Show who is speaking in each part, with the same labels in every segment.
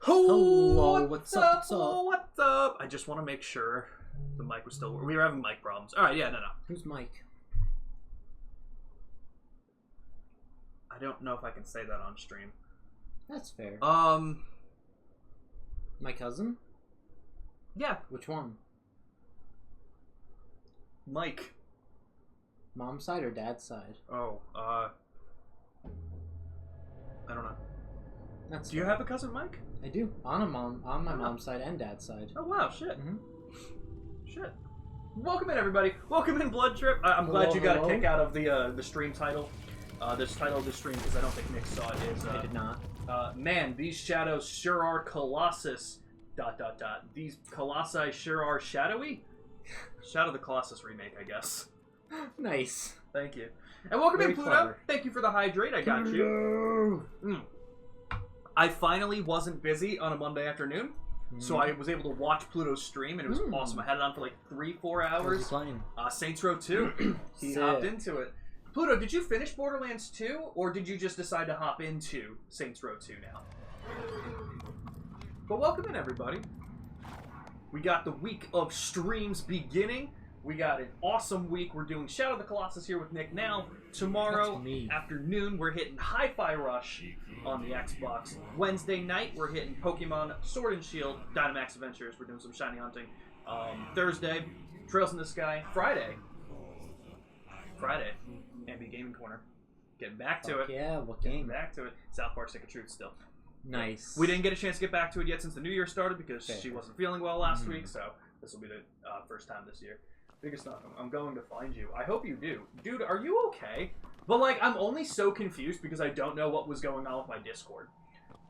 Speaker 1: Hello,
Speaker 2: what's up? What's up? I just want to make sure the mic was still... We were having mic problems. Alright, yeah, no.
Speaker 1: Who's Mike?
Speaker 2: I don't know if I can say that on stream.
Speaker 1: That's fair.
Speaker 2: My
Speaker 1: cousin?
Speaker 2: Yeah.
Speaker 1: Which one?
Speaker 2: Mike.
Speaker 1: Mom's side or dad's side?
Speaker 2: Oh, I don't know.
Speaker 1: That's
Speaker 2: Do you have a cousin Mike?
Speaker 1: I do. On my mom's side and dad's side.
Speaker 2: Oh, wow, shit.
Speaker 1: Mm-hmm.
Speaker 2: Shit. Welcome in, everybody. Welcome in, Blood Trip. I'm glad you got a kick out of the stream title. This title of the stream, because I don't think Nick saw it, is...
Speaker 1: I did not.
Speaker 2: Man, these shadows sure are Colossus... ... These Colossi sure are shadowy? Shadow the Colossus Remake, I guess.
Speaker 1: Nice.
Speaker 2: Thank you. And welcome in, Pluto.
Speaker 1: Clever.
Speaker 2: Thank you for the hydrate. I got you. I finally wasn't busy on a Monday afternoon, so I was able to watch Pluto's stream, and it was awesome. I had it on for like 3-4 hours.
Speaker 1: Playing?
Speaker 2: Saints Row 2. He hopped into it. Pluto, did you finish Borderlands 2, or did you just decide to hop into Saints Row 2 now? But welcome in, everybody. We got the week of streams beginning. We got an awesome week. We're doing Shadow of the Colossus here with Nick now. Tomorrow afternoon, we're hitting Hi-Fi Rush on the Xbox. Wednesday night, we're hitting Pokemon Sword and Shield, Dynamax Adventures. We're doing some shiny hunting. Thursday, Trails in the Sky. Friday, Ambi Gaming Corner. Getting back to it.
Speaker 1: Yeah, what game?
Speaker 2: Getting back to it. South Park Stick of Truth still.
Speaker 1: Nice.
Speaker 2: We didn't get a chance to get back to it yet since the new year started because she wasn't feeling well last week, so this will be the first time this year. Biggest stuff. I'm going to find you. I hope you do. Dude, are you okay? But, like, I'm only so confused because I don't know what was going on with my Discord.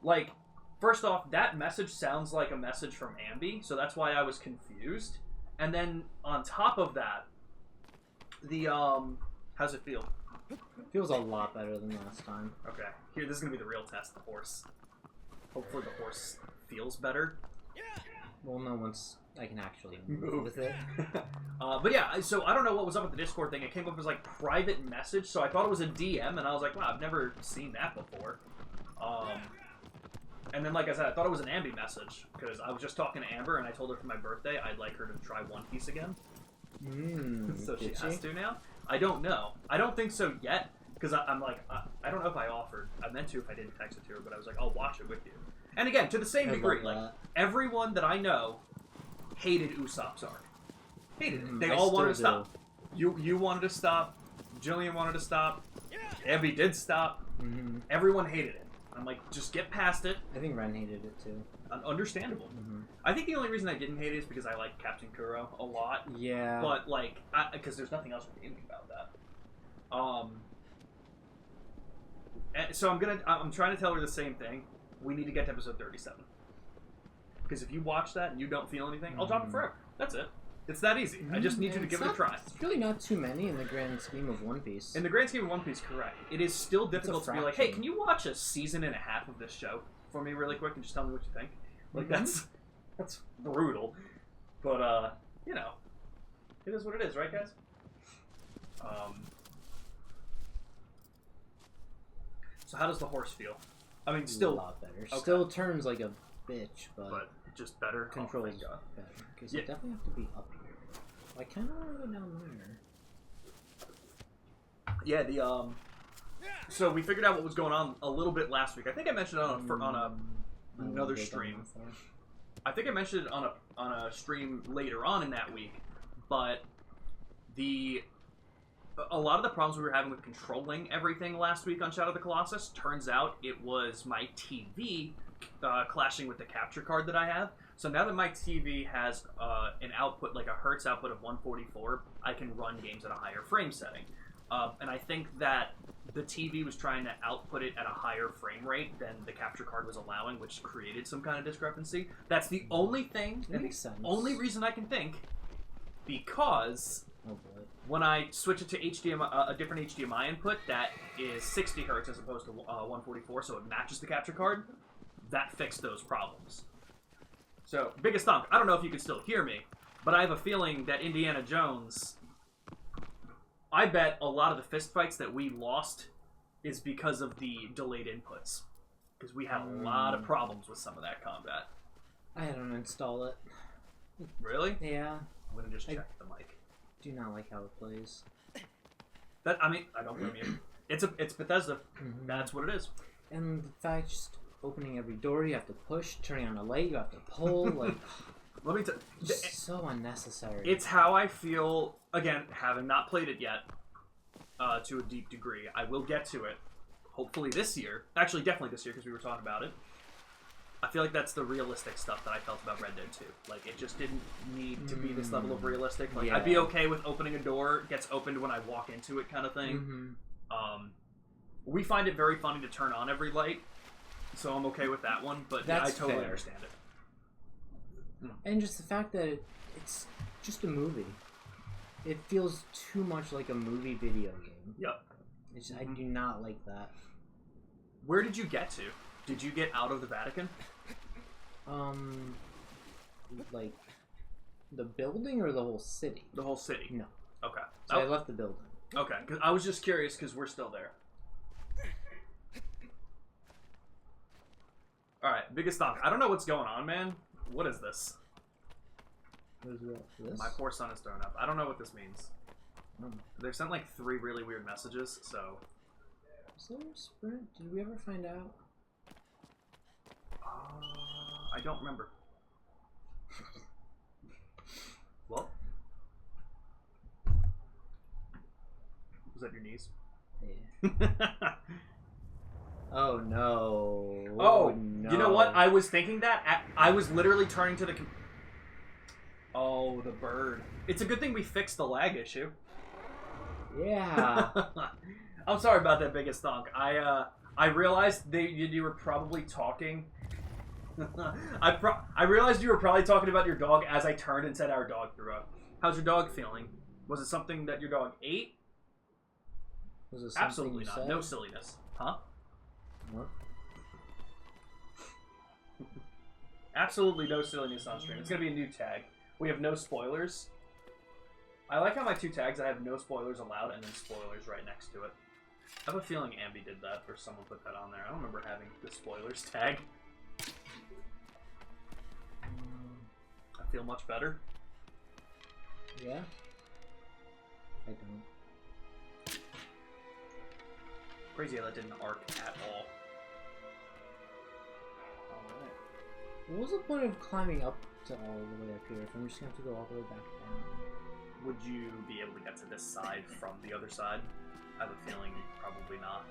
Speaker 2: Like, first off, that message sounds like a message from Ambi, so that's why I was confused. And then, on top of that, the, how's it feel?
Speaker 1: Feels a lot better than last time.
Speaker 2: Okay. Here, this is going to be the real test, the horse. Hopefully the horse feels better.
Speaker 1: We'll know once I can actually move with it.
Speaker 2: But yeah, so I don't know what was up with the Discord thing. It came up as like private message, so I thought it was a DM, and I was like, wow, I've never seen that before. And then, like I said, I thought it was an Ambi message, because I was just talking to Amber, and I told her for my birthday I'd like her to try One Piece again. So she has to now? I don't know. I don't think so yet, because I'm like, I don't know if I offered. I meant to if I didn't text it to her, but I was like, I'll watch it with you. And again, to the same degree, like, everyone that I know hated Usopp's arc. Hated it. They all wanted to stop. You wanted to stop. Jillian wanted to stop. Abby did stop. Everyone hated it. I'm like, just get past it.
Speaker 1: I think Ren hated it too.
Speaker 2: Understandable. I think the only reason I didn't hate it is because I like Captain Kuro a lot.
Speaker 1: Yeah.
Speaker 2: But, like, because there's nothing else redeeming about that. And so I'm trying to tell her the same thing. We need to get to episode 37. Because if you watch that and you don't feel anything, I'll drop it forever. That's it. It's that easy. I just need you to give it a try.
Speaker 1: It's really not too many in the grand scheme of One Piece.
Speaker 2: In the grand scheme of One Piece, correct. It is still difficult to be like, hey, can you watch a season and a half of this show for me really quick and just tell me what you think? Like, that's brutal. But, you know, it is what it is, right, guys? So how does the horse feel? I mean, still...
Speaker 1: a lot better. Okay. Still turns like a bitch, but
Speaker 2: just better?
Speaker 1: Controls better. Because you definitely have to be up here. I kind of want to go down there. Yeah,
Speaker 2: so we figured out what was going on a little bit last week. I think I mentioned it on another stream. I think I mentioned it on a stream later on in that week, but a lot of the problems we were having with controlling everything last week on Shadow of the Colossus, turns out it was my TV clashing with the capture card that I have. So now that my TV has an output, like a Hertz output of 144, I can run games at a higher frame setting. And I think that the TV was trying to output it at a higher frame rate than the capture card was allowing, which created some kind of discrepancy. That's the only thing,
Speaker 1: that makes sense.
Speaker 2: Only reason I can think, because
Speaker 1: oh boy.
Speaker 2: When I switch it to HDMI, a different HDMI input that is 60 hertz as opposed to 144, so it matches the capture card, that fixed those problems. So, biggest thump. I don't know if you can still hear me, but I have a feeling that Indiana Jones... I bet a lot of the fistfights that we lost is because of the delayed inputs. because we had a lot of problems with some of that combat.
Speaker 1: I had to uninstall it.
Speaker 2: Really?
Speaker 1: Yeah.
Speaker 2: I'm gonna just check the mic.
Speaker 1: Do not like how it plays.
Speaker 2: I mean, I don't blame you. It's Bethesda. That's what it is.
Speaker 1: And the fact just opening every door, you have to push, turning on a light, you have to pull, like...
Speaker 2: Let me tell you.
Speaker 1: So unnecessary.
Speaker 2: It's how I feel, again, having not played it yet, to a deep degree. I will get to it, hopefully this year. Actually, definitely this year, because we were talking about it. I feel like that's the realistic stuff that I felt about Red Dead 2. Like, it just didn't need to be this level of realistic. Like, I'd be okay with opening a door, gets opened when I walk into it kind of thing. We find it very funny to turn on every light, so I'm okay with that one, but yeah, I totally understand it.
Speaker 1: And just the fact that it's just a movie. It feels too much like a movie video game.
Speaker 2: Yep.
Speaker 1: I do not like that.
Speaker 2: Where did you get to? Did you get out of the Vatican?
Speaker 1: Like, the building or the whole city?
Speaker 2: The whole city?
Speaker 1: No.
Speaker 2: Okay.
Speaker 1: So I left the building.
Speaker 2: Okay, because I was just curious because we're still there. Alright, biggest thonk. I don't know what's going on, man. What is this?
Speaker 1: What is this?
Speaker 2: My poor son is thrown up. I don't know what this means. They've sent like 3 really weird messages, so...
Speaker 1: Is there a sprint? Did we ever find out?
Speaker 2: I don't remember. Well? Was that your niece?
Speaker 1: Yeah. Oh no.
Speaker 2: Oh,
Speaker 1: no.
Speaker 2: You know what? I was thinking that. I was literally turning to the... Oh, the bird. It's a good thing we fixed the lag issue.
Speaker 1: Yeah.
Speaker 2: I'm sorry about that, biggest thonk. I realized you were probably talking... I realized you were probably talking about your dog as I turned and said our dog threw up. How's your dog feeling? Was it something that your dog ate?
Speaker 1: Was it something
Speaker 2: Absolutely
Speaker 1: you
Speaker 2: not.
Speaker 1: said?
Speaker 2: No silliness. Huh?
Speaker 1: What?
Speaker 2: Absolutely no silliness on stream. It's going to be a new tag. We have no spoilers. I like how my 2 tags, I have no spoilers allowed and then spoilers right next to it. I have a feeling Ambi did that or someone put that on there. I don't remember having the spoilers tag. I feel much better.
Speaker 1: Yeah? I don't.
Speaker 2: Crazy how that didn't arc at all.
Speaker 1: Alright. What was the point of climbing up to all the way up here if I'm just going to have to go all the way back down?
Speaker 2: Would you be able to get to this side from the other side? I have a feeling probably not.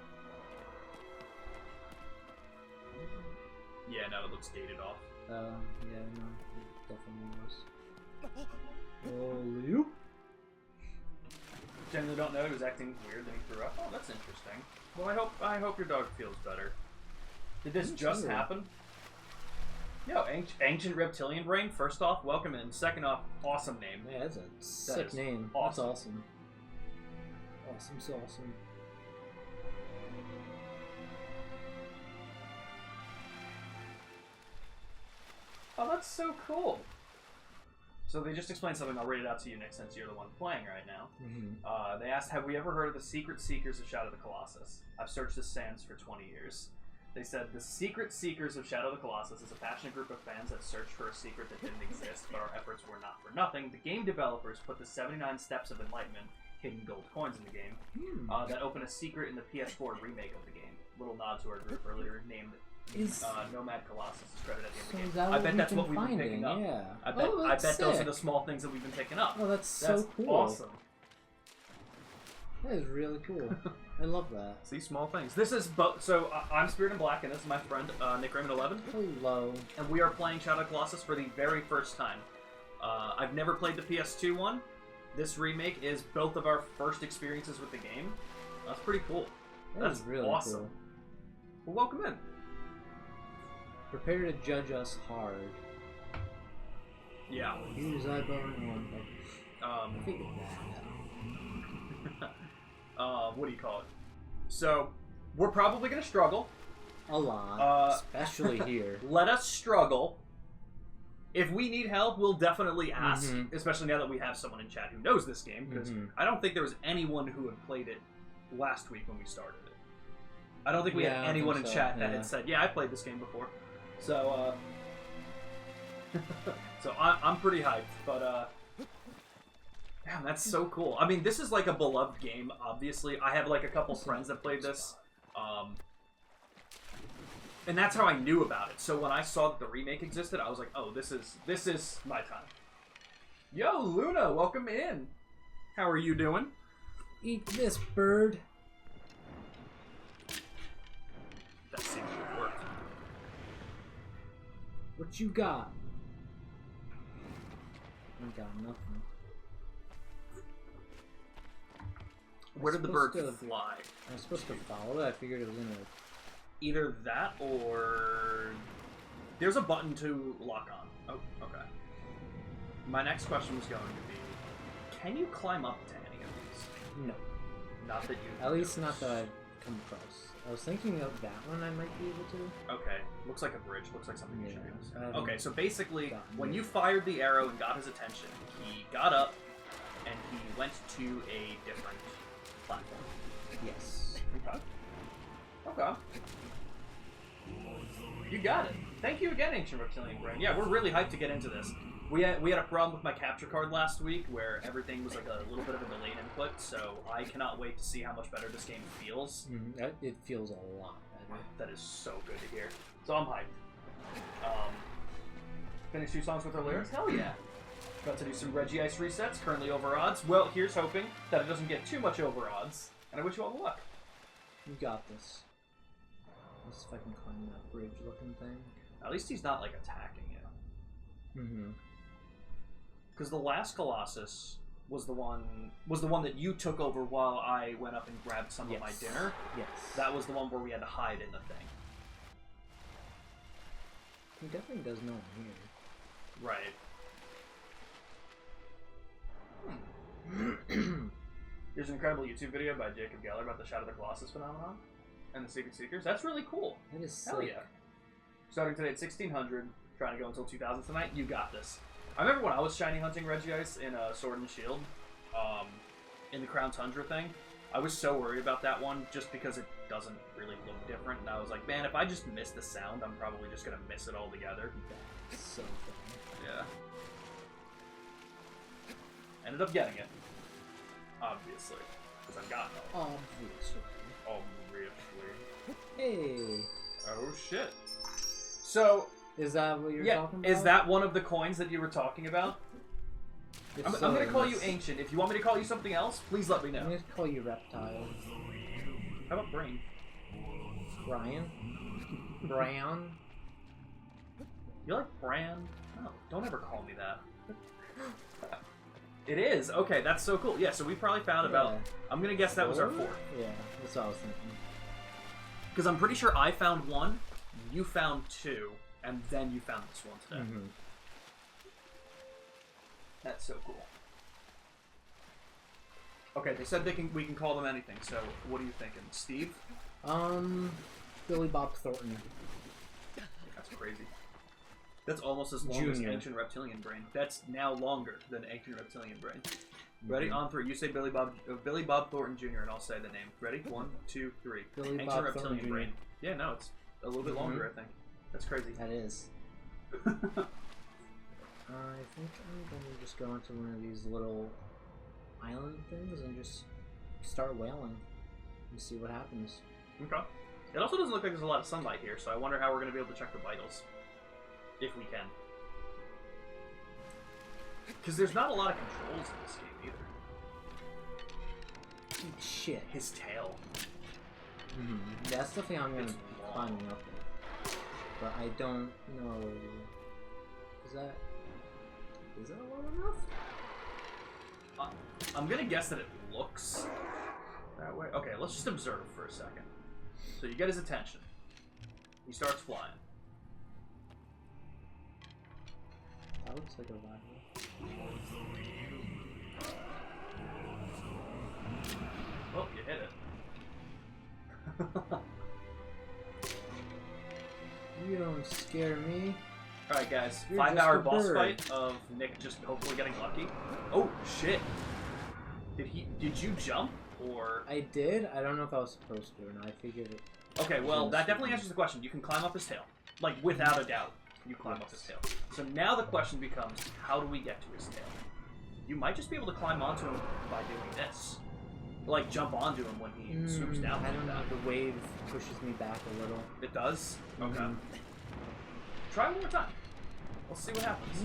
Speaker 2: Yeah, no, it looks gated off.
Speaker 1: Yeah, no, it definitely was. Oh, you?
Speaker 2: Generally don't know, he was acting weird, then he threw up. Oh, that's interesting. Well, I hope your dog feels better. Did this just happen? Yo, Ancient Reptilian Brain, first off, welcome in. Second off, awesome name.
Speaker 1: Yeah, that's a sick name.
Speaker 2: Awesome.
Speaker 1: That's awesome. Awesome, so awesome.
Speaker 2: Oh, that's so cool. So they just explained something. I'll read it out to you, Nick, since you're the one playing right now. They asked, have we ever heard of the Secret Seekers of Shadow of the Colossus? I've searched the sands for 20 years. They said, the Secret Seekers of Shadow of the Colossus is a passionate group of fans that searched for a secret that didn't exist, but our efforts were not for nothing. The game developers put the 79 Steps of Enlightenment, hidden gold coins in the game, that open a secret in the PS4 remake of the game. Little nod to our group earlier, named Nomad Colossus is credited at the end of the game. I bet that's what we've been picking up.
Speaker 1: Yeah.
Speaker 2: I bet those are the small things that we've been picking up.
Speaker 1: Oh, that's so cool.
Speaker 2: Awesome.
Speaker 1: That is really cool. I love that.
Speaker 2: See, small things. This is so I'm Spirit in Black, and this is my friend Nick Raymond 11.
Speaker 1: Hello.
Speaker 2: And we are playing Shadow of the Colossus for the very first time. I've never played the PS2 one. This remake is both of our first experiences with the game. That's pretty cool. That's
Speaker 1: really
Speaker 2: awesome.
Speaker 1: Cool.
Speaker 2: Well, welcome in.
Speaker 1: Prepare to judge us hard.
Speaker 2: Yeah.
Speaker 1: Use iBone. I figured that.
Speaker 2: What do you call it? So, we're probably going to struggle.
Speaker 1: A lot. Especially here.
Speaker 2: Let us struggle. If we need help, we'll definitely ask. Especially now that we have someone in chat who knows this game. Because I don't think there was anyone who had played it last week when we started it. I don't think we
Speaker 1: Yeah,
Speaker 2: had
Speaker 1: I
Speaker 2: anyone
Speaker 1: think
Speaker 2: in
Speaker 1: so,
Speaker 2: chat that
Speaker 1: yeah.
Speaker 2: had said, yeah, I played this game before. So, so I'm pretty hyped, but, man, that's so cool. I mean, this is like a beloved game, obviously. I have like a couple friends that played this, and that's how I knew about it. So when I saw that the remake existed, I was like, oh, this is my time. Yo, Luna, welcome in. How are you doing?
Speaker 1: Eat this, bird.
Speaker 2: That seems to work.
Speaker 1: What you got? I got nothing.
Speaker 2: Where did the bird fly?
Speaker 1: I was supposed to follow it. I figured it was gonna.
Speaker 2: Either that or there's a button to lock on. Oh, okay. My next question was going to be, can you climb up to any of these?
Speaker 1: No.
Speaker 2: Not that you...
Speaker 1: At least not that I've come across. I was thinking of that one I might be able to.
Speaker 2: Okay. Looks like a bridge. Looks like something you should use. Okay, so basically, when
Speaker 1: it.
Speaker 2: you fired the arrow and got his attention, he got up and he went to a different platform.
Speaker 1: Yes.
Speaker 2: Okay. Okay. You got it. Thank you again, Ancient Reptilian Brain. Yeah, we're really hyped to get into this. We had a problem with my capture card last week where everything was like a little bit of a delayed input, so I cannot wait to see how much better this game feels.
Speaker 1: It feels a lot better.
Speaker 2: That is so good to hear. So I'm hyped. Finish 2 songs with our lyrics? Hell yeah. About to do some Reggie Ice resets, currently over odds. Well, here's hoping that it doesn't get too much over odds, and I wish you all the luck.
Speaker 1: You got this. Let's see if I can climb that bridge-looking thing.
Speaker 2: At least he's not like attacking you.
Speaker 1: Mm-hmm.
Speaker 2: Because the last Colossus was the one that you took over while I went up and grabbed some of my dinner.
Speaker 1: Yes.
Speaker 2: That was the one where we had to hide in the thing.
Speaker 1: He definitely does know I'm here.
Speaker 2: Right. There's an incredible YouTube video by Jacob Geller about the Shadow of the Colossus phenomenon and the Secret Seekers. That's really cool.
Speaker 1: That is
Speaker 2: Hell
Speaker 1: sick.
Speaker 2: yeah. Starting today at 1600, trying to go until 2000 tonight. You got this. I remember when I was shiny hunting Regice in Sword and Shield, in the Crown Tundra thing. I was so worried about that one just because it doesn't really look different. And I was like, man, if I just miss the sound, I'm probably just going to miss it altogether.
Speaker 1: That's so fun.
Speaker 2: Yeah. Ended up getting it. Obviously. Because I've gotten it.
Speaker 1: Obviously.
Speaker 2: Obviously.
Speaker 1: Hey.
Speaker 2: Oh, shit. So...
Speaker 1: Is that what you're talking about?
Speaker 2: Is that one of the coins that you were talking about? I'm going to call you
Speaker 1: yes.
Speaker 2: Ancient. If you want me to call you something else, please let me know.
Speaker 1: I'm going to call you Reptile.
Speaker 2: How about Brain?
Speaker 1: Brian? Brian?
Speaker 2: You like Bran? No, don't ever call me that. It is. Okay, that's so cool. Yeah, so we probably found about... I'm going to guess that was our 4th.
Speaker 1: Yeah, that's what I was thinking.
Speaker 2: Because I'm pretty sure I found 1, you found 2, and then you found this one today.
Speaker 1: Mm-hmm.
Speaker 2: That's so cool. Okay, they said we can call them anything, so what are you thinking? Steve?
Speaker 1: Billy Bob Thornton.
Speaker 2: That's crazy. That's almost as long as
Speaker 1: Junior.
Speaker 2: Ancient Reptilian Brain. That's now longer than Ancient Reptilian Brain. Ready? On 3. You say Billy Bob Thornton Jr. and I'll say the name. Ready? 1, 2, 3.
Speaker 1: Billy
Speaker 2: Ancient
Speaker 1: Bob
Speaker 2: Reptilian
Speaker 1: Thornton
Speaker 2: Brain.
Speaker 1: Jr.
Speaker 2: Yeah, no, it's a little bit longer, I think. That's crazy.
Speaker 1: That is. I think I'm going to just go into one of these little island things and just start whaling and see what happens.
Speaker 2: Okay. It also doesn't look like there's a lot of sunlight here, so I wonder how we're going to be able to check the vitals. If we can. Because there's not a lot of controls in this game either.
Speaker 1: Eat shit.
Speaker 2: His tail.
Speaker 1: Mm-hmm. That's definitely how I'm going to be climbing up it. But I don't know... Is that low enough?
Speaker 2: I'm going to guess that it looks that way. Okay, let's just observe for a second. So you get his attention. He starts flying.
Speaker 1: That looks like a rival.
Speaker 2: Oh, you hit it.
Speaker 1: You don't scare me.
Speaker 2: Alright guys,
Speaker 1: You're
Speaker 2: 5-hour
Speaker 1: just a
Speaker 2: boss
Speaker 1: bird.
Speaker 2: fight of Nick just hopefully getting lucky. Oh shit. Did you jump? Or
Speaker 1: I did. I don't know if I was supposed to or not. I figured it.
Speaker 2: Okay, well, that definitely answers the question. You can climb up his tail. Like, without a doubt, you climb up his tail. So now the question becomes, how do we get to his tail? You might just be able to climb onto him by doing this. Like, jump onto him when he swoops down.
Speaker 1: I don't know. The wave pushes me back a little.
Speaker 2: It does? Okay. Try one more time. Let's see what happens.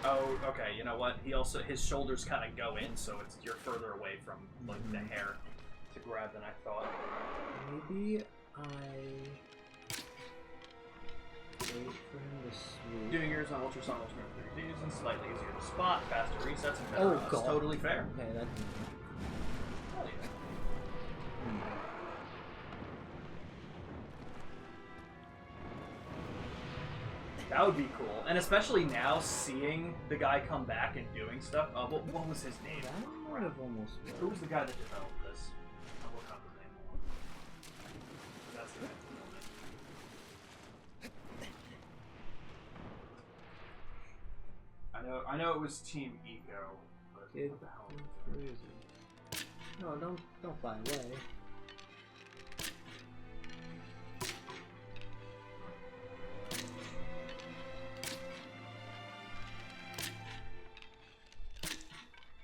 Speaker 2: Oh, okay. You know what? He also his shoulders kind of go in, so you're further away from like the hair to grab than I thought.
Speaker 1: Maybe I wait for him to swoop.
Speaker 2: Doing yours on ultrasonic transfer and slightly easier to spot, faster resets, and better.
Speaker 1: Oh god,
Speaker 2: totally fair.
Speaker 1: Okay, that's.
Speaker 2: Hell yeah. That would be cool, and especially now seeing the guy come back and doing stuff. What was his name?
Speaker 1: That might have almost.
Speaker 2: Who was the guy that developed this? I'll look up his name more. That's the name. I know it was Team Eco. But what the hell?
Speaker 1: Where is he? No, don't fly away.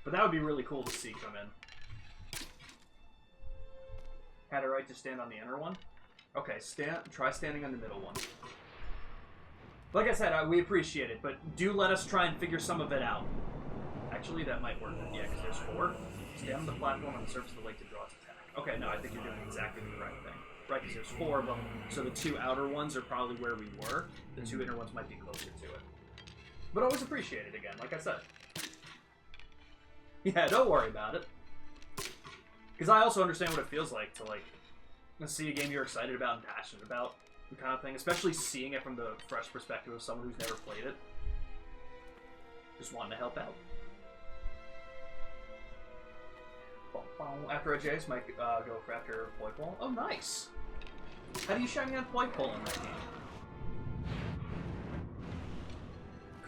Speaker 2: But that would be really cool to see come in. Had it right to stand on the inner one? Okay, try standing on the middle one. Like I said, we appreciate it, but do let us try and figure some of it out. Actually, that might work. Yeah, because there's 4. Stand on the platform on the surface of the lake to draw its attack. Okay, no, I think you're doing exactly the right thing. Right, because there's 4, but so the 2 outer ones are probably where we were. The 2 inner ones might be closer to it. But always appreciate it again, like I said. Yeah, don't worry about it. Because I also understand what it feels like to, like, see a game you're excited about and passionate about, and kind of thing. Especially seeing it from the fresh perspective of someone who's never played it. Just wanting to help out. After a Jace might go for after Poi Pole. Oh, nice! How do you shine on Poi Pole in that game?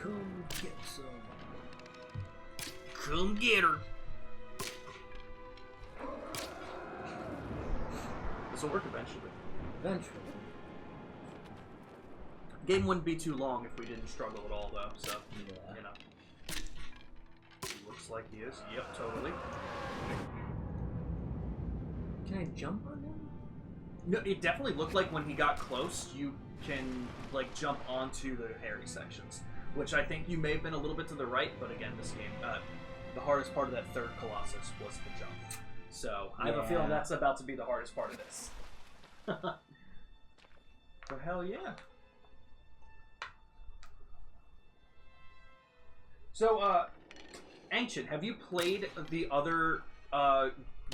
Speaker 1: Come get some.
Speaker 2: Come get her! This will work eventually.
Speaker 1: Eventually.
Speaker 2: Game wouldn't be too long if we didn't struggle at all, though, so,
Speaker 1: Yeah.
Speaker 2: you know. Looks like he is. Yep, totally.
Speaker 1: Can I jump on him?
Speaker 2: No, it definitely looked like when he got close, you can, like, jump onto the hairy sections. Which I think you may have been a little bit to the right, but again, this game, the hardest part of that third Colossus was the jump. So, I have a feeling that's about to be the hardest part of this. But hell yeah. So, Ancient, have you played the other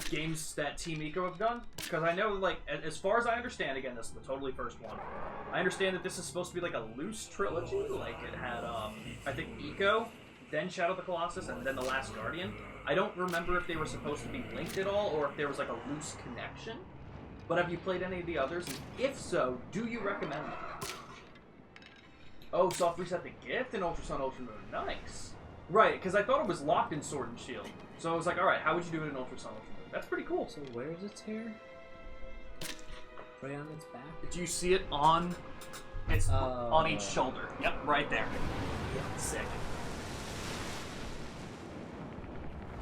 Speaker 2: games that Team Eco have done? Because I know, like, as far as I understand, again, this is the totally first one. I understand that this is supposed to be like a loose trilogy. Like, it had, I think, Eco, then Shadow of the Colossus, and then The Last Guardian. I don't remember if they were supposed to be linked at all, or if there was, like, a loose connection. But have you played any of the others? And if so, do you recommend them? Oh, soft reset the gift in Ultra Sun, Ultra Moon. Nice. Right, because I thought it was locked in Sword and Shield. So I was like, alright, how would you do it in Ultra Sun, Ultra Moon? That's pretty cool.
Speaker 1: So where's its hair? Right on its back?
Speaker 2: Do you see it on... It's on each shoulder. Yep, right there. Yeah, sick.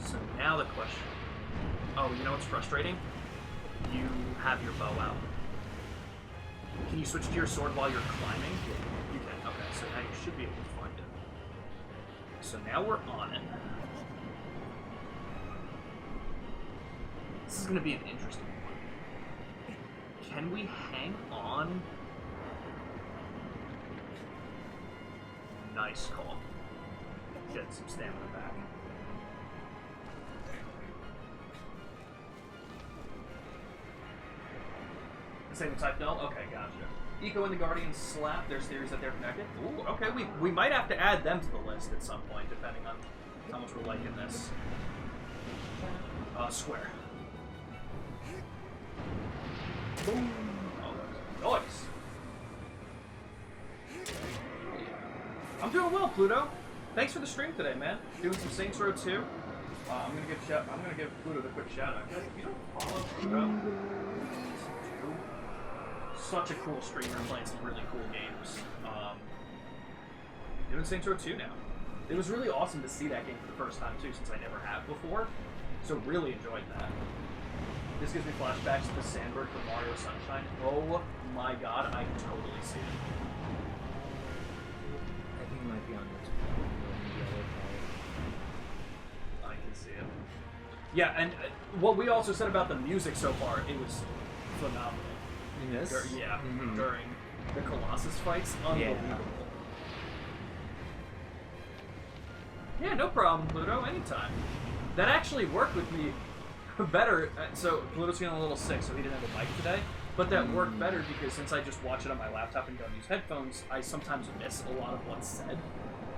Speaker 2: So now the question. Oh, you know what's frustrating? You have your bow out. Can you switch to your sword while you're climbing? Yeah. You can. Okay, so now you should be able to find it. So now we're on it. This is going to be an interesting one. Can we hang on? Nice call. Get some stamina back. Same type null? Okay, gotcha. Eco and the Guardians slap. There's theories that they're connected. Ooh, okay, we might have to add them to the list at some point, depending on how much we're liking this. Square. Boom! Oh, nice. I'm doing well, Pluto. Thanks for the stream today, man. Doing some Saints Row 2. I'm gonna give Pluto the quick shout out. Guys, if you don't follow Pluto, such a cool streamer playing some really cool games. Doing Saints Row 2 now. It was really awesome to see that game for the first time too, since I never have before. So really enjoyed that. This gives me flashbacks to the Sandberg from Mario Sunshine. Oh my god, I can totally see it.
Speaker 1: I think it might be on this one.
Speaker 2: I can see it. Yeah, and what we also said about the music so far, it was phenomenal.
Speaker 1: In this?
Speaker 2: During the Colossus fights, unbelievable. Yeah, no problem, Pluto, anytime. That actually worked with me better. So Pluto's feeling a little sick, so he didn't have a mic today. But that worked better because since I just watch it on my laptop and don't use headphones, I sometimes miss a lot of what's said.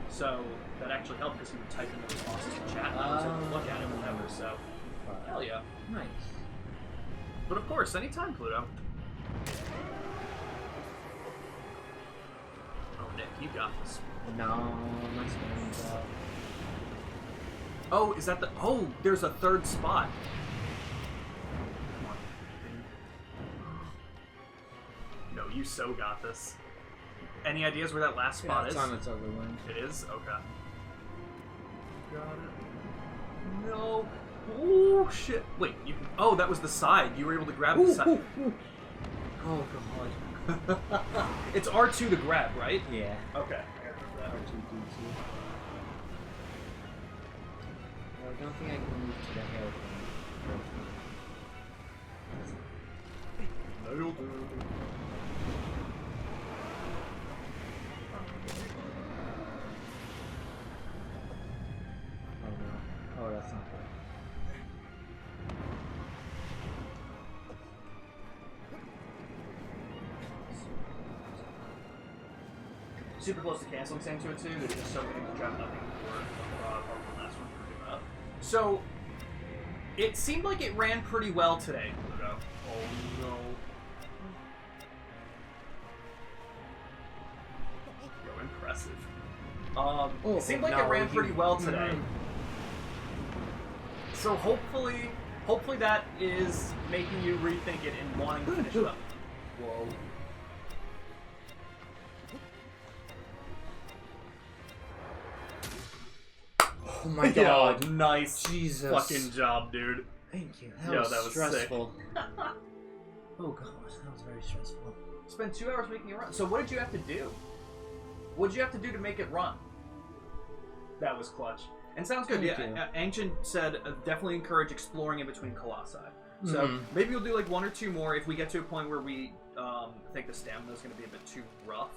Speaker 2: So that actually helped because he would type in the responses to chat and I was able to look at it whenever. So hell yeah,
Speaker 1: nice.
Speaker 2: But of course, anytime, Pluto. Oh, Nick, you got this.
Speaker 1: No, my screen's out.
Speaker 2: Oh, is that the... Oh, there's a third spot. Come on. No, you so got this. Any ideas where that last spot
Speaker 1: it's
Speaker 2: is?
Speaker 1: on its other one.
Speaker 2: It is? Okay. Got it. No. Oh, shit. Wait, you can... Oh, that was the side. You were able to grab the side.
Speaker 1: Oh, God.
Speaker 2: It's R2 to grab, right?
Speaker 1: Yeah.
Speaker 2: Okay. I gotta remember that.
Speaker 1: R2D2. I don't think I can move to the hair thing.
Speaker 2: That'll do.
Speaker 1: Oh no. Oh, that's not good.
Speaker 2: Super close to canceling Saints Row 2. They're just so many to drop nothing for our last one. So, it seemed like it ran pretty well today, Pluto. Oh no. Yo, impressive. It seemed like it ran pretty well today. So hopefully that is making you rethink it and wanting to finish it up. Whoa.
Speaker 1: Oh my god.
Speaker 2: Yo, nice
Speaker 1: Jesus.
Speaker 2: fucking job, dude.
Speaker 1: Thank you.
Speaker 2: Yo, that was
Speaker 1: stressful. Oh god, that was very stressful.
Speaker 2: Spent 2 hours making it run. So what did you have to do? What did you have to do to make it run? That was clutch. And sounds good. Yeah, Ancient said definitely encourage exploring in between Colossi. So maybe we'll do like 1 or 2 more if we get to a point where we think the stamina is going to be a bit too rough.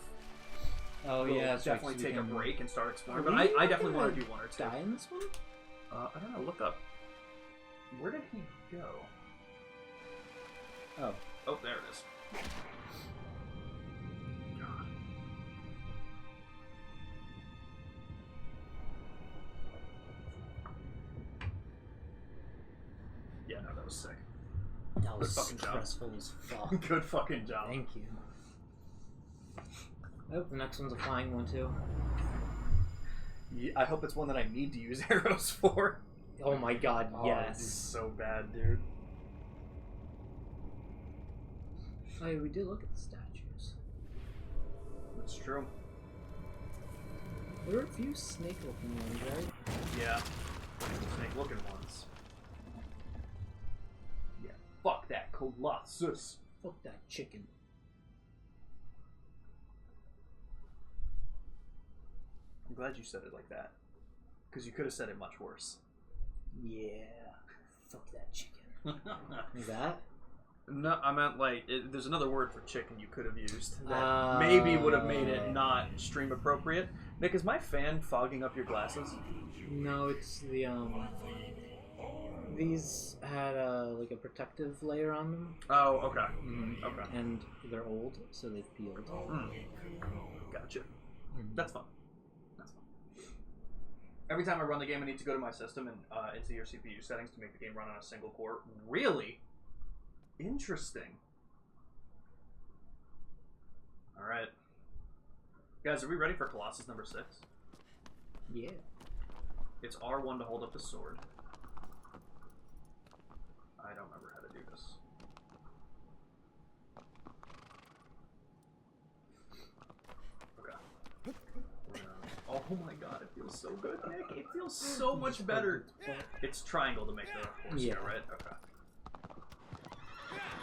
Speaker 1: Oh
Speaker 2: we'll
Speaker 1: yeah,
Speaker 2: definitely take a break and start exploring. But I definitely want to do 1 or 2.
Speaker 1: Die in this one?
Speaker 2: I don't know. Look up. Where did he go?
Speaker 1: Oh.
Speaker 2: Oh, there it is. God. Yeah, no, that was sick.
Speaker 1: That was
Speaker 2: Good fucking
Speaker 1: stressful as fuck.
Speaker 2: Good fucking job.
Speaker 1: Thank you. Oh, the next one's a flying one too.
Speaker 2: Yeah, I hope it's one that I need to use arrows for.
Speaker 1: Oh my god, yes.
Speaker 2: This is so bad, dude.
Speaker 1: Oh yeah, we did look at the statues.
Speaker 2: That's true.
Speaker 1: There were a few snake-looking ones, right?
Speaker 2: Yeah. Snake-looking ones. Yeah. Fuck that Colossus.
Speaker 1: Fuck that chicken.
Speaker 2: I'm glad you said it like that. Because you could have said it much worse.
Speaker 1: Yeah. Fuck that chicken. Like that?
Speaker 2: No, I meant like, there's another word for chicken you could have used that maybe would have made it not stream appropriate. Nick, is my fan fogging up your glasses?
Speaker 1: No, it's the, these had, like a protective layer on them.
Speaker 2: Oh, okay.
Speaker 1: Okay. And they're old, so they've peeled.
Speaker 2: Gotcha. That's fun. Every time I run the game, I need to go to my system and into your CPU settings to make the game run on a single core. Really? Interesting. Alright. Guys, are we ready for Colossus number 6?
Speaker 1: Yeah.
Speaker 2: It's R1 to hold up the sword. so good, Nick. It feels so much better. It's triangle to make the horse go, right? Okay.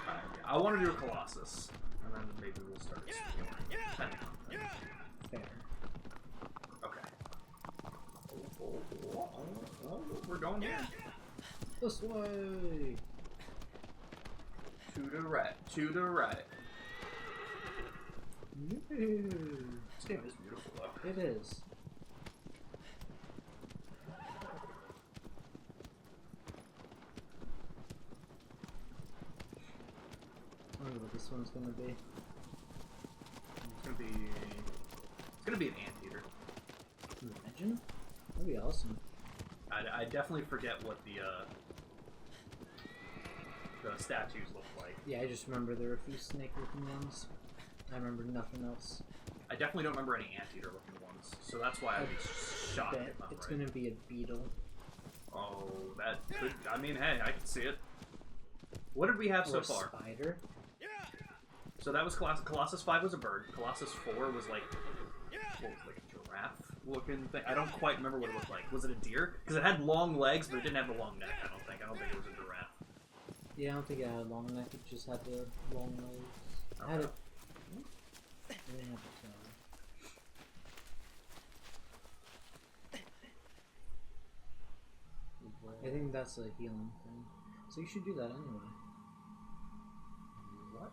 Speaker 2: Alright, yeah. I want to do a Colossus. And then maybe we'll start exploring.
Speaker 1: Fair.
Speaker 2: Okay. We're going here.
Speaker 1: This way.
Speaker 2: To the right. To the right. This game is beautiful, though.
Speaker 1: It is. I wonder what this one's gonna be.
Speaker 2: It's gonna be an anteater.
Speaker 1: Imagine? That'd be awesome.
Speaker 2: I definitely forget what the statues look like.
Speaker 1: Yeah, I just remember there were a few snake-looking ones. I remember nothing else.
Speaker 2: I definitely don't remember any anteater-looking ones, so that's why I'd be shocked if I'm
Speaker 1: it's
Speaker 2: right.
Speaker 1: gonna be a beetle.
Speaker 2: Oh, that could... I mean, hey, I can see it. What did we have so far?
Speaker 1: Spider.
Speaker 2: So that was Colossus 5 was a bird. Colossus 4 was like... What was it, like a giraffe-looking thing? I don't quite remember what it looked like. Was it a deer? Because it had long legs, but it didn't have a long neck, I don't think. I don't think it was a giraffe.
Speaker 1: Yeah, I don't think it had a long neck. It just had the long legs.
Speaker 2: Okay.
Speaker 1: I had it. I didn't have a tail. I think that's a healing thing. So you should do that anyway.
Speaker 2: What?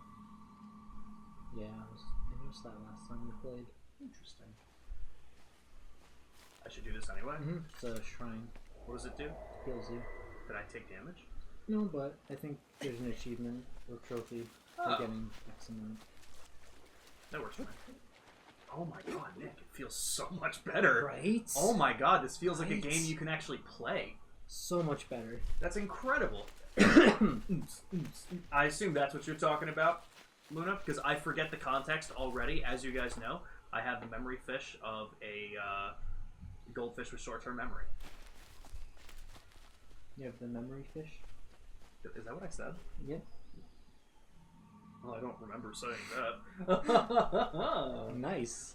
Speaker 1: Yeah, I noticed that last time we played.
Speaker 2: Interesting. I should do this anyway?
Speaker 1: It's a shrine.
Speaker 2: What does it do?
Speaker 1: Heals you.
Speaker 2: Did I take damage?
Speaker 1: No, but I think there's an achievement or trophy for getting X amount.
Speaker 2: That works for me. Oh my god, Nick, it feels so much better.
Speaker 1: Right?
Speaker 2: Oh my god, this feels like a game you can actually play.
Speaker 1: So much better.
Speaker 2: That's incredible. I assume that's what you're talking about, Luna, because I forget the context already. As you guys know, I have the memory fish of a goldfish with short-term memory.
Speaker 1: You have the memory fish?
Speaker 2: Is that what I said?
Speaker 1: Yep.
Speaker 2: Well, I don't remember saying that.
Speaker 1: Nice.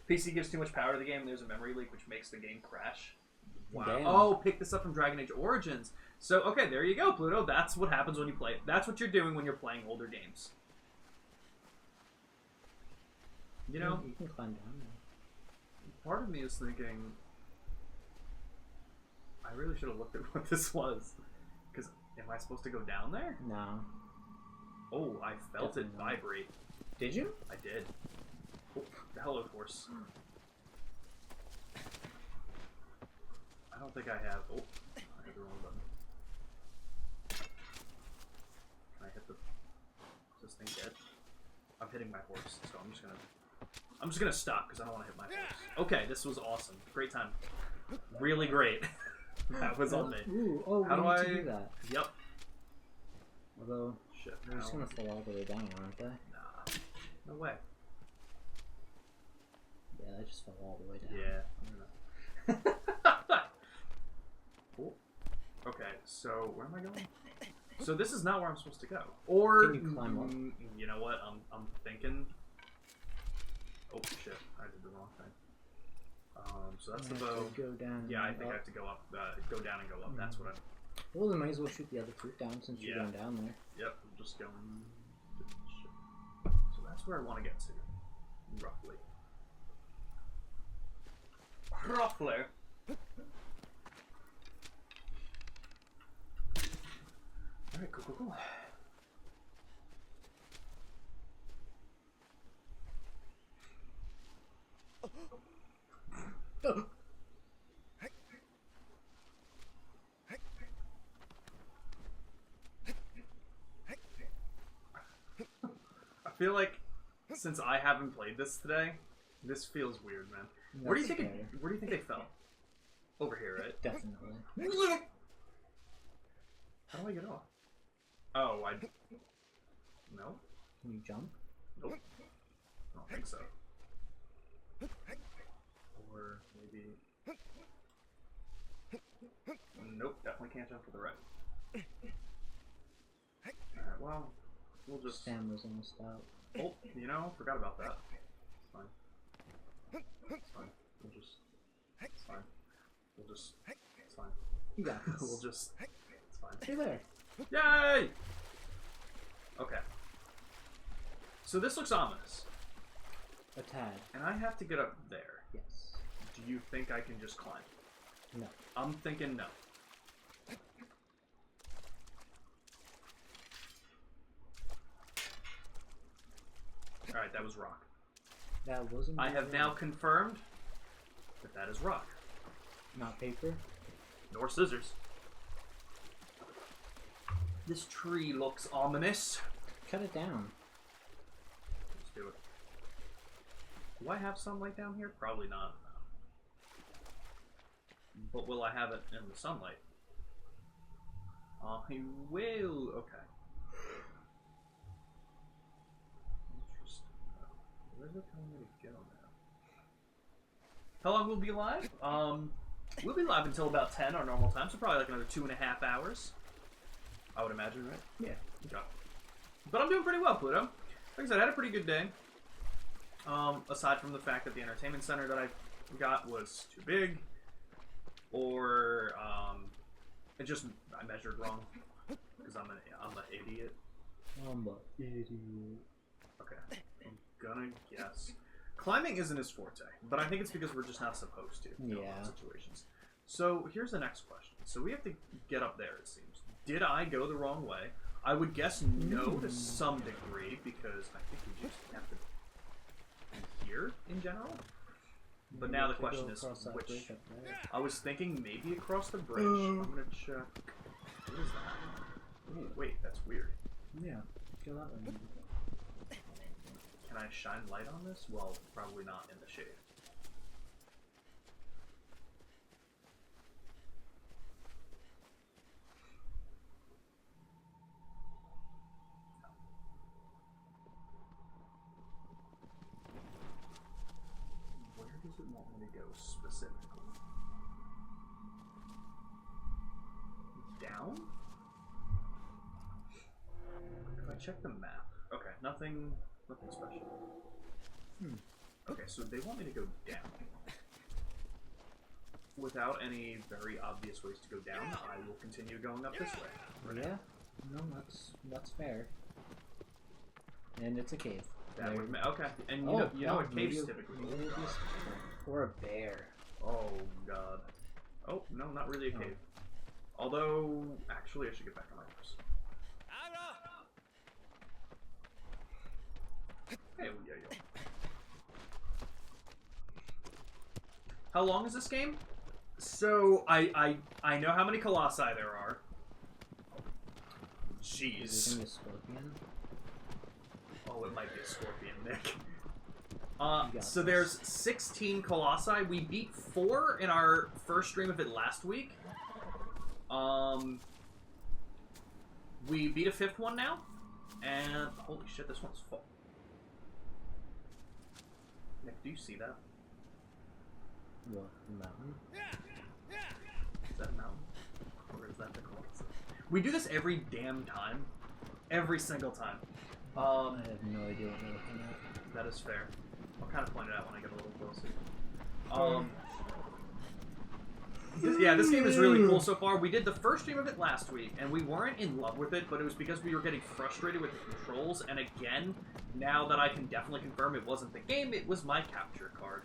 Speaker 2: PC gives too much power to the game, and there's a memory leak which makes the game crash. Wow.
Speaker 1: Damn.
Speaker 2: Oh, pick this up from Dragon Age Origins. So, okay, there you go, Pluto. That's what happens when you play. That's what you're doing when you're playing older games. You know?
Speaker 1: You can climb down there.
Speaker 2: Part of me is thinking, I really should have looked at what this was. Because, am I supposed to go down there?
Speaker 1: No.
Speaker 2: Oh, I felt
Speaker 1: Definitely
Speaker 2: it
Speaker 1: not.
Speaker 2: vibrate.
Speaker 1: Did you?
Speaker 2: I did. Oh, the hello horse. I don't think I have... Oh, I hit the wrong button. Can I hit the... Is this thing dead? I'm hitting my horse, so I'm just gonna stop because I don't want to hit my horse. Okay, this was awesome. Great time. Really great. That was on me.
Speaker 1: Ooh, oh,
Speaker 2: How do
Speaker 1: we need
Speaker 2: I
Speaker 1: to do that.
Speaker 2: Yep.
Speaker 1: Although,
Speaker 2: Shit.
Speaker 1: they're just gonna fall all the way down, aren't they?
Speaker 2: Nah. No way.
Speaker 1: Yeah, they just fell all the way down.
Speaker 2: Yeah. Cool. Okay, so where am I going? So this is not where I'm supposed to go. Or
Speaker 1: Can you climb up?
Speaker 2: You know what? I'm thinking. Oh shit! I did the wrong thing. So that's the
Speaker 1: You have
Speaker 2: bow.
Speaker 1: to Go down.
Speaker 2: Yeah, I
Speaker 1: and
Speaker 2: think I
Speaker 1: up.
Speaker 2: have to go up. Go down and go up. That's what I'm.
Speaker 1: Well, then might as well shoot the other fruit down since you're
Speaker 2: Yeah.
Speaker 1: going down there.
Speaker 2: Yep. I'm just going. So that's where I want to get to, roughly. Roughly. Alright, cool. I feel like since I haven't played this today, this feels weird, man. Where do you think where do you think they fell? Over here, right?
Speaker 1: Definitely.
Speaker 2: How do I get off? Oh, No?
Speaker 1: Can you jump?
Speaker 2: Nope. I don't think so. Or maybe... Nope, definitely can't jump to the right. Alright, well, we'll just...
Speaker 1: Stamina's almost out.
Speaker 2: Oh, you know, forgot about that. It's fine. It's fine. We'll just It's fine. We'll just... It's fine.
Speaker 1: You got this.
Speaker 2: We'll just... It's fine.
Speaker 1: Stay there.
Speaker 2: Yay! Okay. So this looks ominous.
Speaker 1: A tad.
Speaker 2: And I have to get up there.
Speaker 1: Yes.
Speaker 2: Do you think I can just climb?
Speaker 1: No.
Speaker 2: I'm thinking no. Alright, that was rock.
Speaker 1: That wasn't.
Speaker 2: I have now confirmed that that is rock.
Speaker 1: Not paper.
Speaker 2: Nor scissors. This tree looks ominous.
Speaker 1: Cut it down.
Speaker 2: Let's do it. Do I have sunlight down here? Probably not. But will I have it in the sunlight? I will. Okay. Interesting. Where's it telling me to go now? How long will we be live? We'll be live until about 10 our normal time, so probably like another 2.5 hours. I would imagine, right?
Speaker 1: Yeah.
Speaker 2: Okay. But I'm doing pretty well, Pluto. Like I said, I had a pretty good day. Aside from the fact that the entertainment center that I got was too big, or I measured wrong because I'm an idiot.
Speaker 1: I'm an idiot.
Speaker 2: Okay, I'm gonna guess climbing isn't his forte, but I think it's because we're just not supposed to. In a lot of situations. So here's the next question. So we have to get up there. It seems. Did I go the wrong way? I would guess no to some degree because I think we just have to be here in general. But now the question is which. I was thinking maybe across the bridge. I'm gonna check. What is that? Ooh, wait, that's weird.
Speaker 1: Yeah, go that way.
Speaker 2: Can I shine light on this? Well, probably not in the shade. Where does it want me to go specifically? Down? Can I check the map? Okay, nothing special. Okay, so they want me to go down. Without any very obvious ways to go down, I will continue going up this way.
Speaker 1: Yeah, no, that's fair. And it's a cave.
Speaker 2: That would okay, and you know what caves typically look like.
Speaker 1: Or a bear.
Speaker 2: Oh god. Oh no, not really a cave. Although, actually, I should get back on my horse. Hey, yo. How long is this game? So I know how many colossi there are. Jeez.
Speaker 1: Is it gonna be a scorpion?
Speaker 2: Oh, it might be a scorpion, Nick. So there's 16 colossi. We beat 4 in our first stream of it last week. We beat a 5th one now, and holy shit, this one's full. Nick, do you see that?
Speaker 1: What, mountain?
Speaker 2: Is that a mountain? Or is that the Colossus? We do this every damn time. Every single time.
Speaker 1: I have no idea what we're looking at.
Speaker 2: That is fair. I'll kind of point it out when I get a little closer. This game is really cool so far. We did the first stream of it last week, and we weren't in love with it, but it was because we were getting frustrated with the controls, and again, now that I can definitely confirm it wasn't the game, it was my capture card.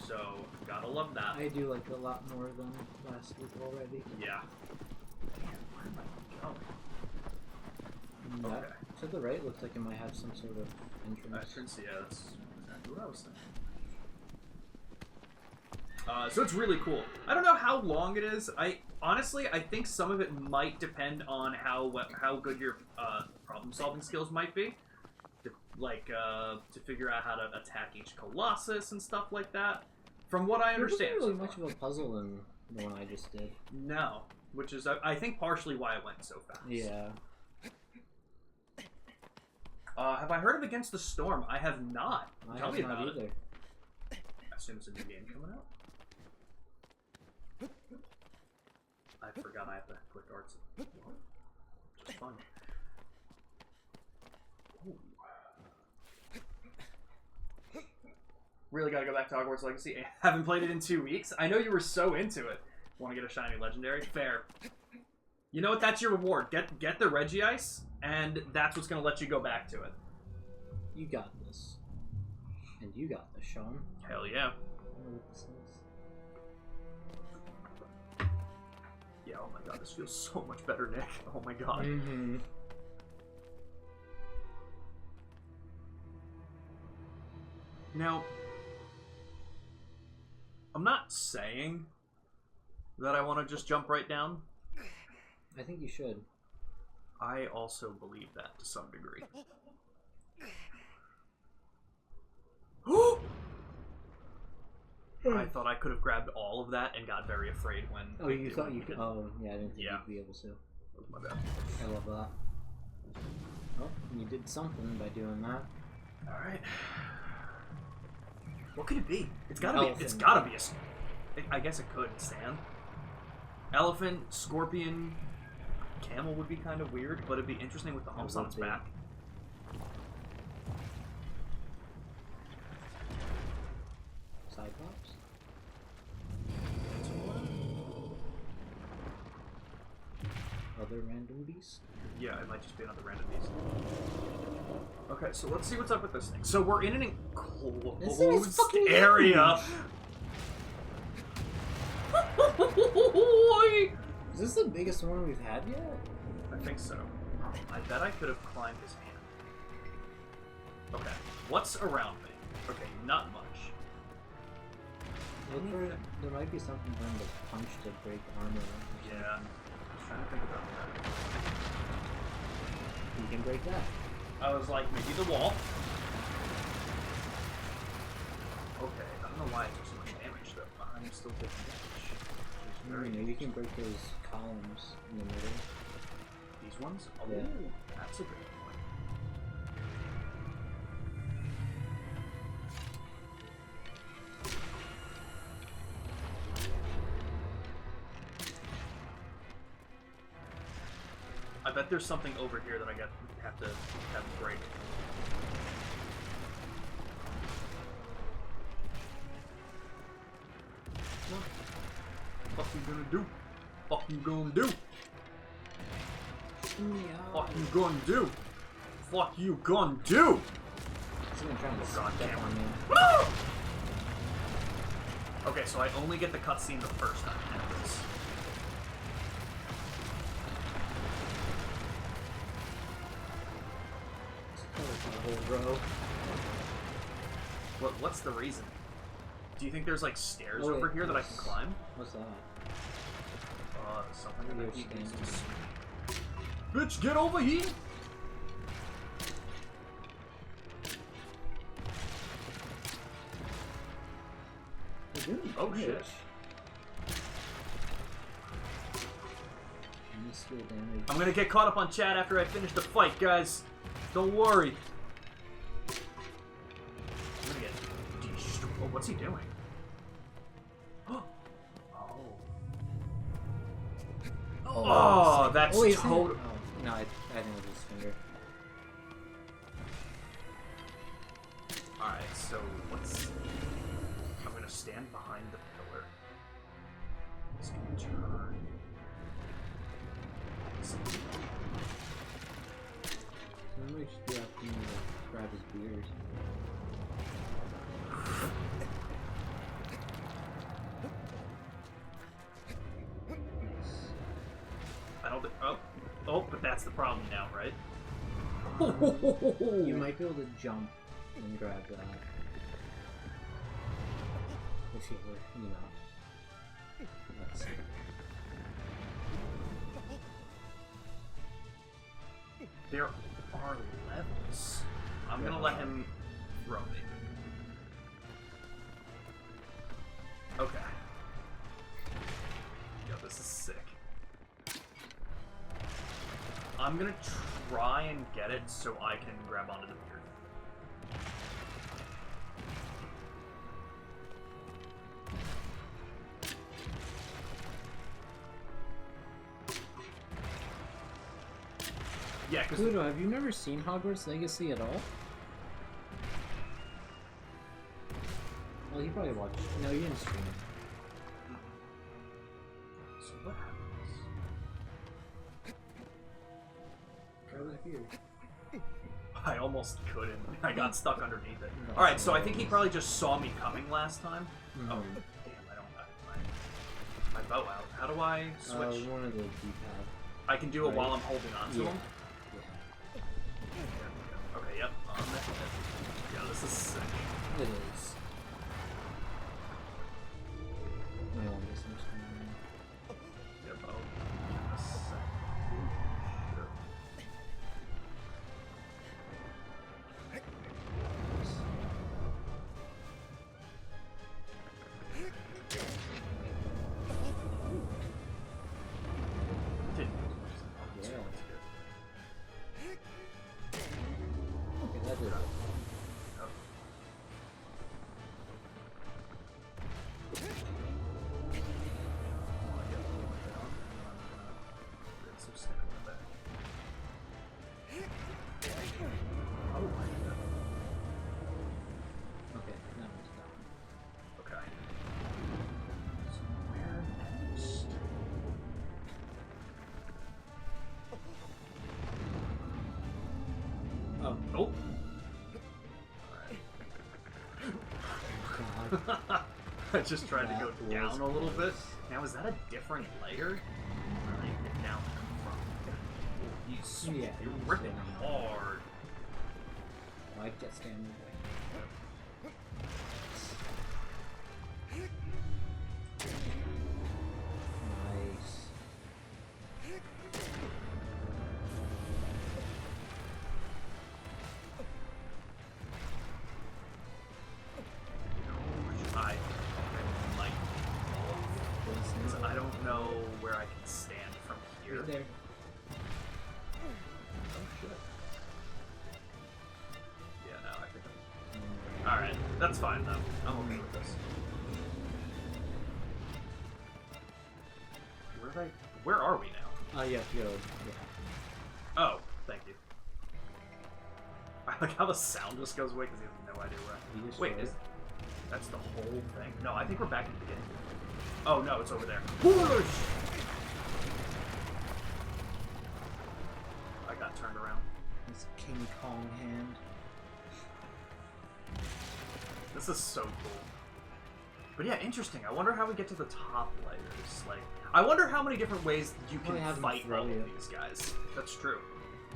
Speaker 2: So, gotta love that.
Speaker 1: I do like it a lot more than last week already.
Speaker 2: Yeah. Man, where am I going? Okay.
Speaker 1: To the right looks like it might have some sort of entrance.
Speaker 2: Yeah, that's exactly what I was thinking. So it's really cool. I don't know how long it is. Honestly, I think some of it might depend on how good your problem-solving skills might be. To figure out how to attack each Colossus and stuff like that. From what I understand.
Speaker 1: There wasn't really much of a puzzle in the one I just did.
Speaker 2: No. Which is, I think, partially why it went so fast.
Speaker 1: Yeah.
Speaker 2: Have I heard of Against the Storm? I have not. Tell me about
Speaker 1: either.
Speaker 2: it. I assume it's a new game coming out. I forgot I have to click arts. Just fun. Ooh. Really gotta go back to Hogwarts Legacy. I haven't played it in 2 weeks. I know you were so into it. Want to get a shiny legendary? Fair. You know what? That's your reward. Get the Regice, and that's what's gonna let you go back to it.
Speaker 1: You got this. And you got this, Sean.
Speaker 2: Hell yeah.
Speaker 1: I don't know what this is.
Speaker 2: Yeah, oh my god, this feels so much better, Nick. Oh my god.
Speaker 1: Mm-hmm.
Speaker 2: Now, I'm not saying that I want to just jump right down.
Speaker 1: I think you should.
Speaker 2: I also believe that to some degree. I thought I could have grabbed all of that and got very afraid when...
Speaker 1: Oh, you thought you could... Oh, yeah, I didn't think you'd be able to.
Speaker 2: That was my bad.
Speaker 1: I love that. Oh, you did something by doing that.
Speaker 2: Alright. What could it be? It's gotta be...
Speaker 1: Elephant.
Speaker 2: It's gotta be a... I guess it could. Sand? Elephant, scorpion, camel would be kind of weird, but it'd be interesting with the humps on its back.
Speaker 1: Cyclops? Other random beast?
Speaker 2: Yeah, it might just be another random beast. Okay, so let's see what's up with this thing. So we're in an enclosed area.
Speaker 1: Is this the biggest one we've had yet?
Speaker 2: I think so. I bet I could have climbed his hand. Okay, what's around me? Okay, not much.
Speaker 1: Look for it. There might be something for him to punch to break armor.
Speaker 2: Yeah, I'm trying to think about that.
Speaker 1: You can break that.
Speaker 2: I was like, maybe the wall. Okay, I don't know why I took so much damage though. I'm still taking damage.
Speaker 1: Maybe you can break those columns in the middle.
Speaker 2: These ones? Oh,
Speaker 1: yeah.
Speaker 2: That's a good point. I bet there's something over here that I have to break. What you gonna do? What you gonna do? What you gonna do? What you gonna do?
Speaker 1: Someone trying to
Speaker 2: God
Speaker 1: step
Speaker 2: damn.
Speaker 1: on me.
Speaker 2: Okay, so I only get the cutscene the first time I have this.
Speaker 1: Row.
Speaker 2: What's the reason? Do you think there's like stairs over here that I can climb?
Speaker 1: What's that?
Speaker 2: Something
Speaker 1: Maybe
Speaker 2: that he
Speaker 1: you're
Speaker 2: needs to
Speaker 1: standing.
Speaker 2: see. Bitch, get over here!
Speaker 1: You're doing
Speaker 2: Oh,
Speaker 1: damage.
Speaker 2: shit.
Speaker 1: Minuscule damage.
Speaker 2: I'm gonna get caught up on chat after I finish the fight, guys. Don't worry. I'm gonna get destroyed. Oh, what's he doing? Oh, that's
Speaker 1: he's
Speaker 2: total.
Speaker 1: Oh, no, I think it was his finger.
Speaker 2: Alright, so let's. I'm gonna stand behind the pillar. It's gonna turn.
Speaker 1: I might just be asking him to grab his beard.
Speaker 2: I don't think. Oh, but that's the problem now, right?
Speaker 1: You might be able to jump and grab that. If you were, you know. Let's see.
Speaker 2: There are levels. I'm gonna let him throw me. Okay. Yo, this is sick. I'm gonna try and get it so I can grab onto the beard. Yeah, because
Speaker 1: Pluto, have you never seen Hogwarts Legacy at all? Well, you probably watched. No, you didn't stream it.
Speaker 2: So what happens?
Speaker 1: Try with here.
Speaker 2: I almost couldn't. I got stuck underneath it. Alright, so I think he probably just saw me coming last time.
Speaker 1: Mm-hmm.
Speaker 2: Oh, damn, I don't have my bow out. How do I switch?
Speaker 1: One of the D-pad.
Speaker 2: I can do it while I'm holding on to him?
Speaker 1: Yeah.
Speaker 2: Okay, yep. Yeah, this is sick.
Speaker 1: It is. I want this one.
Speaker 2: Yep, oh. A sec. Sure.
Speaker 1: Okay, that did it. Okay, that one's done.
Speaker 2: Okay. So where next?
Speaker 1: Oh.
Speaker 2: Nope.
Speaker 1: God.
Speaker 2: I just tried to go
Speaker 1: That
Speaker 2: down
Speaker 1: was
Speaker 2: a little bit.
Speaker 1: close.
Speaker 2: Now, is that a different layer? Where I get down from?
Speaker 1: Yeah,
Speaker 2: You're
Speaker 1: he's
Speaker 2: ripping
Speaker 1: down.
Speaker 2: hard.
Speaker 1: I get standing away. Nice.
Speaker 2: I like because I don't know where I can stand from here.
Speaker 1: Right there.
Speaker 2: Oh shit. Yeah, no, I think alright, that's fine though. I'm okay with this. Where are we now?
Speaker 1: Oh, yeah, go. Yeah.
Speaker 2: Oh, thank you. I like how the sound just goes away because he has no idea where. Wait, that's the whole thing? No, I think we're back in the beginning. Oh no, it's over there. Whoosh! I got turned around.
Speaker 1: This King Kong hand.
Speaker 2: This is so cool. But yeah, interesting. I wonder how we get to the top layers. Like, I wonder how many different ways you can fight all of these guys. That's true.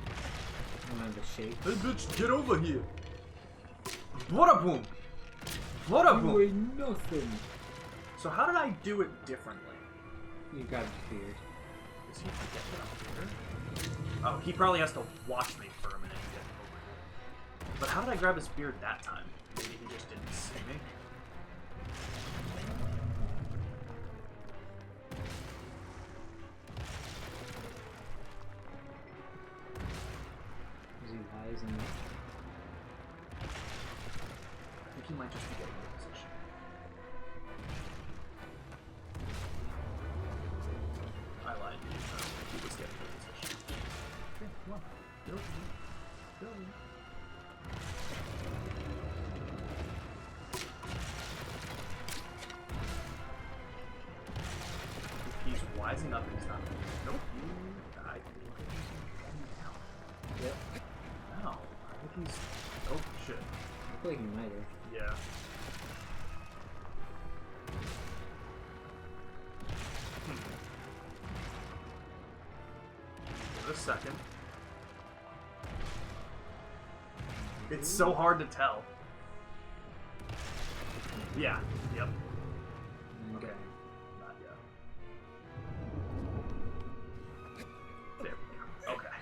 Speaker 1: I don't have the shape.
Speaker 2: Hey bitch, get over here! What a boom! What a boom!
Speaker 1: You ain't nothing.
Speaker 2: So how did I do it differently?
Speaker 1: You got feared.
Speaker 2: Does he have to get down here? Oh, he probably has to watch me for a minute to get over here. But how did I grab his beard that time? Maybe he just didn't see me?
Speaker 1: Is he wise in that?
Speaker 2: I think he might just be getting in position. I lied to you. I don't think he was getting in position. Okay, come on. Get over here. Go. If he's wising up, he's not. Nope. I feel like he's getting down.
Speaker 1: Yep.
Speaker 2: No. I think he's. Oh, shit.
Speaker 1: I feel like he might have.
Speaker 2: Yeah. Give it a second. It's so hard to tell. Yeah. Yep. Okay. Not yet. There we go. Okay.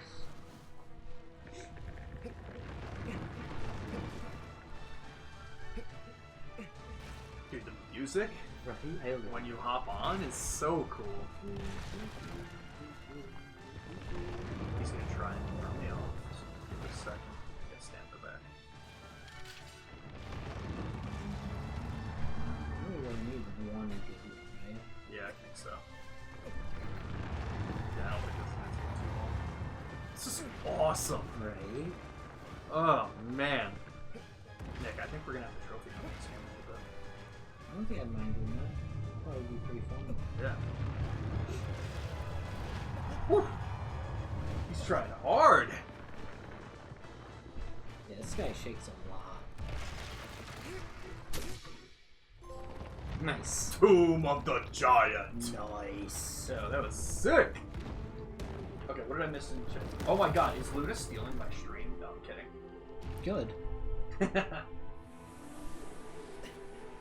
Speaker 2: Dude, the music
Speaker 1: Right? I don't know.
Speaker 2: when you hop on is so cool. He's gonna try and throw me off. So give it a second. Get Stamper back.
Speaker 1: I really don't need one to get you, right?
Speaker 2: Yeah, I think so. Yeah, I don't think this is gonna take too long. This is awesome.
Speaker 1: Right?
Speaker 2: Oh man. Nick, I think we're gonna have to trophy hunt this game a little bit.
Speaker 1: don't think I'd mind doing that. Probably be pretty fun.
Speaker 2: Yeah. Whew. He's trying hard.
Speaker 1: Yeah, this guy shakes a lot. Nice.
Speaker 2: Tomb of the Giant.
Speaker 1: Nice.
Speaker 2: Oh, that was sick. Okay, what did I miss in chat? Oh my god, is Luna stealing my stream? No, I'm kidding.
Speaker 1: Good.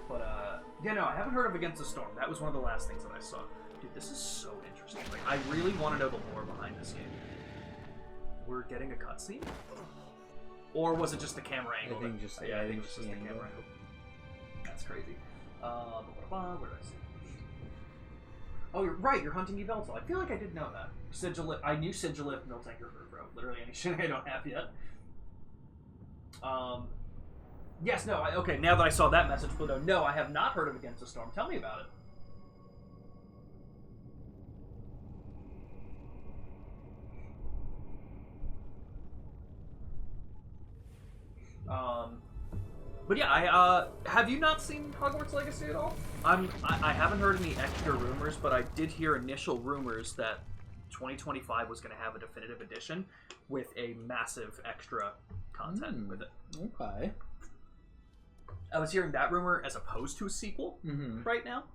Speaker 2: But, yeah, no, I haven't heard of Against the Storm. That was one of the last things that I saw. Dude, this is so interesting. Like, I really want to know the lore behind this game. We're getting a cutscene? Or was it just the camera angle?
Speaker 1: I think just
Speaker 2: yeah, I think it was just the camera angle. That's crazy. Where did I see? Oh, you're right. You're hunting Yveltal. I feel like I did know that. Sigilith. I knew Sigilith, Miltanker, bro. Literally any shit I don't have yet. Yes. No. Okay. Now that I saw that message, Pluto. No, I have not heard of Against the Storm. Tell me about it. But yeah, I have you not seen Hogwarts Legacy at all? I haven't heard any extra rumors, but I did hear initial rumors that 2025 was going to have a definitive edition with a massive extra content with it.
Speaker 1: Okay.
Speaker 2: I was hearing that rumor as opposed to a sequel right now.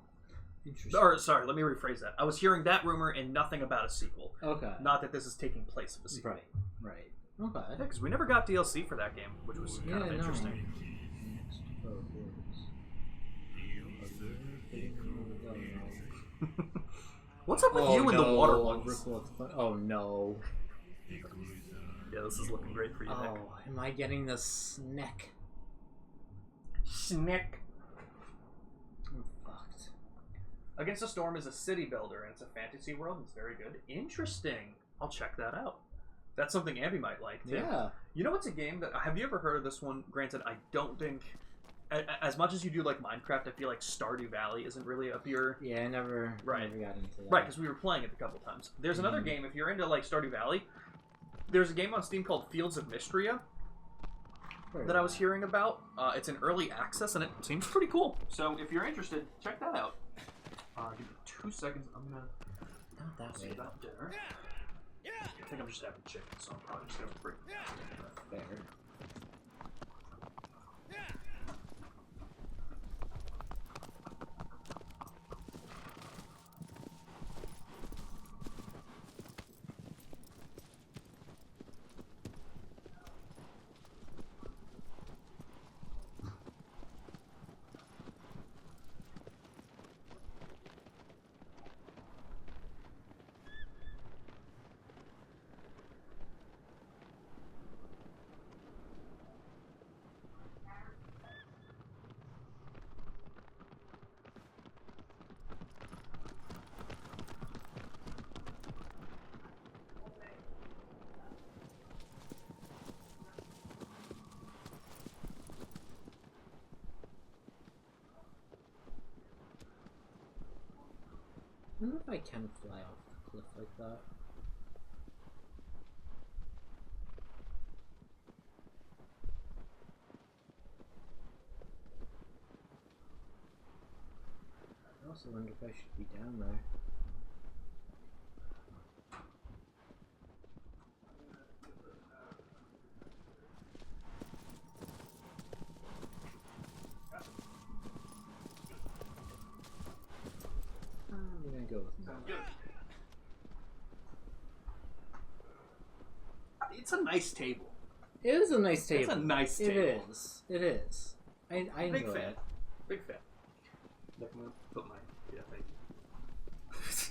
Speaker 1: Interesting.
Speaker 2: Or sorry, let me rephrase that. I was hearing that rumor and nothing about a sequel.
Speaker 1: Okay.
Speaker 2: Not that this is taking place of a sequel.
Speaker 1: Right. Okay.
Speaker 2: Yeah, because we never got DLC for that game, which was kind of interesting. What's up with you and the water ones?
Speaker 1: Oh no.
Speaker 2: Yeah, this is looking great for you, Nick.
Speaker 1: Oh, am I getting the snack?
Speaker 2: Snick.
Speaker 1: I'm fucked.
Speaker 2: Against the Storm is a city builder, and it's a fantasy world, and it's very good. Interesting. I'll check that out. That's something Abby might like, too.
Speaker 1: Yeah.
Speaker 2: You know what's a game that... Have you ever heard of this one? Granted, I don't think... As much as you do like Minecraft, I feel like Stardew Valley isn't really up your...
Speaker 1: Yeah, I never got into that.
Speaker 2: Right, because we were playing it a couple times. There's another game, if you're into like Stardew Valley, there's a game on Steam called Fields of Mystria that I was hearing about. It's in early access, and it seems pretty cool. So if you're interested, check that out. Give me 2 seconds. I'm gonna...
Speaker 1: Not that way.
Speaker 2: about dinner. I think I'm just having chicken, so I'm probably just gonna bring
Speaker 1: Fair. I wonder if I can fly off the cliff like that. I also wonder if I should be down there. I'm gonna go with no.
Speaker 2: It's a nice table.
Speaker 1: It is a nice table.
Speaker 2: It's a nice table.
Speaker 1: It is. It is. I
Speaker 2: Big
Speaker 1: enjoy
Speaker 2: fan.
Speaker 1: it.
Speaker 2: Big fan. Look, I'm gonna put my... Yeah, thank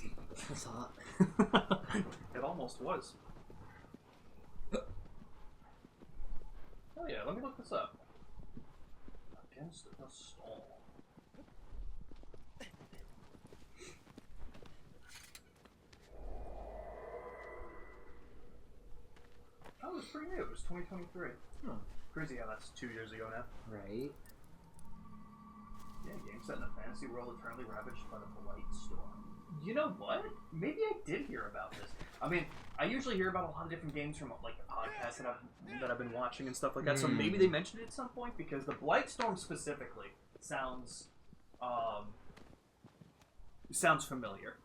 Speaker 2: you.
Speaker 1: That's hot.
Speaker 2: It almost was. Oh yeah, let me look this up. Against the Storm. That was pretty new. It was 2023.
Speaker 1: Huh.
Speaker 2: Crazy how that's 2 years ago now.
Speaker 1: Right.
Speaker 2: Yeah, game set in a fantasy world eternally ravaged by the Blight Storm. You know what? Maybe I did hear about this. I mean, I usually hear about a lot of different games from like the podcasts that I've been watching and stuff like that. So maybe they mentioned it at some point because the Blight Storm specifically sounds sounds familiar.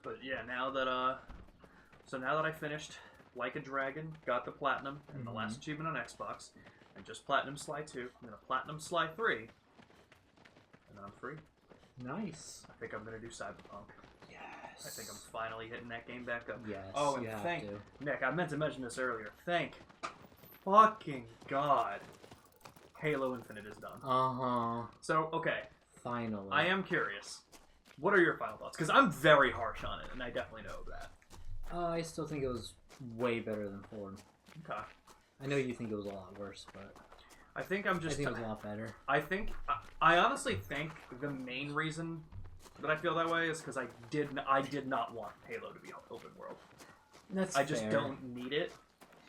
Speaker 2: But yeah, now that I finished Like a Dragon, got the platinum and the last achievement on Xbox, and just platinum Sly 2, I'm gonna platinum Sly 3, and then I'm free.
Speaker 1: Nice.
Speaker 2: I think I'm gonna do Cyberpunk.
Speaker 1: Yes.
Speaker 2: I think I'm finally hitting that game back up.
Speaker 1: Yes.
Speaker 2: Oh, and thank Nick. I meant to mention this earlier. Thank fucking God, Halo Infinite is done. So okay.
Speaker 1: Finally.
Speaker 2: I am curious. What are your final thoughts? Because I'm very harsh on it, and I definitely know that.
Speaker 1: I still think it was way better than 4.
Speaker 2: Okay.
Speaker 1: I know you think it was a lot worse, but
Speaker 2: I think I'm just.
Speaker 1: I think it was a lot better.
Speaker 2: I honestly think the main reason that I feel that way is because I did not want Halo to be open world. I just don't need it.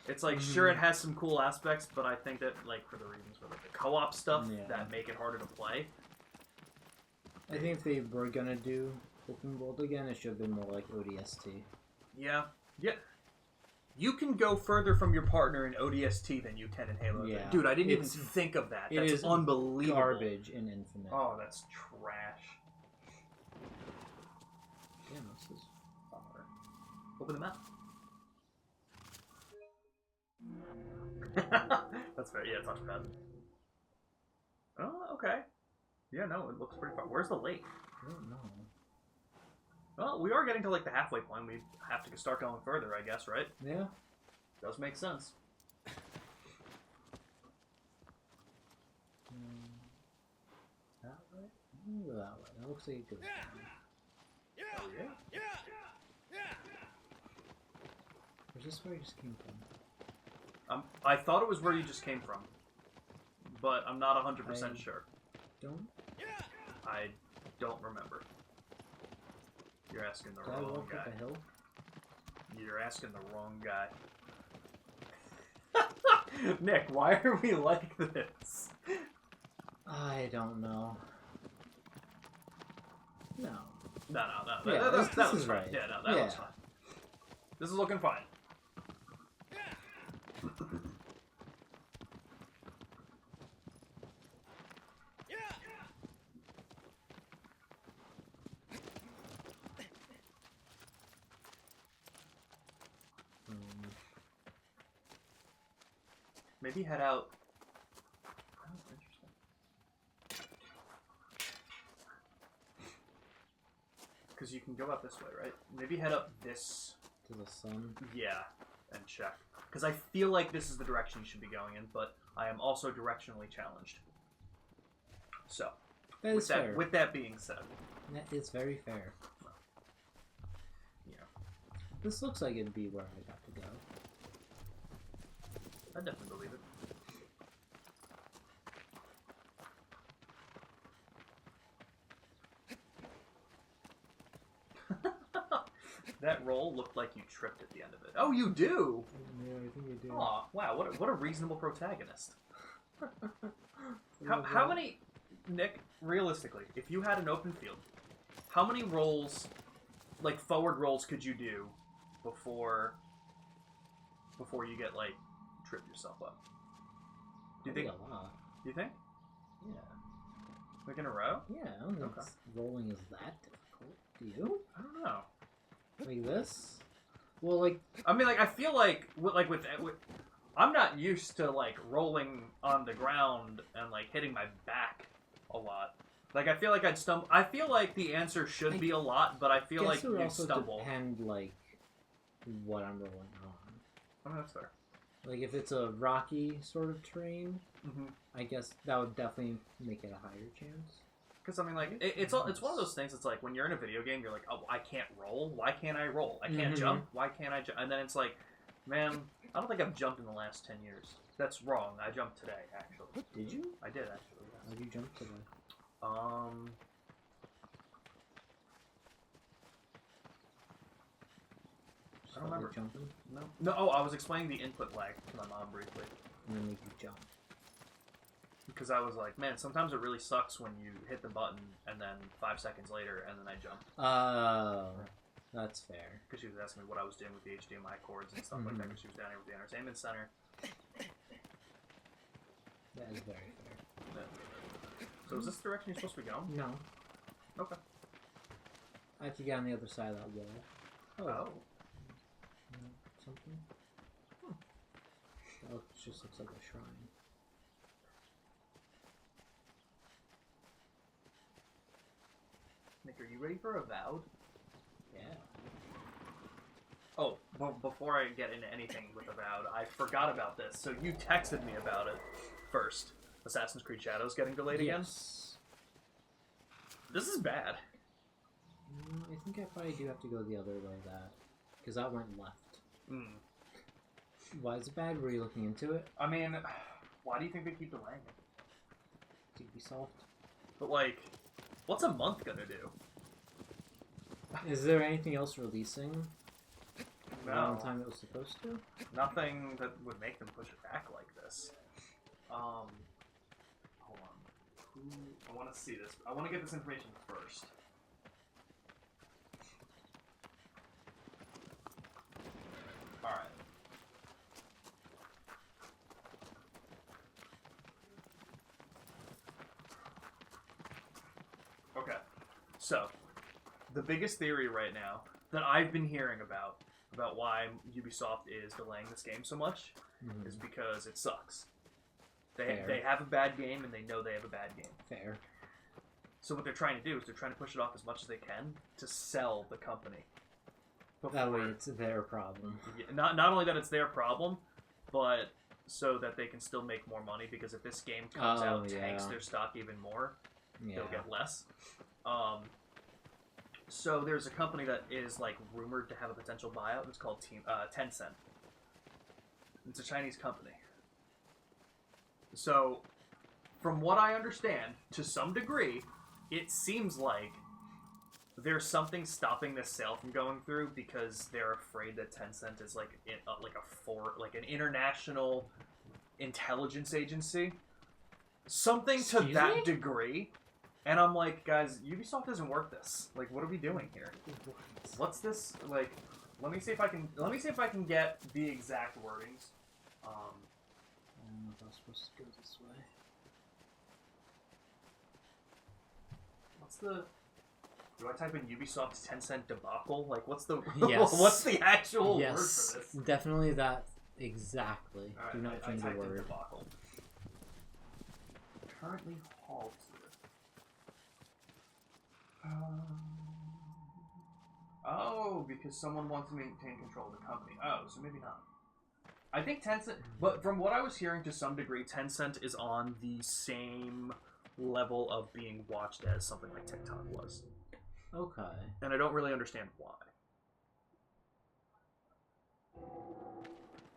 Speaker 2: It's like sure it has some cool aspects, but I think that like for the reasons for like the co-op stuff that make it harder to play.
Speaker 1: I think if they were gonna do open world again, it should have been more like ODST.
Speaker 2: Yeah. You can go further from your partner in ODST than you can in Halo.
Speaker 1: Yeah.
Speaker 2: Dude, I didn't even think of that. That's
Speaker 1: it is
Speaker 2: unbelievable.
Speaker 1: Garbage in Infinite.
Speaker 2: Oh, that's trash.
Speaker 1: Damn, this is far.
Speaker 2: Open the map. That's fair. Yeah, touchpad. Oh, okay. Yeah, no, it looks pretty far. Where's the lake?
Speaker 1: I don't know.
Speaker 2: Well, we are getting to like the halfway point. We have to start going further, I guess, right?
Speaker 1: Yeah.
Speaker 2: Does make sense.
Speaker 1: That way? Ooh, that way. That looks like it goes down.
Speaker 2: Oh, yeah?
Speaker 1: Where's this where you just came from?
Speaker 2: I thought it was where you just came from, but I'm not 100% sure.
Speaker 1: Don't?
Speaker 2: I don't remember. You're asking the
Speaker 1: Did I
Speaker 2: wrong
Speaker 1: walk
Speaker 2: guy.
Speaker 1: up a hill?
Speaker 2: You're asking the wrong guy. Nick, why are we like this?
Speaker 1: I don't know. No.
Speaker 2: No.
Speaker 1: Yeah,
Speaker 2: That
Speaker 1: this
Speaker 2: was
Speaker 1: is
Speaker 2: fine.
Speaker 1: right.
Speaker 2: Yeah, no, that was fine. This is looking fine. Maybe head out. Oh, interesting. Because you can go up this way, right? Maybe head up this.
Speaker 1: To the sun?
Speaker 2: Yeah, and check. Because I feel like this is the direction you should be going in, but I am also directionally challenged. So,
Speaker 1: That is fair.
Speaker 2: With that being said.
Speaker 1: That is very fair.
Speaker 2: Yeah.
Speaker 1: This looks like it'd be where I got to go.
Speaker 2: I definitely believe it. That roll looked like you tripped at the end of it. Oh, you do?
Speaker 1: Yeah, I think you do.
Speaker 2: Aw, wow, what a reasonable protagonist. How many, Nick, realistically, if you had an open field, how many rolls, like forward rolls, could you do before you get, like, trip yourself up? Do you think?
Speaker 1: A lot.
Speaker 2: Do you think?
Speaker 1: Yeah.
Speaker 2: Like in a row?
Speaker 1: Yeah, I don't think rolling is that difficult. Do you?
Speaker 2: I don't know.
Speaker 1: Like this? Well, like...
Speaker 2: I mean, like, I feel like with I'm not used to, like, rolling on the ground and, like, hitting my back a lot. Like, I feel like I'd stumble. I feel like the answer should be a lot, but I feel like you'd stumble.
Speaker 1: It would also depend, like, what I'm rolling on.
Speaker 2: Oh, that's fair.
Speaker 1: Like, if it's a rocky sort of terrain, I guess that would definitely make it a higher chance.
Speaker 2: Because, I mean, like, it's one of those things, it's like, when you're in a video game, you're like, oh, I can't roll? Why can't I roll? I can't jump? Why can't I jump? And then it's like, man, I don't think I've jumped in the last 10 years. That's wrong. I jumped today, actually.
Speaker 1: Did you?
Speaker 2: I did, actually, yes.
Speaker 1: How did you jump today? Just
Speaker 2: I don't remember.
Speaker 1: Jumping.
Speaker 2: No. No. Oh, I was explaining the input lag to my mom briefly.
Speaker 1: And then make you jump.
Speaker 2: Because I was like, man, sometimes it really sucks when you hit the button and then 5 seconds later, and then I jump.
Speaker 1: Oh, that's fair.
Speaker 2: Because she was asking me what I was doing with the HDMI cords and stuff like that. Because she was down here with the entertainment center.
Speaker 1: That is very fair.
Speaker 2: Yeah. So is this the direction you're supposed to be going?
Speaker 1: No.
Speaker 2: Okay.
Speaker 1: I have to get on the other side of that wall.
Speaker 2: Oh.
Speaker 1: Something? Huh. That just looks like a shrine.
Speaker 2: Nick, are you ready for Avowed?
Speaker 1: Yeah.
Speaker 2: Oh, before I get into anything with Avowed, I forgot about this. So you texted me about it first. Assassin's Creed Shadows getting delayed again?
Speaker 1: Yes.
Speaker 2: This is bad.
Speaker 1: I think I probably do have to go the other way because that went left.
Speaker 2: Mm.
Speaker 1: Why is it bad? Were you looking into it?
Speaker 2: I mean, why do you think they keep delaying it?
Speaker 1: To be solved.
Speaker 2: But like, what's a month gonna do?
Speaker 1: Is there anything else releasing around
Speaker 2: No.
Speaker 1: the time it was supposed to?
Speaker 2: Nothing that would make them push it back like this. Hold on. I want to see this. I want to get this information first. Alright. Okay. So, the biggest theory right now that I've been hearing about why Ubisoft is delaying this game so much is because it sucks. They have a bad game and they know they have a bad game.
Speaker 1: Fair.
Speaker 2: So what they're trying to do is they're trying to push it off as much as they can to sell the company.
Speaker 1: That way it's their problem.
Speaker 2: Not only that it's their problem, but so that they can still make more money, because if this game comes out tanks their stock even more, they'll get less. So there's a company that is like rumored to have a potential buyout. It's called Tencent. It's a Chinese company. So, from what I understand, to some degree, it seems like there's something stopping this sale from going through because they're afraid that Tencent is like an international intelligence agency, something to that degree. And I'm like, guys, Ubisoft doesn't work this. Like, what are we doing here? What's this like? Let me see if I can get the exact wordings.
Speaker 1: I don't know if I was supposed to go this way.
Speaker 2: What's the? Do I type in Ubisoft's Tencent debacle? Like, what's the?
Speaker 1: Yes.
Speaker 2: What's the actual word for this?
Speaker 1: Definitely that. Exactly.
Speaker 2: Right,
Speaker 1: Do not change the word.
Speaker 2: Debacle. Currently halted. Oh, because someone wants to maintain control of the company. Oh, so maybe not. I think Tencent, but from what I was hearing to some degree, Tencent is on the same level of being watched as something like TikTok was.
Speaker 1: Okay.
Speaker 2: And I don't really understand why.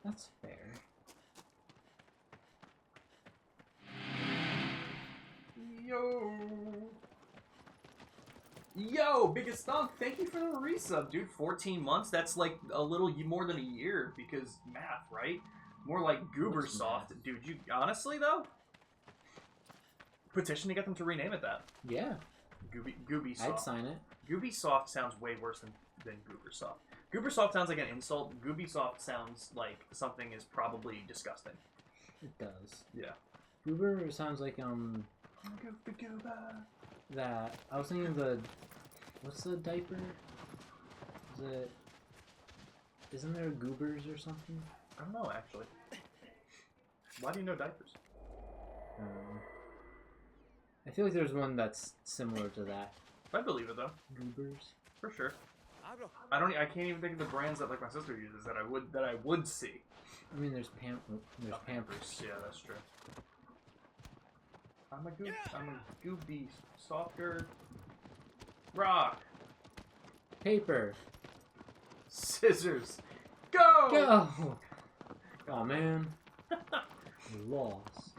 Speaker 1: That's fair.
Speaker 2: Yo, Biggest Thunk, thank you for the resub, dude. 14 months, that's like a little more than a year, because math, right? More like Goobersoft. Dude, you honestly, though? Petition to get them to rename it that.
Speaker 1: Yeah.
Speaker 2: Goobysoft.
Speaker 1: I'd sign it.
Speaker 2: Goobysoft sounds way worse than Goobersoft. Goobersoft sounds like an insult. Goobysoft sounds like something is probably disgusting.
Speaker 1: It does.
Speaker 2: Yeah.
Speaker 1: Goober sounds like,
Speaker 2: Goober.
Speaker 1: that, I was thinking of the, what's the diaper? Isn't there Goobers or something?
Speaker 2: I don't know, actually. Why do you know diapers?
Speaker 1: I feel like there's one that's similar to that.
Speaker 2: I believe it, though.
Speaker 1: Goobers?
Speaker 2: For sure. I can't even think of the brands that like my sister uses that I would see.
Speaker 1: I mean, there's Pampers.
Speaker 2: Yeah, that's true. I'm a Gooby softer rock
Speaker 1: Paper.
Speaker 2: scissors. Go.
Speaker 1: Go. Oh man. Lost.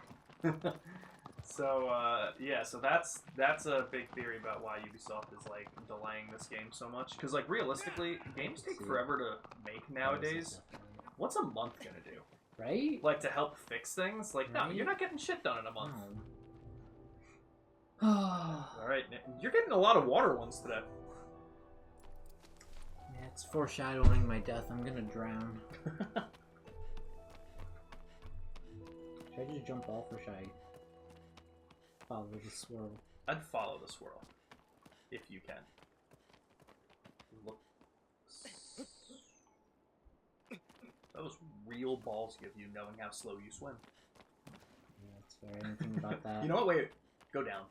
Speaker 2: So yeah, so that's a big theory about why Ubisoft is like delaying this game so much. Because like realistically, games take forever to make nowadays. What's a month gonna do?
Speaker 1: Right?
Speaker 2: Like to help fix things? Like no, you're not getting shit done in a month. All right, you're getting a lot of water ones today.
Speaker 1: Yeah, it's foreshadowing my death. I'm gonna drown. Should I just jump off or should I follow the swirl?
Speaker 2: I'd follow the swirl, if you can. Look. Those real balls give you knowing how slow you swim.
Speaker 1: Yeah, that's fair. Anything about that?
Speaker 2: You know what? Wait. Go down.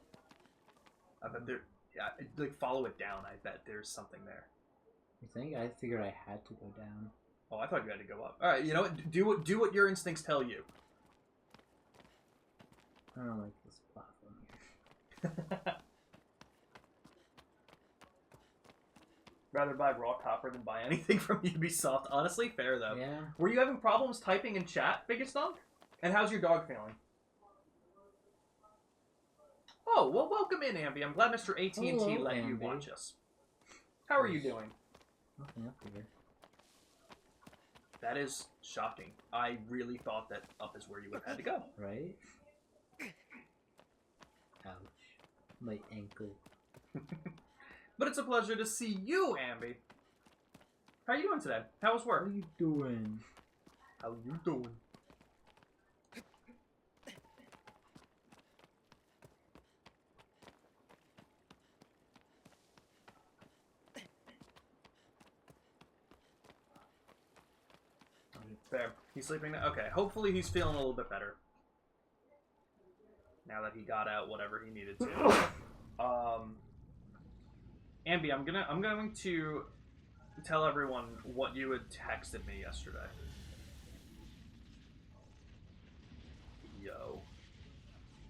Speaker 2: I bet there... Yeah, like, follow it down. I bet there's something there.
Speaker 1: You think? I figured I had to go down.
Speaker 2: Oh, I thought you had to go up. Alright, you know what? Do what your instincts tell you.
Speaker 1: I don't like this platform here.
Speaker 2: Rather buy raw copper than buy anything from Ubisoft. Honestly, fair though.
Speaker 1: Yeah.
Speaker 2: Were you having problems typing in chat, Biggest Dog? And how's your dog feeling? Oh, well, welcome in, Ambi. I'm glad Mr. AT&T let you watch us. How are you doing?
Speaker 1: Nothing up here.
Speaker 2: That is shocking. I really thought that up is where you would have had to go.
Speaker 1: Right? Ouch. My ankle.
Speaker 2: But it's a pleasure to see you, Ambi. How are you doing today? How was work?
Speaker 1: How you doing?
Speaker 2: How you doing? Fair. He's sleeping now? Okay, hopefully he's feeling a little bit better. Now that he got out whatever he needed to. Ambi, I'm going to tell everyone what you had texted me yesterday. Yo.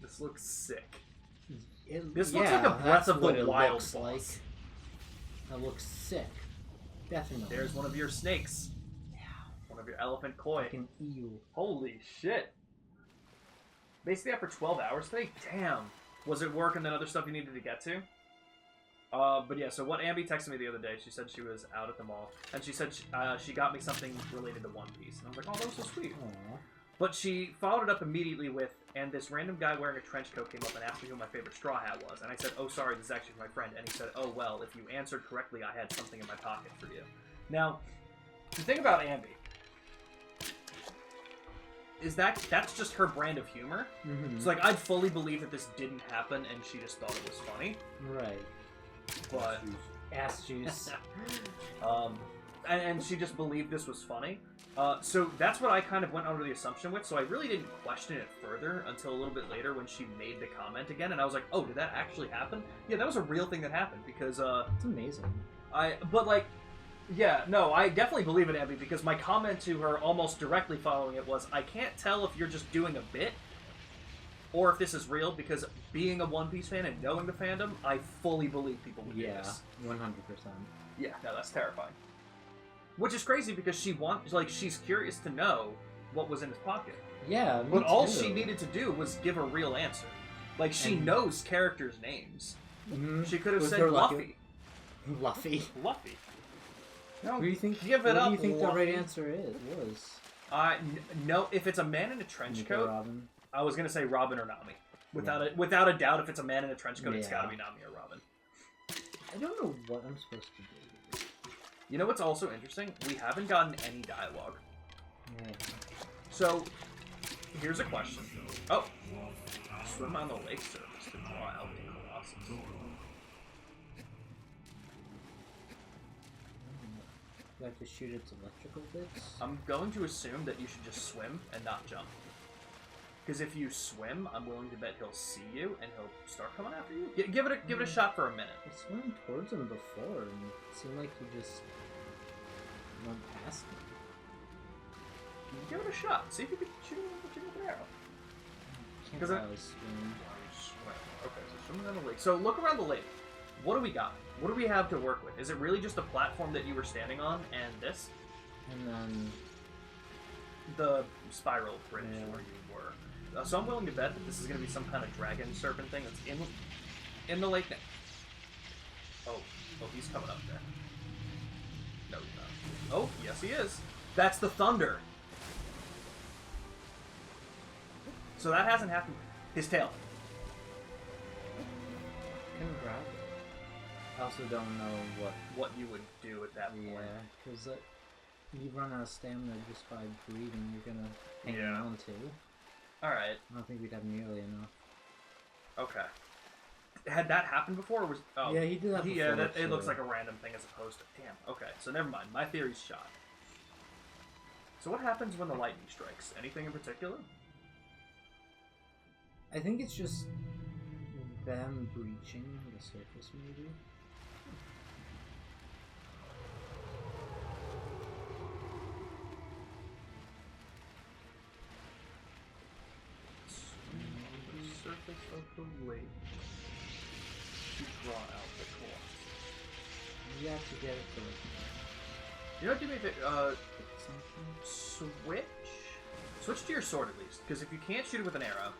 Speaker 2: This looks sick. This looks like a Breath of the Wild boss.
Speaker 1: Like. That looks sick. Definitely.
Speaker 2: There's one of your snakes. One of your elephant koi.
Speaker 1: Fucking eel.
Speaker 2: Holy shit. Basically after 12 hours today? Damn. Was it work and then other stuff you needed to get to? But yeah, so what Ambi texted me the other day, she said she was out at the mall, and she said she got me something related to One Piece. And I was like, oh, that was so sweet.
Speaker 1: Aww.
Speaker 2: But she followed it up immediately with, and this random guy wearing a trench coat came up and asked me who my favorite Straw Hat was. And I said, oh, sorry, this is actually my friend. And he said, oh, well, if you answered correctly, I had something in my pocket for you. Now, the thing about Ambi is that's just her brand of humor.
Speaker 1: Mm-hmm.
Speaker 2: So, like, I'd fully believe that this didn't happen and she just thought it was funny.
Speaker 1: Right.
Speaker 2: But...
Speaker 1: Ass juice.
Speaker 2: And she just believed this was funny. So that's what I kind of went under the assumption with, so I really didn't question it further until a little bit later when she made the comment again, and I was like, oh, did that actually happen? Yeah, that was a real thing that happened, because,
Speaker 1: It's amazing.
Speaker 2: But, like, yeah, no, I definitely believe it, Abby, because my comment to her almost directly following it was, I can't tell if you're just doing a bit, or if this is real, because being a One Piece fan and knowing the fandom, I fully believe people would do this.
Speaker 1: Yeah, 100%.
Speaker 2: Yeah, no, that's terrifying. Which is crazy because she's curious to know what was in his pocket.
Speaker 1: Yeah,
Speaker 2: but all she needed to do was give a real answer. Like, she knows characters' names.
Speaker 1: Mm-hmm.
Speaker 2: She could have said Luffy.
Speaker 1: Luffy.
Speaker 2: Luffy. No,
Speaker 1: what do you think?
Speaker 2: Give it up.
Speaker 1: What do you think the right answer was?
Speaker 2: No, if it's a man in a trench coat,
Speaker 1: Robin.
Speaker 2: I was gonna say Robin or Nami. Without a doubt, if it's a man in a trench coat, it's gotta be Nami or Robin.
Speaker 1: I don't know what I'm supposed to do.
Speaker 2: You know what's also interesting? We haven't gotten any dialogue.
Speaker 1: Yeah.
Speaker 2: So, here's a question. Oh, swim on the lake surface to draw out the Colossus.
Speaker 1: Do I have to shoot its electrical bits?
Speaker 2: I'm going to assume that you should just swim and not jump. Because if you swim, I'm willing to bet he'll see you and he'll start coming after you. Give it a shot for a minute.
Speaker 1: I swam towards him before, and it seemed like he just went past me.
Speaker 2: Give it a shot. See if you can shoot him with an arrow.
Speaker 1: Because I was swimming.
Speaker 2: Okay, so swimming on the lake. So look around the lake. What do we got? What do we have to work with? Is it really just a platform that you were standing on and this?
Speaker 1: And then
Speaker 2: the spiral bridge where you were. So I'm willing to bet that this is going to be some kind of dragon serpent thing that's in the lake. Oh, he's coming up there. No, he's not. Oh, yes, he is. That's the thunder. So that hasn't happened. His tail.
Speaker 1: Can grab it. I also don't know
Speaker 2: what you would do at that point.
Speaker 1: Yeah, because you run out of stamina just by breathing. You're gonna hang on to.
Speaker 2: All right.
Speaker 1: I don't think we'd have nearly enough.
Speaker 2: Okay. Had that happened before? Or was
Speaker 1: yeah, he did that before.
Speaker 2: Yeah, it looks like a random thing as opposed to damn. Okay, so never mind. My theory's shot. So what happens when the lightning strikes? Anything in particular?
Speaker 1: I think it's just them breaching the surface, maybe.
Speaker 2: The surface of the lake to draw out the Colossus.
Speaker 1: You have to get it to
Speaker 2: You know what, do me a favor, switch to your sword at least, because if you can't shoot it with an arrow,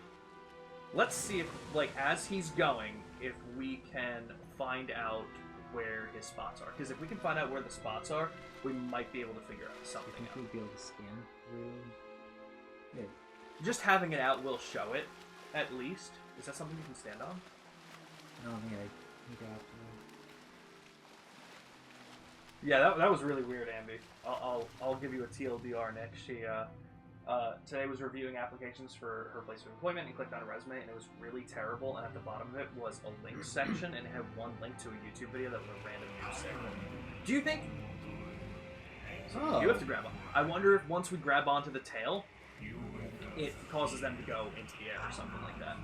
Speaker 2: let's see if, like, as he's going, if we can find out where his spots are. Because if we can find out where the spots are, we might be able to figure out something out.
Speaker 1: You think we'd be able to scan through? Yeah.
Speaker 2: Just having it out will show it, at least. Is that something you can stand on?
Speaker 1: I don't think I got to.
Speaker 2: Yeah, that was really weird, Ambi. I'll give you a TLDR, Nick. She today was reviewing applications for her place of employment and clicked on a resume, and it was really terrible. And at the bottom of it was a link section, and it had one link to a YouTube video that was a random news segment. Do you think? You have to grab on. I wonder if once we grab onto the tail, it causes them to go into the air or something like that.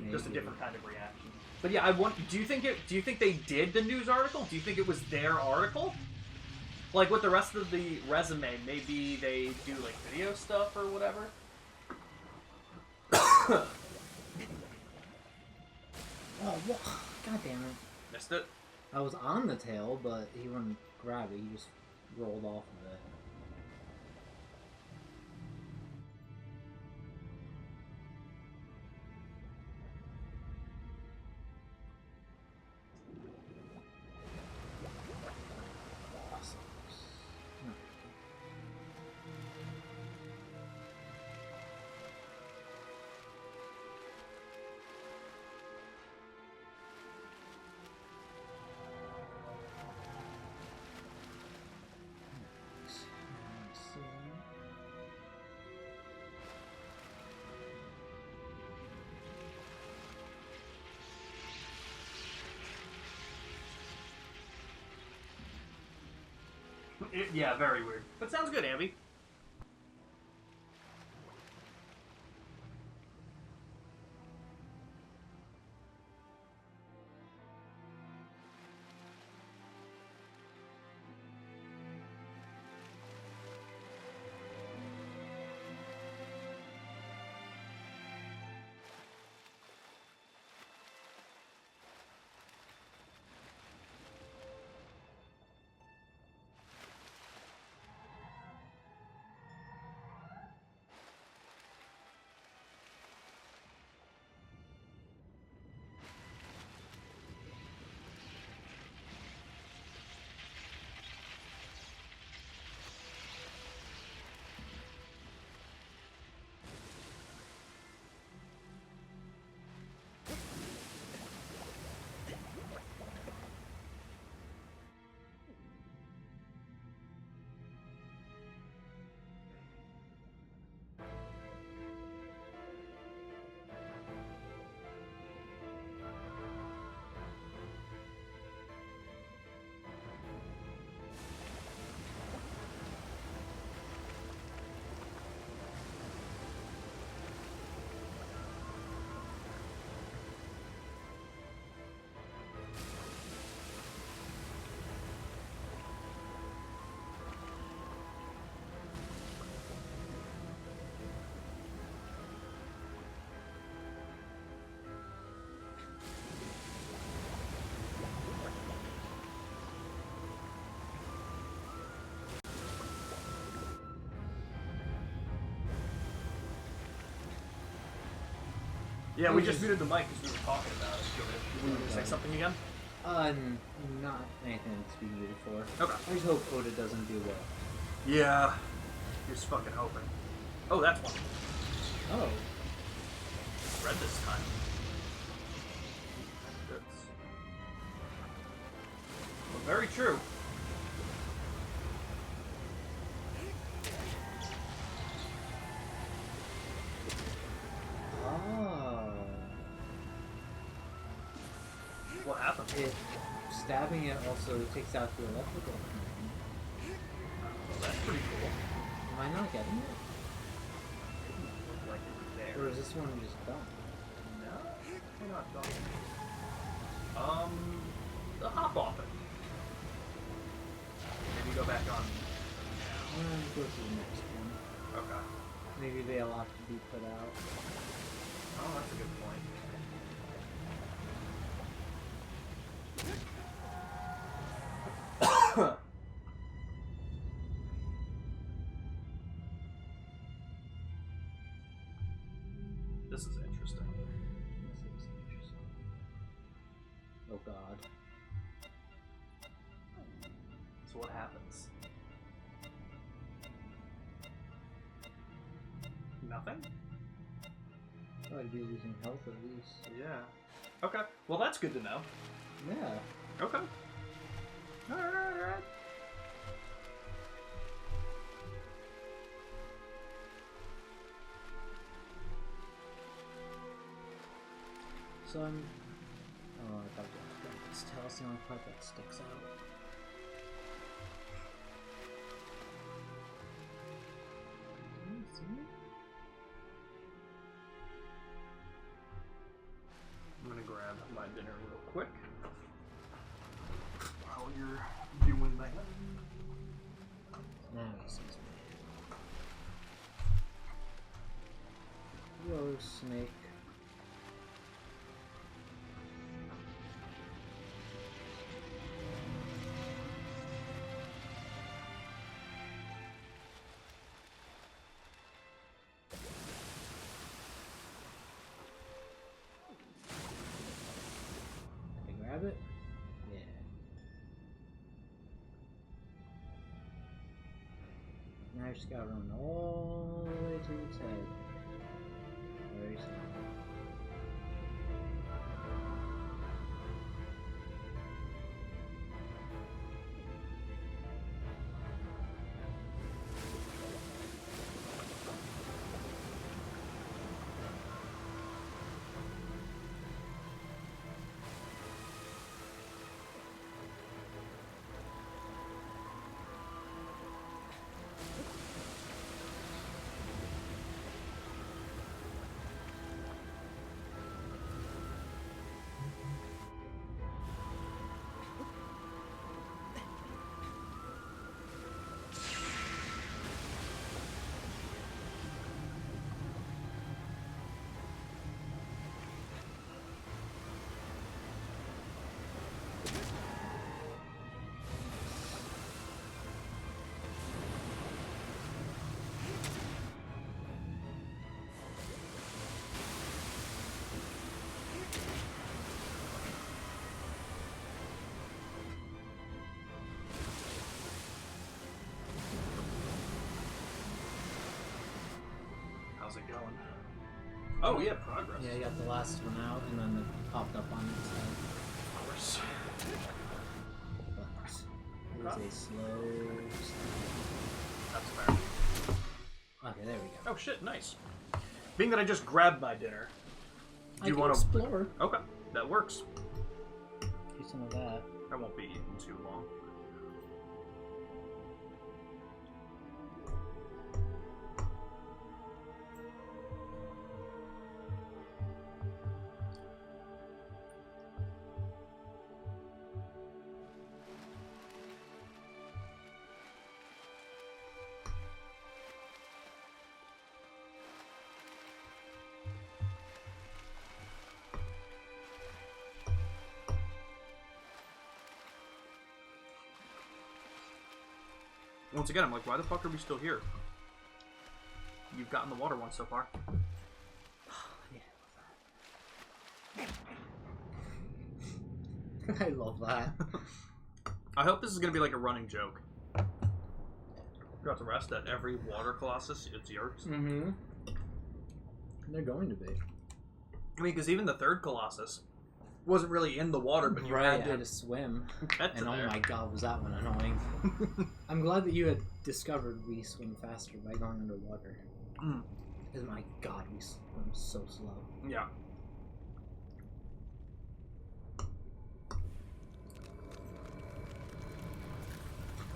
Speaker 2: Maybe. Just a different kind of reaction. But yeah, do you think they did the news article? Do you think it was their article? Like with the rest of the resume, maybe they do like video stuff or whatever.
Speaker 1: Oh, what? God damn it!
Speaker 2: Missed it.
Speaker 1: I was on the tail, but he wouldn't grab it. He just rolled off of it.
Speaker 2: Yeah, very weird. But sounds good, Ambi. Yeah, we just muted the mic because we were talking about it. Do you want to say something again?
Speaker 1: Not anything to be muted for.
Speaker 2: Okay.
Speaker 1: I just hope Oda doesn't do well.
Speaker 2: Yeah. Here's fucking hoping. Oh, that's one.
Speaker 1: Oh.
Speaker 2: Red this time. Well, very true.
Speaker 1: Oh.
Speaker 2: What happened?
Speaker 1: Stabbing it also takes out the electrical.
Speaker 2: Well, that's pretty cool.
Speaker 1: Am I not getting it?
Speaker 2: Like there.
Speaker 1: Or is this one just done?
Speaker 2: No, we're not done. The hop off it. Maybe go back on.
Speaker 1: Go to the next one.
Speaker 2: Okay.
Speaker 1: Maybe they'll have to be put out.
Speaker 2: Oh, that's a good point. This is interesting.
Speaker 1: This is interesting. Oh god.
Speaker 2: So what happens? Nothing?
Speaker 1: Oh, I'd be losing health at least.
Speaker 2: Yeah. Okay. Well, that's good to know.
Speaker 1: Yeah.
Speaker 2: Okay. Alright.
Speaker 1: So I'm... Oh, I thought that's the only part that sticks out.
Speaker 2: I'm gonna grab my dinner real quick while you're doing that.
Speaker 1: Now he sees me. Whoa, snake. Grab it? Yeah. Now I just gotta run all the way to its head. Very slowly.
Speaker 2: How's it going? Oh, yeah, progress.
Speaker 1: Yeah, you got the last one out, and then it popped up on its head.
Speaker 2: Of course.
Speaker 1: But it was a slow start.
Speaker 2: That's fair.
Speaker 1: Okay, there we go.
Speaker 2: Oh, shit, nice. Being that I just grabbed my dinner, do you want to
Speaker 1: explore?
Speaker 2: Okay, that works.
Speaker 1: Do some of that.
Speaker 2: I won't be eating too long. Once again, I'm like, why the fuck are we still here? You've gotten the water once so far.
Speaker 1: Yeah. I love that.
Speaker 2: I hope this is going to be like a running joke. Throughout the rest, that every water Colossus, it's yours.
Speaker 1: Mm-hmm. They're going to be.
Speaker 2: I mean, because even the third Colossus wasn't really in the water, but you
Speaker 1: right,
Speaker 2: had
Speaker 1: I had to swim.
Speaker 2: get to
Speaker 1: And
Speaker 2: there.
Speaker 1: oh my god, was that one annoying. I'm glad that you had discovered we swim faster by going underwater.
Speaker 2: Mm.
Speaker 1: Because my god, we swim so slow.
Speaker 2: Yeah.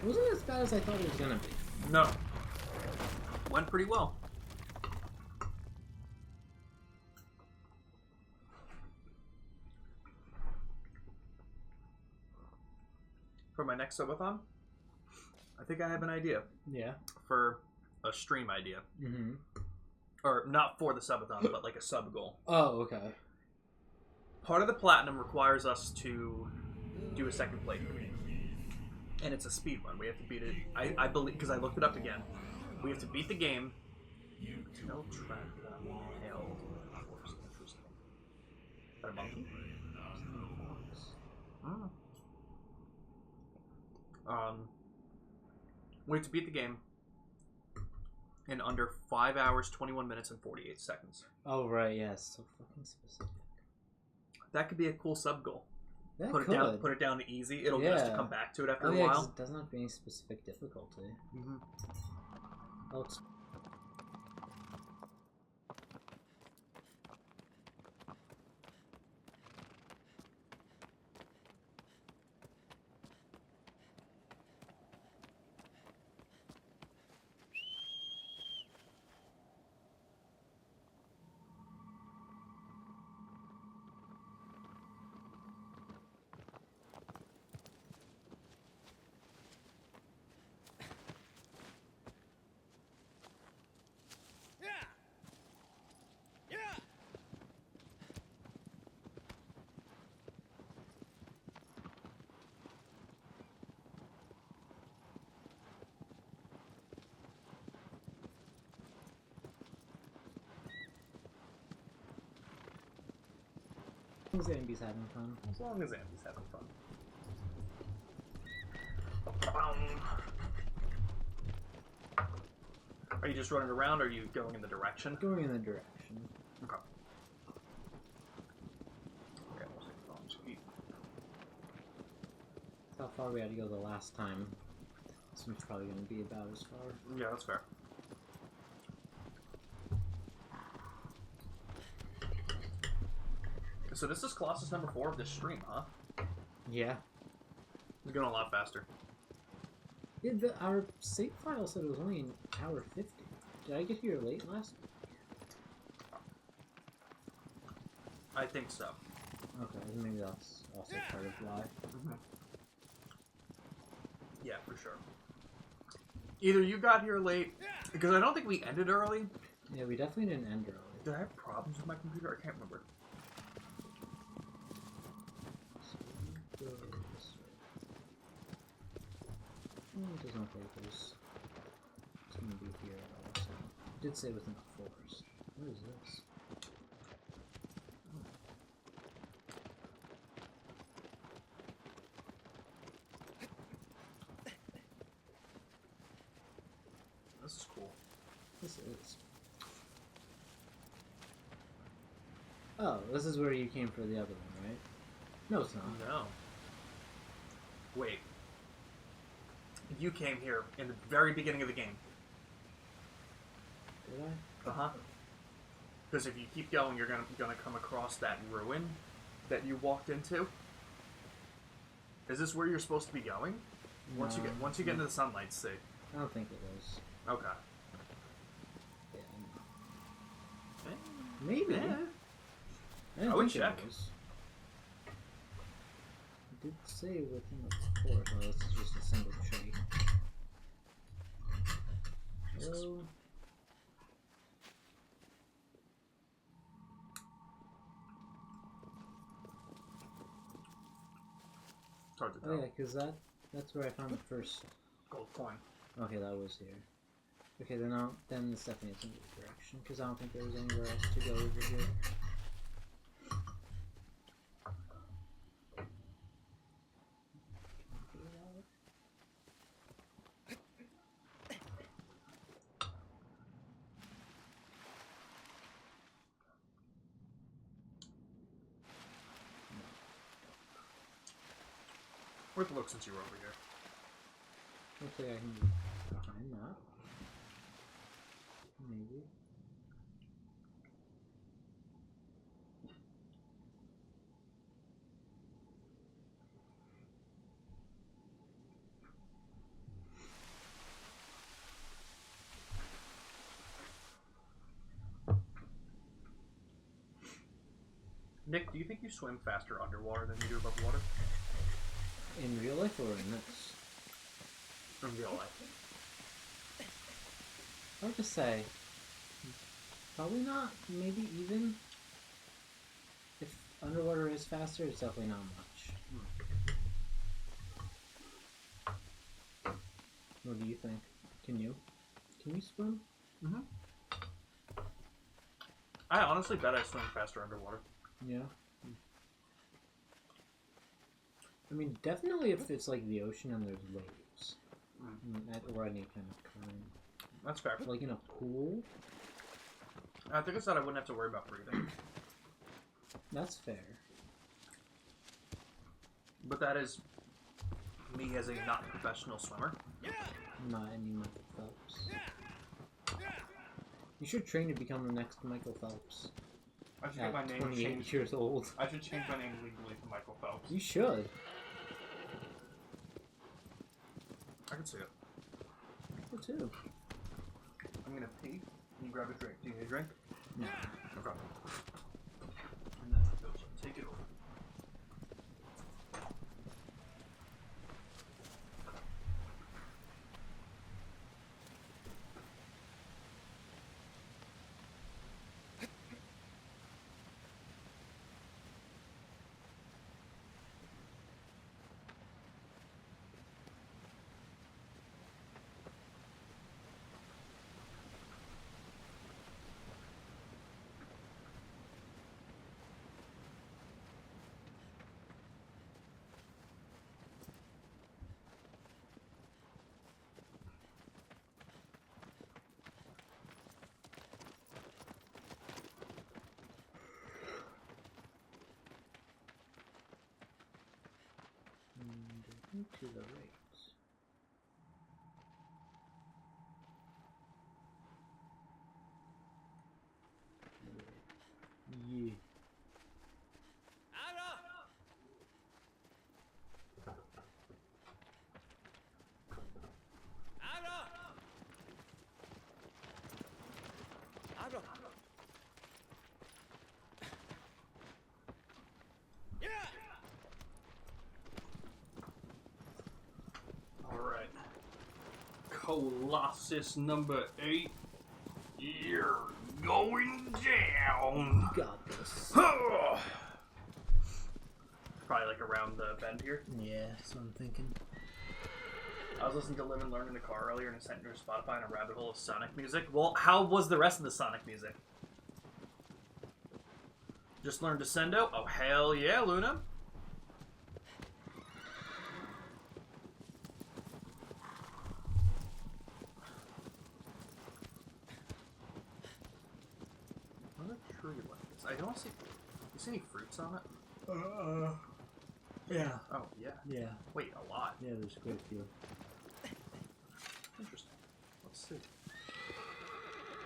Speaker 1: It wasn't as bad as I thought it was gonna be.
Speaker 2: No. Went pretty well. For my next subathon, I think I have an idea.
Speaker 1: Yeah.
Speaker 2: For a stream idea.
Speaker 1: Mm-hmm.
Speaker 2: Or not for the subathon, but like a sub goal.
Speaker 1: Oh, okay.
Speaker 2: Part of the platinum requires us to do a second playthrough. And it's a speed run. We have to beat it. I believe, because I looked it up again. We have to beat the game. Tell track held. Interesting. Is that a monkey? We have to beat the game in under 5 hours, 21 minutes, and 48 seconds.
Speaker 1: Oh, right, yes. So fucking specific.
Speaker 2: That could be a cool sub goal.
Speaker 1: That
Speaker 2: Put it down to easy. It'll get us to come back to it after a
Speaker 1: yeah,
Speaker 2: while.
Speaker 1: It doesn't have to be any specific difficulty.
Speaker 2: Mm-hmm.
Speaker 1: Oh, it's... As long as Ambi's having fun.
Speaker 2: As long as Andy's having fun. Are you just running around, or are you going in the direction?
Speaker 1: Going in the direction.
Speaker 2: Okay. Okay, we'll take the long speed.
Speaker 1: How far we had to go the last time. This one's probably going to be about as far.
Speaker 2: Yeah, that's fair. So this is Colossus number 4 of this stream, huh?
Speaker 1: Yeah.
Speaker 2: It's going a lot faster.
Speaker 1: Yeah, our save file said it was only an hour 50. Did I get here late last week?
Speaker 2: I think so.
Speaker 1: Okay, maybe that's also part of why.
Speaker 2: Mm-hmm. Yeah, for sure. Either you got here late, because I don't think we ended early.
Speaker 1: Yeah, we definitely didn't end early.
Speaker 2: Did I have problems with my computer? I can't remember.
Speaker 1: So, go this way. It doesn't look like there's... It's going to be here also. It did say within the forest. What is this?
Speaker 2: This is cool.
Speaker 1: This is. Oh, this is where you came for the other one, right? No, it's not.
Speaker 2: No. Wait. You came here in the very beginning of the game.
Speaker 1: Did I?
Speaker 2: Uh-huh. Because if you keep going, you're gonna come across that ruin that you walked into. Is this where you're supposed to be going? Once you get into the sunlight, see.
Speaker 1: I don't think it was.
Speaker 2: Okay.
Speaker 1: Yeah. Maybe.
Speaker 2: Yeah.
Speaker 1: didn't
Speaker 2: I would
Speaker 1: think it
Speaker 2: check.
Speaker 1: was. It did say within the forest. Oh, this is just a single tree. Hello?
Speaker 2: It's hard to
Speaker 1: Oh
Speaker 2: tell.
Speaker 1: yeah, because that's where I found the first.
Speaker 2: Gold coin.
Speaker 1: Okay, that was here. Okay, then this definitely is in the direction, because I don't think there was anywhere else to go over here.
Speaker 2: Worth a look since you were over here.
Speaker 1: Hopefully I can get behind that. Maybe.
Speaker 2: Nick, do you think you swim faster underwater than you do above water?
Speaker 1: In real life or in this?
Speaker 2: In real life.
Speaker 1: Hard to say. Probably not. Maybe even. If underwater is faster, it's definitely not much. What do you think? Can you? Can you swim?
Speaker 2: Mm-hmm. I honestly bet I swim faster underwater.
Speaker 1: Yeah. I mean, definitely if it's like the ocean and there's waves. Or any kind of current.
Speaker 2: That's fair.
Speaker 1: Like in a pool?
Speaker 2: I think I said I wouldn't have to worry about breathing.
Speaker 1: That's fair.
Speaker 2: But that is me as a not professional swimmer.
Speaker 1: Not any Michael Phelps. You should train to become the next Michael Phelps.
Speaker 2: I should get my name
Speaker 1: 28
Speaker 2: changed.
Speaker 1: years old.
Speaker 2: I should change my name legally to Michael Phelps.
Speaker 1: You should.
Speaker 2: I can see it.
Speaker 1: Me too.
Speaker 2: I'm gonna pee. Can you grab a drink? Do you need a drink?
Speaker 1: No.
Speaker 2: Okay. And then take it over.
Speaker 1: And to the right. Yeah.
Speaker 2: Alright. Colossus number 8. You're going down.
Speaker 1: You got this.
Speaker 2: Probably like around the bend here.
Speaker 1: Yeah, that's what I'm thinking.
Speaker 2: I was listening to Live and Learn in the car earlier and it sent me to Spotify in a rabbit hole of Sonic music. Well, how was the rest of the Sonic music? Just learned Descendo? Oh, hell yeah, Luna. What a tree like this? I don't see... You see any fruits on it?
Speaker 1: Yeah.
Speaker 2: Oh, yeah.
Speaker 1: Yeah.
Speaker 2: Wait, a lot.
Speaker 1: Yeah, there's quite a few.
Speaker 2: Interesting. Let's see.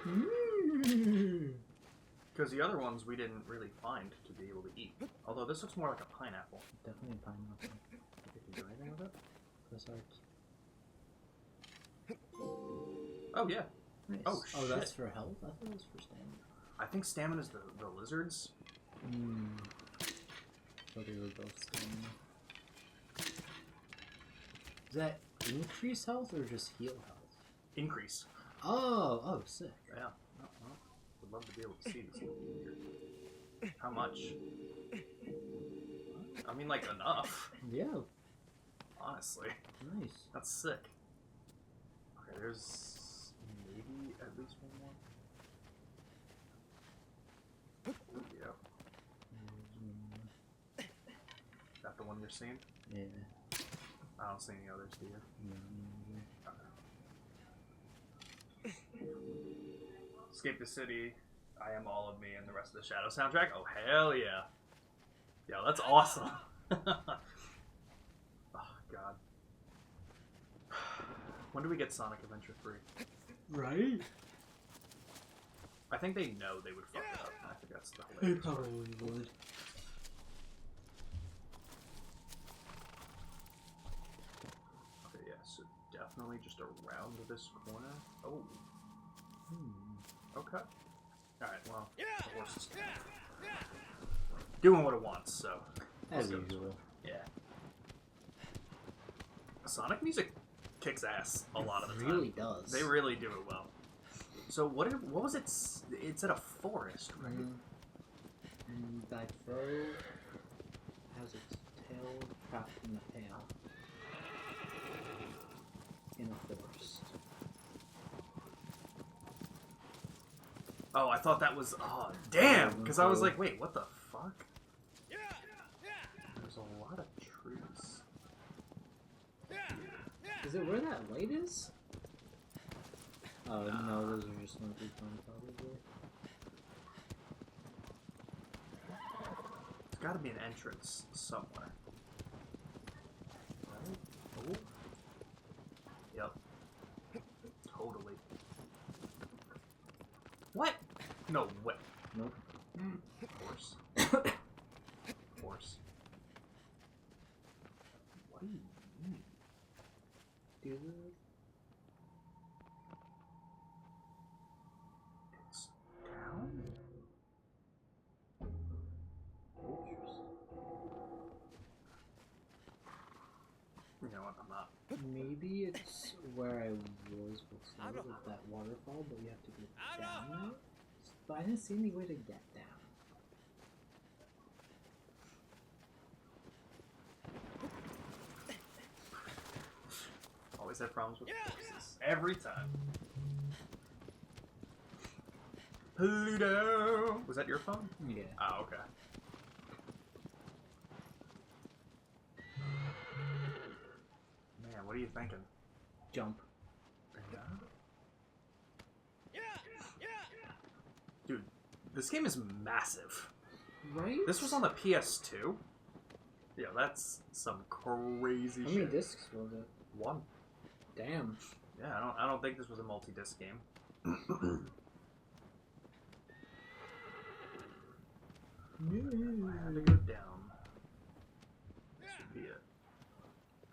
Speaker 1: Mm.
Speaker 2: Because the other ones we didn't really find to be able to eat. Although this looks more like a pineapple.
Speaker 1: Definitely a pineapple.
Speaker 2: If you can do anything with it?
Speaker 1: Press arts.
Speaker 2: Oh, yeah.
Speaker 1: Nice.
Speaker 2: Oh,
Speaker 1: Oh, that's
Speaker 2: shit.
Speaker 1: for health? I thought it was for stamina.
Speaker 2: I think stamina is the lizards.
Speaker 1: So they were both stamina. Does that increase health or just heal health?
Speaker 2: Increase.
Speaker 1: Oh, sick.
Speaker 2: Yeah. Oh, well, would love to be able to see this little weird. How much? I mean, like, enough.
Speaker 1: Yeah,
Speaker 2: Honestly.
Speaker 1: nice.
Speaker 2: That's sick. Okay, there's maybe at least one more. Yeah. That the one you're seeing?
Speaker 1: Yeah.
Speaker 2: I don't see any others, do you? Escape the City, I Am All of Me, and the rest of the Shadow soundtrack. Oh, hell yeah. Yeah, that's awesome. Oh, When do we get Sonic Adventure 3?
Speaker 1: Right?
Speaker 2: I think they know they would fuck it up. I think that's the
Speaker 1: They
Speaker 2: hilarious part.
Speaker 1: probably would.
Speaker 2: Okay, yeah, so definitely just around this corner. Oh. Okay. Alright, well, the horse is doing what it wants, so.
Speaker 1: As
Speaker 2: let's go.
Speaker 1: usual.
Speaker 2: Yeah. Sonic music kicks ass a lot of the time.
Speaker 1: It really does.
Speaker 2: They really do it well. So what was it? It's at a forest, right?
Speaker 1: And that foe has its tail trapped in the tail. In a forest.
Speaker 2: Oh, I thought that was... Oh, damn! Because I was like, wait, what the fuck? There's a lot of trees.
Speaker 1: Is it where that light is? Oh, no, those are just empty fun, probably.
Speaker 2: There's gotta be an entrance somewhere. Right? Oh. Yep. Totally. What? No way.
Speaker 1: Nope.
Speaker 2: Horse. Horse. What do you mean?
Speaker 1: Dude.
Speaker 2: It's down? You know what? I'm not.
Speaker 1: Maybe it's where I was before with that waterfall, but you have to go down now? But I didn't see any way to get down.
Speaker 2: Always have problems with horses. Every time. Pluto! Was that your phone?
Speaker 1: Yeah.
Speaker 2: Oh, okay. Man, what are you thinking?
Speaker 1: Jump.
Speaker 2: Dude, this game is massive.
Speaker 1: Right?
Speaker 2: This was on the PS2? Yeah, that's some crazy shit.
Speaker 1: How many discs was it?
Speaker 2: 1.
Speaker 1: Damn.
Speaker 2: Yeah, I don't think this was a multi-disc game.
Speaker 1: Yeah.
Speaker 2: I had to go down. This should be it.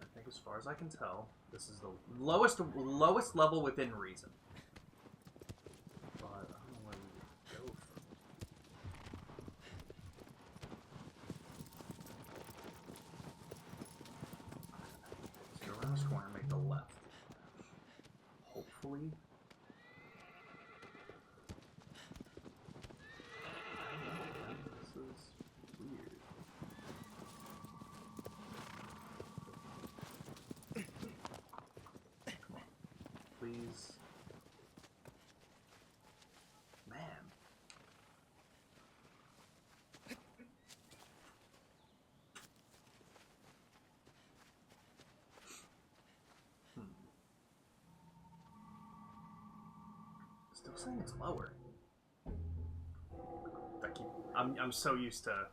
Speaker 2: I think as far as I can tell, this is the lowest level within reason. But I don't know where we would go from. Let's go around this corner and make the left. Hopefully. I don't know, man. This is weird. Come on. Please. Man. Still saying it's lower. I'm so used to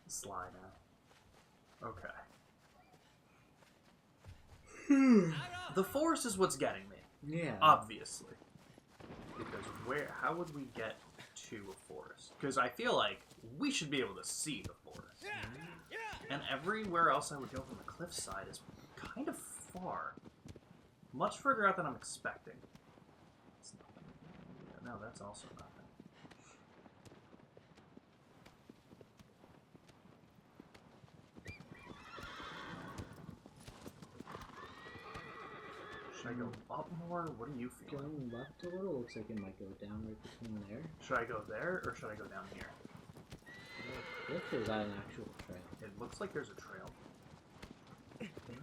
Speaker 2: Sly now. Okay. The forest is what's getting me.
Speaker 1: Yeah.
Speaker 2: Obviously. Because how would we get to a forest? Because I feel like we should be able to see the forest. And everywhere else I would go from the cliffside is kind of far. Much further out than I'm expecting. It's nothing. Yeah, no, that's also nothing. Should I go up more? What are you feeling?
Speaker 1: Going left a little looks like it might go down right between there.
Speaker 2: Should I go there, or should I go down here?
Speaker 1: If there's an actual trail.
Speaker 2: It looks like there's a trail. Looks like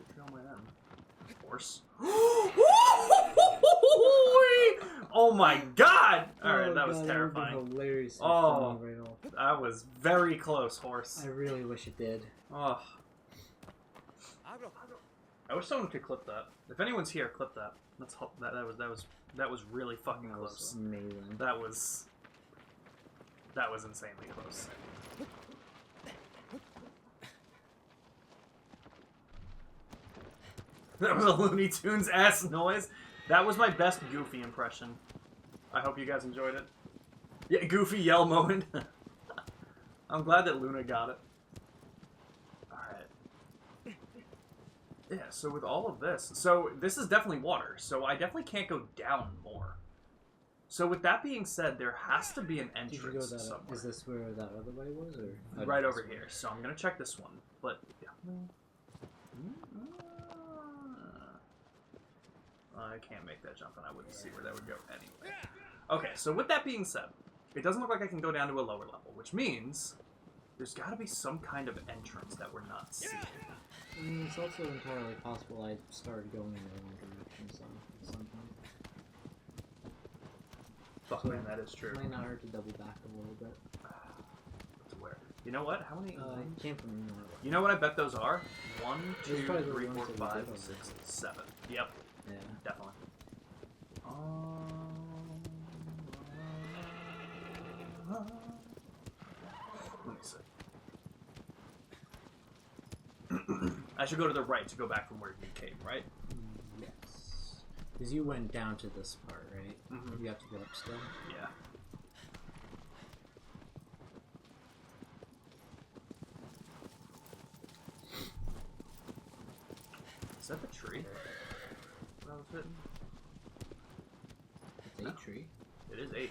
Speaker 2: the trail might end. Horse. Oh my god! Alright, that was terrifying.
Speaker 1: That would be hilarious.
Speaker 2: Oh,
Speaker 1: Right off.
Speaker 2: that was very close, horse.
Speaker 1: I really wish it did.
Speaker 2: Oh. I wish someone could clip that. If anyone's here, clip that. Let's hope that was really fucking
Speaker 1: That
Speaker 2: close.
Speaker 1: was amazing.
Speaker 2: That was insanely close. That was a Looney Tunes ass noise. That was my best Goofy impression. I hope you guys enjoyed it. Yeah, Goofy yell moment. I'm glad that Luna got it. Alright. Yeah, so with all of this... So, this is definitely water, so I definitely can't go down more. So with that being said, there has to be an entrance somewhere.
Speaker 1: Is this where that other way was? Or
Speaker 2: right over here. So I'm going to check this one. But, yeah. I can't make that jump, and I wouldn't see where that would go anyway. Okay, so with that being said, it doesn't look like I can go down to a lower level, which means there's got to be some kind of entrance that we're not seeing.
Speaker 1: I mean, it's also entirely possible I started going in the wrong direction at some point.
Speaker 2: Fuck, man, that is true.
Speaker 1: It might not hurt to double back a little bit.
Speaker 2: Where? You know what? How many?
Speaker 1: It came from north.
Speaker 2: You know what I bet those are? 1, 2, 3, 4, 5,
Speaker 1: probably
Speaker 2: 6, 7. Yep.
Speaker 1: Yeah.
Speaker 2: Definitely. Let me see. I should go to the right to go back from where you came, right?
Speaker 1: Yes. Because you went down to this part, right?
Speaker 2: Mm-hmm.
Speaker 1: You have to go up still?
Speaker 2: Yeah. Is that the tree that I was hitting?
Speaker 1: It's a tree.
Speaker 2: It is a tree.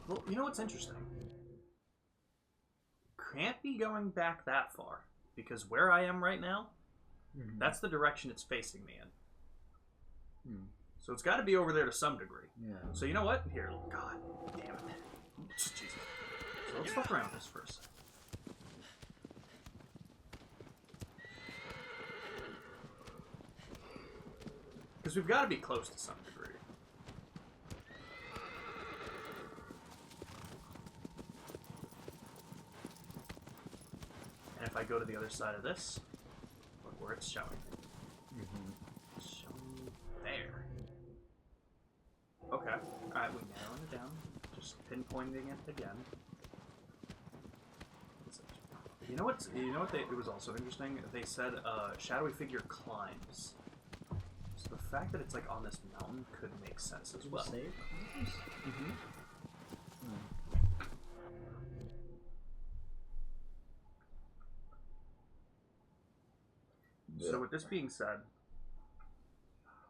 Speaker 2: Well, you know what's interesting? Can't be going back that far, because where I am right now, that's the direction it's facing me in. So it's got to be over there to some degree.
Speaker 1: Yeah.
Speaker 2: So you know what? Here, God damn it. Jesus. So let's fuck around with this first. Because we've got to be close to some degree. And if I go to the other side of this, look where it's showing. It's showing there. Okay. Alright, we narrowing it down. Just pinpointing it again. You know what? It was also interesting. They said shadowy figure climbs. So the fact that it's like on this mountain could make sense as well. So with this being said,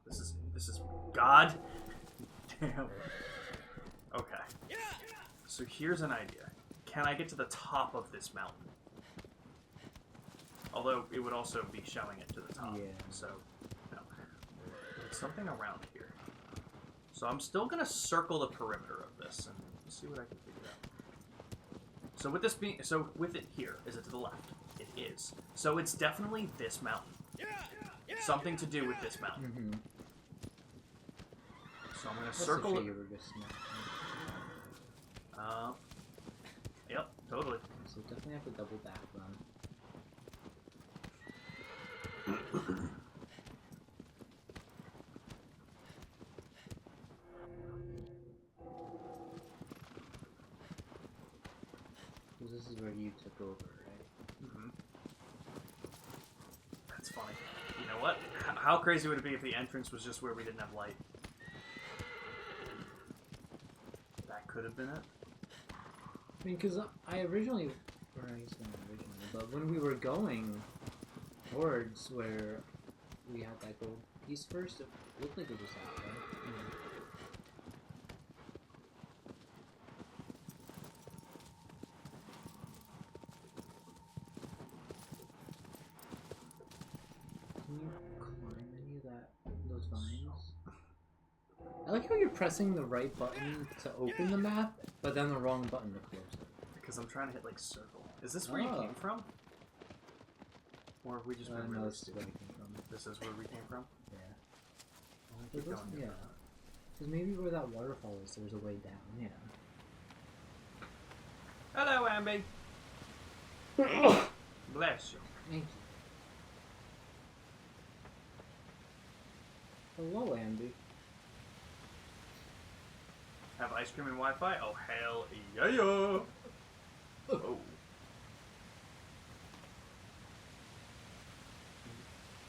Speaker 2: this is God damn. Okay. So here's an idea. Can I get to the top of this mountain? Although it would also be showing it to the top.
Speaker 1: Yeah.
Speaker 2: So no. There's something around here. So I'm still gonna circle the perimeter of this and see what I can figure out. So with this being with it here, is it to the left? It is. So it's definitely this mountain. Something to do with this mountain. So I'm gonna circle it. Yep, totally.
Speaker 1: So definitely have to double back then. Because this is where you took over, right?
Speaker 2: That's funny. You know what? How crazy would it be if the entrance was just where we didn't have light? That could have been it.
Speaker 1: I mean, because I originally, or I guess not originally, but when we were going towards where we had that gold piece first, it looked like it was that, right? Can you climb any of those vines? I like how you're pressing the right button to open the map, but then the wrong button to close it.
Speaker 2: Because I'm trying to hit, like, circle. Is this where you came from? Or have we just been really stupid? This is where we came from?
Speaker 1: Yeah. Yeah. Because maybe where that waterfall is, there's a way down, yeah.
Speaker 2: Hello, Amby! Bless you.
Speaker 1: Thank you. Hello, Amby.
Speaker 2: Have ice cream and Wi-Fi? Oh, hell yeah! Oh.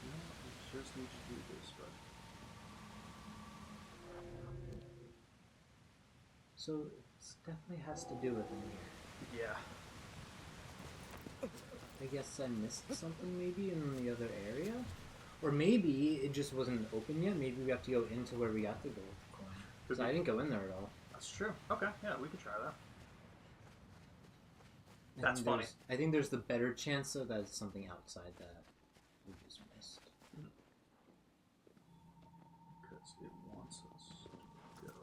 Speaker 2: I just need to do this, but...
Speaker 1: So, it definitely has to do with in here.
Speaker 2: Yeah.
Speaker 1: I guess I missed something maybe in the other area? Or maybe it just wasn't open yet. Maybe we have to go into where we got the gold coin. Because I didn't go in there at all.
Speaker 2: That's true. Okay, yeah, we could try that. That's funny.
Speaker 1: I think there's the better chance though that it's something outside that we just missed.
Speaker 2: Because it wants us to go.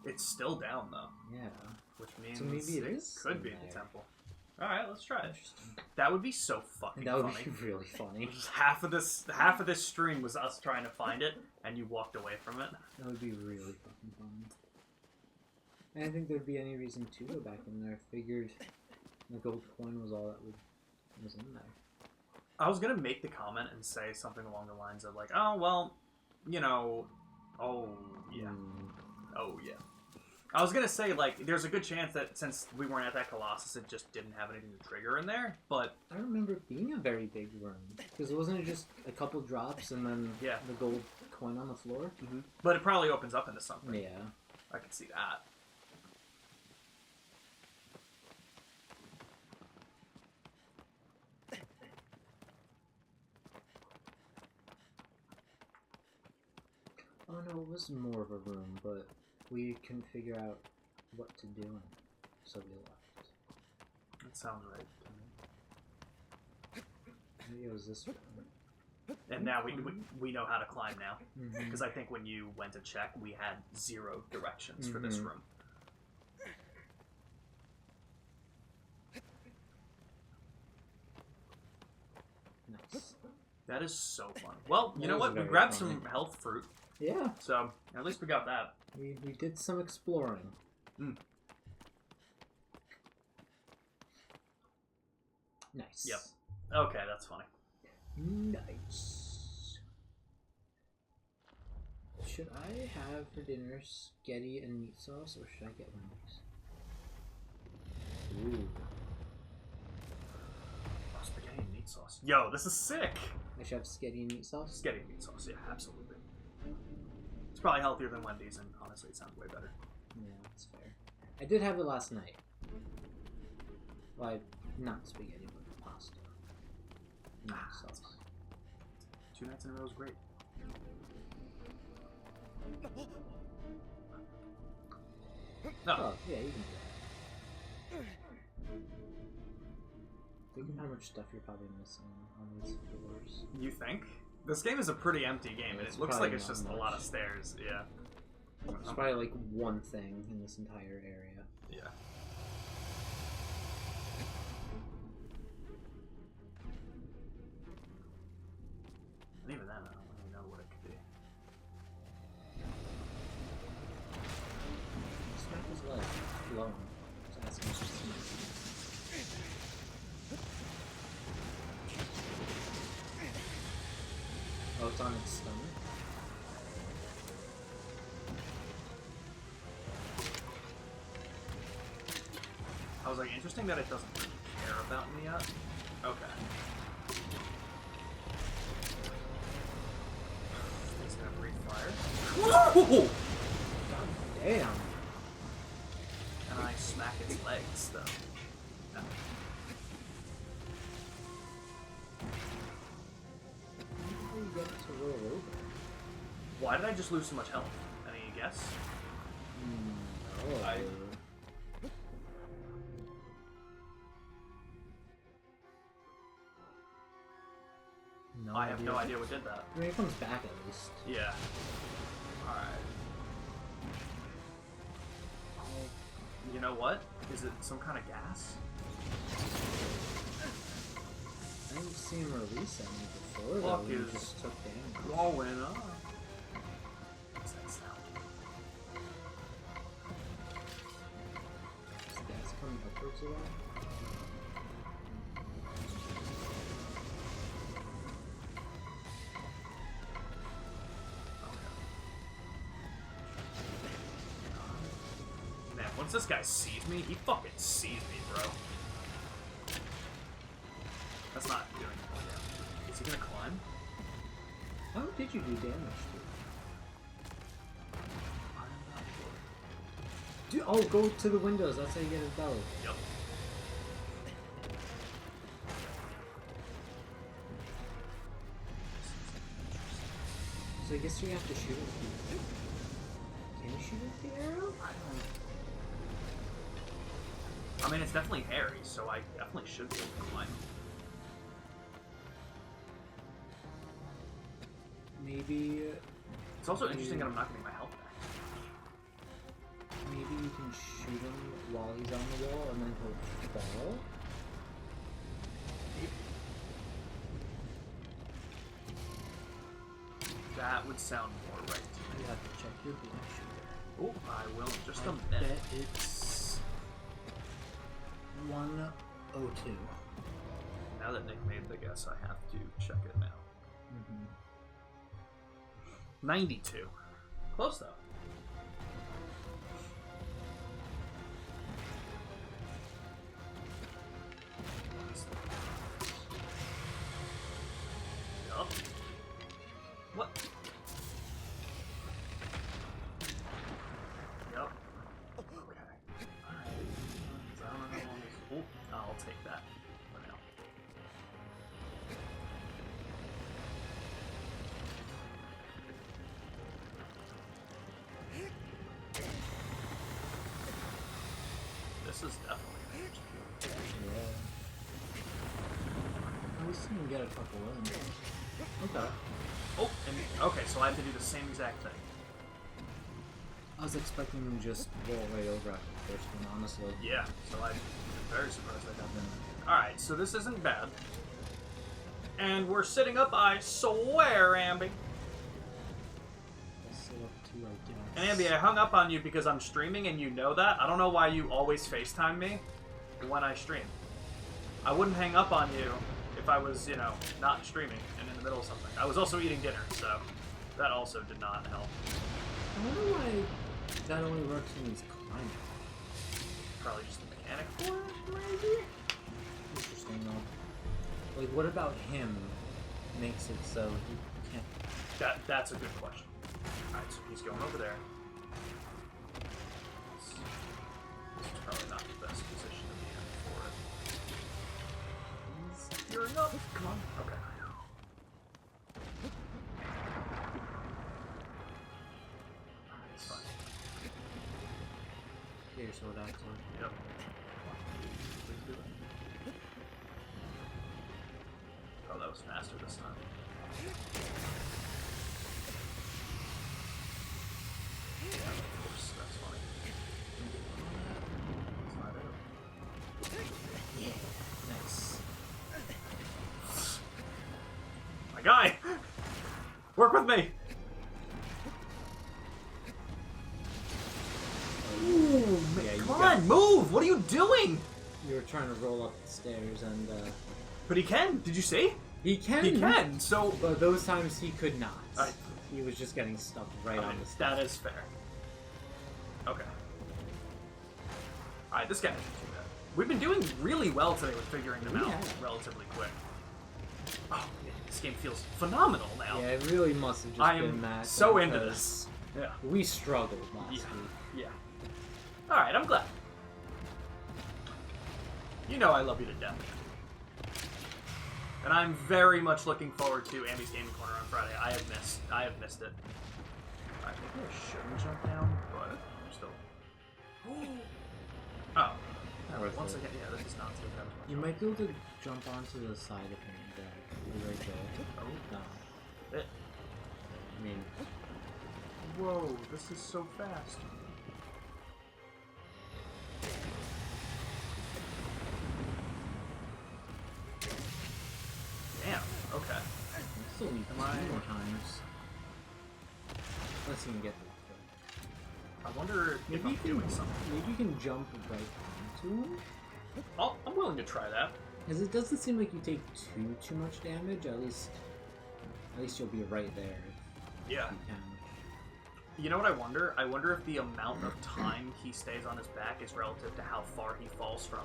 Speaker 2: It's still down though.
Speaker 1: Yeah.
Speaker 2: Which means
Speaker 1: so maybe it
Speaker 2: could be the temple. Alright, let's try it.
Speaker 1: Interesting.
Speaker 2: That would be so fucking
Speaker 1: That would
Speaker 2: funny.
Speaker 1: be really funny.
Speaker 2: Just half of this stream was us trying to find it, and you walked away from it.
Speaker 1: That would be really fucking funny. I didn't think there'd be any reason to go back in there. I figured the gold coin was all that was in there.
Speaker 2: I was gonna make the comment and say something along the lines of like, oh well, you know, oh yeah, oh yeah. I was gonna say like, there's a good chance that since we weren't at that Colossus, it just didn't have anything to trigger in there. But
Speaker 1: I remember it being a very big room because wasn't it just a couple drops and then the gold coin on the floor?
Speaker 2: Mm-hmm. But it probably opens up into something.
Speaker 1: Yeah,
Speaker 2: I can see that.
Speaker 1: Oh no, it was more of a room, but we couldn't figure out what to do, so we left.
Speaker 2: That sounds right to me.
Speaker 1: Maybe it was this room.
Speaker 2: And now we know how to climb now. Because I think when you went to check, we had 0 directions for this room.
Speaker 1: Nice.
Speaker 2: That is so fun. Well, you
Speaker 1: That
Speaker 2: know
Speaker 1: was
Speaker 2: what? We
Speaker 1: very
Speaker 2: grabbed
Speaker 1: funny.
Speaker 2: some health fruit.
Speaker 1: Yeah.
Speaker 2: So, at least we got that.
Speaker 1: We did some exploring. Nice.
Speaker 2: Yep. Okay, that's funny.
Speaker 1: Nice. Should I have for dinner spaghetti and meat sauce, or should I get one of these? Ooh.
Speaker 2: Oh, spaghetti and meat sauce. Yo, this is sick!
Speaker 1: I should have spaghetti and meat sauce?
Speaker 2: Spaghetti and meat sauce, yeah, absolutely. It's probably healthier than Wendy's, and honestly, it sounds way better.
Speaker 1: Yeah, that's fair. I did have it last night. Well, not spaghetti, but pasta. Meat sauce.
Speaker 2: 2 nights in a row is great. No.
Speaker 1: Oh, yeah, you can do that. Think of how much stuff you're probably missing on these floors.
Speaker 2: You think? This game is a pretty empty game,
Speaker 1: Yeah,
Speaker 2: and
Speaker 1: it's
Speaker 2: it looks
Speaker 1: probably
Speaker 2: like it's
Speaker 1: not
Speaker 2: just a lot of stairs, yeah.
Speaker 1: There's probably like one thing in this entire area.
Speaker 2: Yeah. And even then, I don't really know what it could be.
Speaker 1: Smack his leg. Blow him. Just ask him to smack. Oh, it's on its stomach?
Speaker 2: I was like, interesting that it doesn't really care about me yet. Okay. It's gonna breathe fire. Whoa!
Speaker 1: God damn.
Speaker 2: And I smack its legs, though. No.
Speaker 1: How do you get it to roll over?
Speaker 2: Why did I just lose so much health? Any guess?
Speaker 1: No. No
Speaker 2: I have no idea what did that.
Speaker 1: I mean, it comes back at least.
Speaker 2: Yeah. Alright. You know what? Is it some kind of gas?
Speaker 1: I didn't see him release any before,
Speaker 2: Fuck
Speaker 1: though. He
Speaker 2: is
Speaker 1: just took damage.
Speaker 2: going on? What's that sound?
Speaker 1: Is gas coming upwards at all?
Speaker 2: Once this guy sees me, he fucking sees me, bro. That's not doing more damage. Is he gonna climb?
Speaker 1: How did you do damage to? Dude, oh, go to the windows. That's how you get his belly.
Speaker 2: Yep.
Speaker 1: So I guess you have to shoot it. Can you shoot with the arrow?
Speaker 2: I mean, it's definitely hairy, so I definitely should be able to climb.
Speaker 1: Maybe.
Speaker 2: It's also interesting that I'm not getting my health back.
Speaker 1: Maybe you can shoot him while he's on the wall and then he'll fall?
Speaker 2: That would sound more right to me.
Speaker 1: You have to check your blood sugar.
Speaker 2: Oh, I will in just a
Speaker 1: I
Speaker 2: minute.
Speaker 1: bet it's 102.
Speaker 2: Now that Nick made the guess, I have to check it now. 92. Close, though. Yup. What? Yup. Okay. Alright. Oh, I'll take that for now. This is definitely an HP.
Speaker 1: Yeah. At least you can get a couple in. Okay.
Speaker 2: Oh, and okay, so I have to do the same exact thing.
Speaker 1: I was expecting him to just roll right over after the first one, honestly.
Speaker 2: Yeah, so I'm very surprised I got that. Alright, so this isn't bad. And we're sitting up, I swear, Ambi.
Speaker 1: I'll sit up too, I guess.
Speaker 2: And Ambi, I hung up on you because I'm streaming and you know that. I don't know why you always FaceTime me when I stream. I wouldn't hang up on you if I was, you know, not streaming and in the middle of something. I was also eating dinner, so that also did not help.
Speaker 1: I wonder why that only works when he's climbing.
Speaker 2: Probably just the mechanic for it, maybe?
Speaker 1: Interesting, though. Like, what about him makes it so he can't...
Speaker 2: That's a good question. Alright, so he's going over there. This is probably not the best position to be in for it. He's gearing up. Come on. Okay. Alright, it's fine.
Speaker 1: Here's what actually.
Speaker 2: Yep. Please do it. Oh, that was faster this time. Yeah, of course, that's funny. That's not it.
Speaker 1: Yeah, nice.
Speaker 2: My guy! Work with me! Ooh, man,
Speaker 1: Yeah,
Speaker 2: come on, move! What are you doing?
Speaker 1: You were trying to roll up the stairs and,
Speaker 2: But he can, did you see?
Speaker 1: He can!
Speaker 2: He can, so...
Speaker 1: But those times he could not.
Speaker 2: I-
Speaker 1: He was just getting stuck right on the stairs.
Speaker 2: That is fair. Okay. Alright, this guy isn't too bad. We've been doing really well today with figuring them out
Speaker 1: Yeah.
Speaker 2: relatively quick. Oh, man, this game feels phenomenal now.
Speaker 1: Yeah, it really must have just
Speaker 2: I
Speaker 1: been
Speaker 2: am
Speaker 1: that.
Speaker 2: so into
Speaker 1: because
Speaker 2: this. Yeah.
Speaker 1: We struggled last
Speaker 2: Yeah.
Speaker 1: week.
Speaker 2: Yeah. Alright, I'm glad. You know I love you to death. And I'm very much looking forward to Amy's Gaming Corner on Friday. I have missed it. Alright, maybe I shouldn't jump down, but I'm still... Oh.
Speaker 1: Not worth
Speaker 2: Once
Speaker 1: it.
Speaker 2: again, yeah, this is not too bad.
Speaker 1: You might be able to jump onto the side of him there. Right there.
Speaker 2: Oh.
Speaker 1: No.
Speaker 2: It,
Speaker 1: I mean,
Speaker 2: whoa, this is so fast. Damn, okay.
Speaker 1: I still need
Speaker 2: Am I-
Speaker 1: 2 more times. Let's even get the
Speaker 2: I wonder if
Speaker 1: Maybe
Speaker 2: I'm
Speaker 1: you can
Speaker 2: doing something.
Speaker 1: Maybe you can jump right onto him?
Speaker 2: I'm willing to try that.
Speaker 1: Because it doesn't seem like you take too much damage. At least you'll be right there if
Speaker 2: Yeah.
Speaker 1: you can.
Speaker 2: You know what I wonder? I wonder if the amount of time he stays on his back is relative to how far he falls from.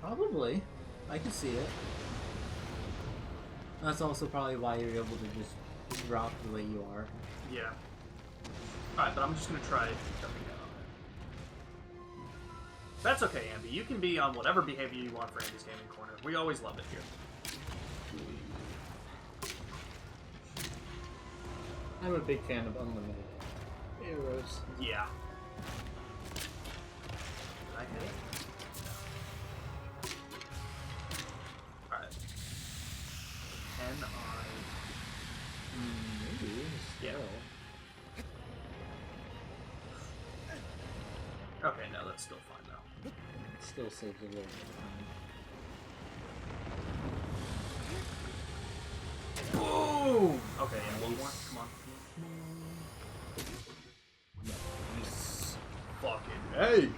Speaker 1: Probably. I can see it. That's also probably why you're able to just drop the way you are.
Speaker 2: Yeah. Alright, but I'm just gonna try jumping down on it. That's okay, Ambi. You can be on whatever behavior you want for Ambi's Gaming Corner. We always love it here.
Speaker 1: I'm a big fan of unlimited arrows.
Speaker 2: Yeah. Did I hit it? Alright. Can I...
Speaker 1: Maybe.
Speaker 2: Yeah.
Speaker 1: Still.
Speaker 2: Okay, no, that's still fine, though.
Speaker 1: It still saves a little bit of time.
Speaker 2: Boom! Okay, yeah, one more. Come on. Nice. Fucking hey!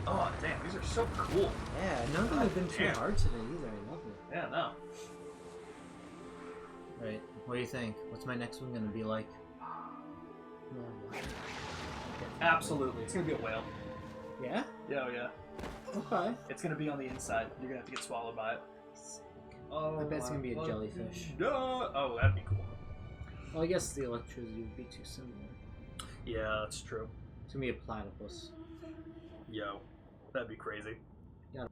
Speaker 2: Oh, damn, these are so cool.
Speaker 1: Yeah, none of them have been too hard today either. I love it.
Speaker 2: Yeah, no.
Speaker 1: Alright, what do you think? What's my next one gonna be like?
Speaker 2: Absolutely. It's gonna be a whale.
Speaker 1: Yeah?
Speaker 2: Yeah, oh yeah.
Speaker 1: Okay.
Speaker 2: It's gonna be on the inside. You're gonna have to get swallowed by it. Oh,
Speaker 1: I bet it's gonna be a jellyfish.
Speaker 2: Oh, that'd be cool.
Speaker 1: Well, I guess the electricity would be too similar.
Speaker 2: Yeah, that's true.
Speaker 1: It's gonna be a platypus.
Speaker 2: Yo, that'd be crazy.
Speaker 1: Yeah.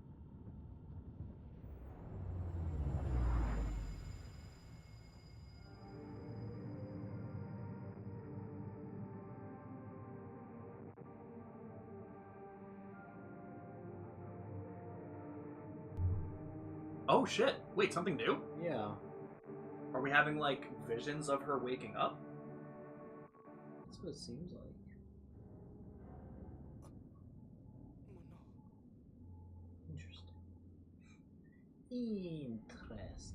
Speaker 2: Oh shit! Wait, something new?
Speaker 1: Yeah.
Speaker 2: Are we having, like, visions of her waking up?
Speaker 1: That's what it seems like. Interesting. Interesting.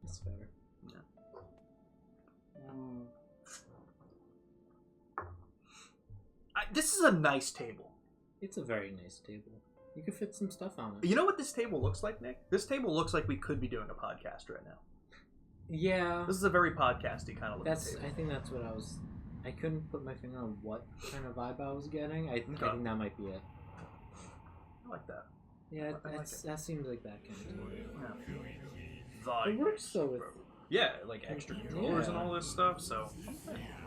Speaker 1: That's fair.
Speaker 2: Yeah. This is a nice table.
Speaker 1: It's a very nice table. You could fit some stuff on it.
Speaker 2: You know what this table looks like, Nick? This table looks like we could be doing a podcast right now.
Speaker 1: Yeah.
Speaker 2: This is a very podcasty kind of looking
Speaker 1: That's.
Speaker 2: table.
Speaker 1: I think that's what I was. I couldn't put my finger on what kind of vibe I was getting. I think that might be it.
Speaker 2: I like that.
Speaker 1: Yeah,
Speaker 2: I like it.
Speaker 1: that seems like that kind of table.
Speaker 2: Yeah.
Speaker 1: It works though with.
Speaker 2: Yeah, like extra doors and all this stuff. So,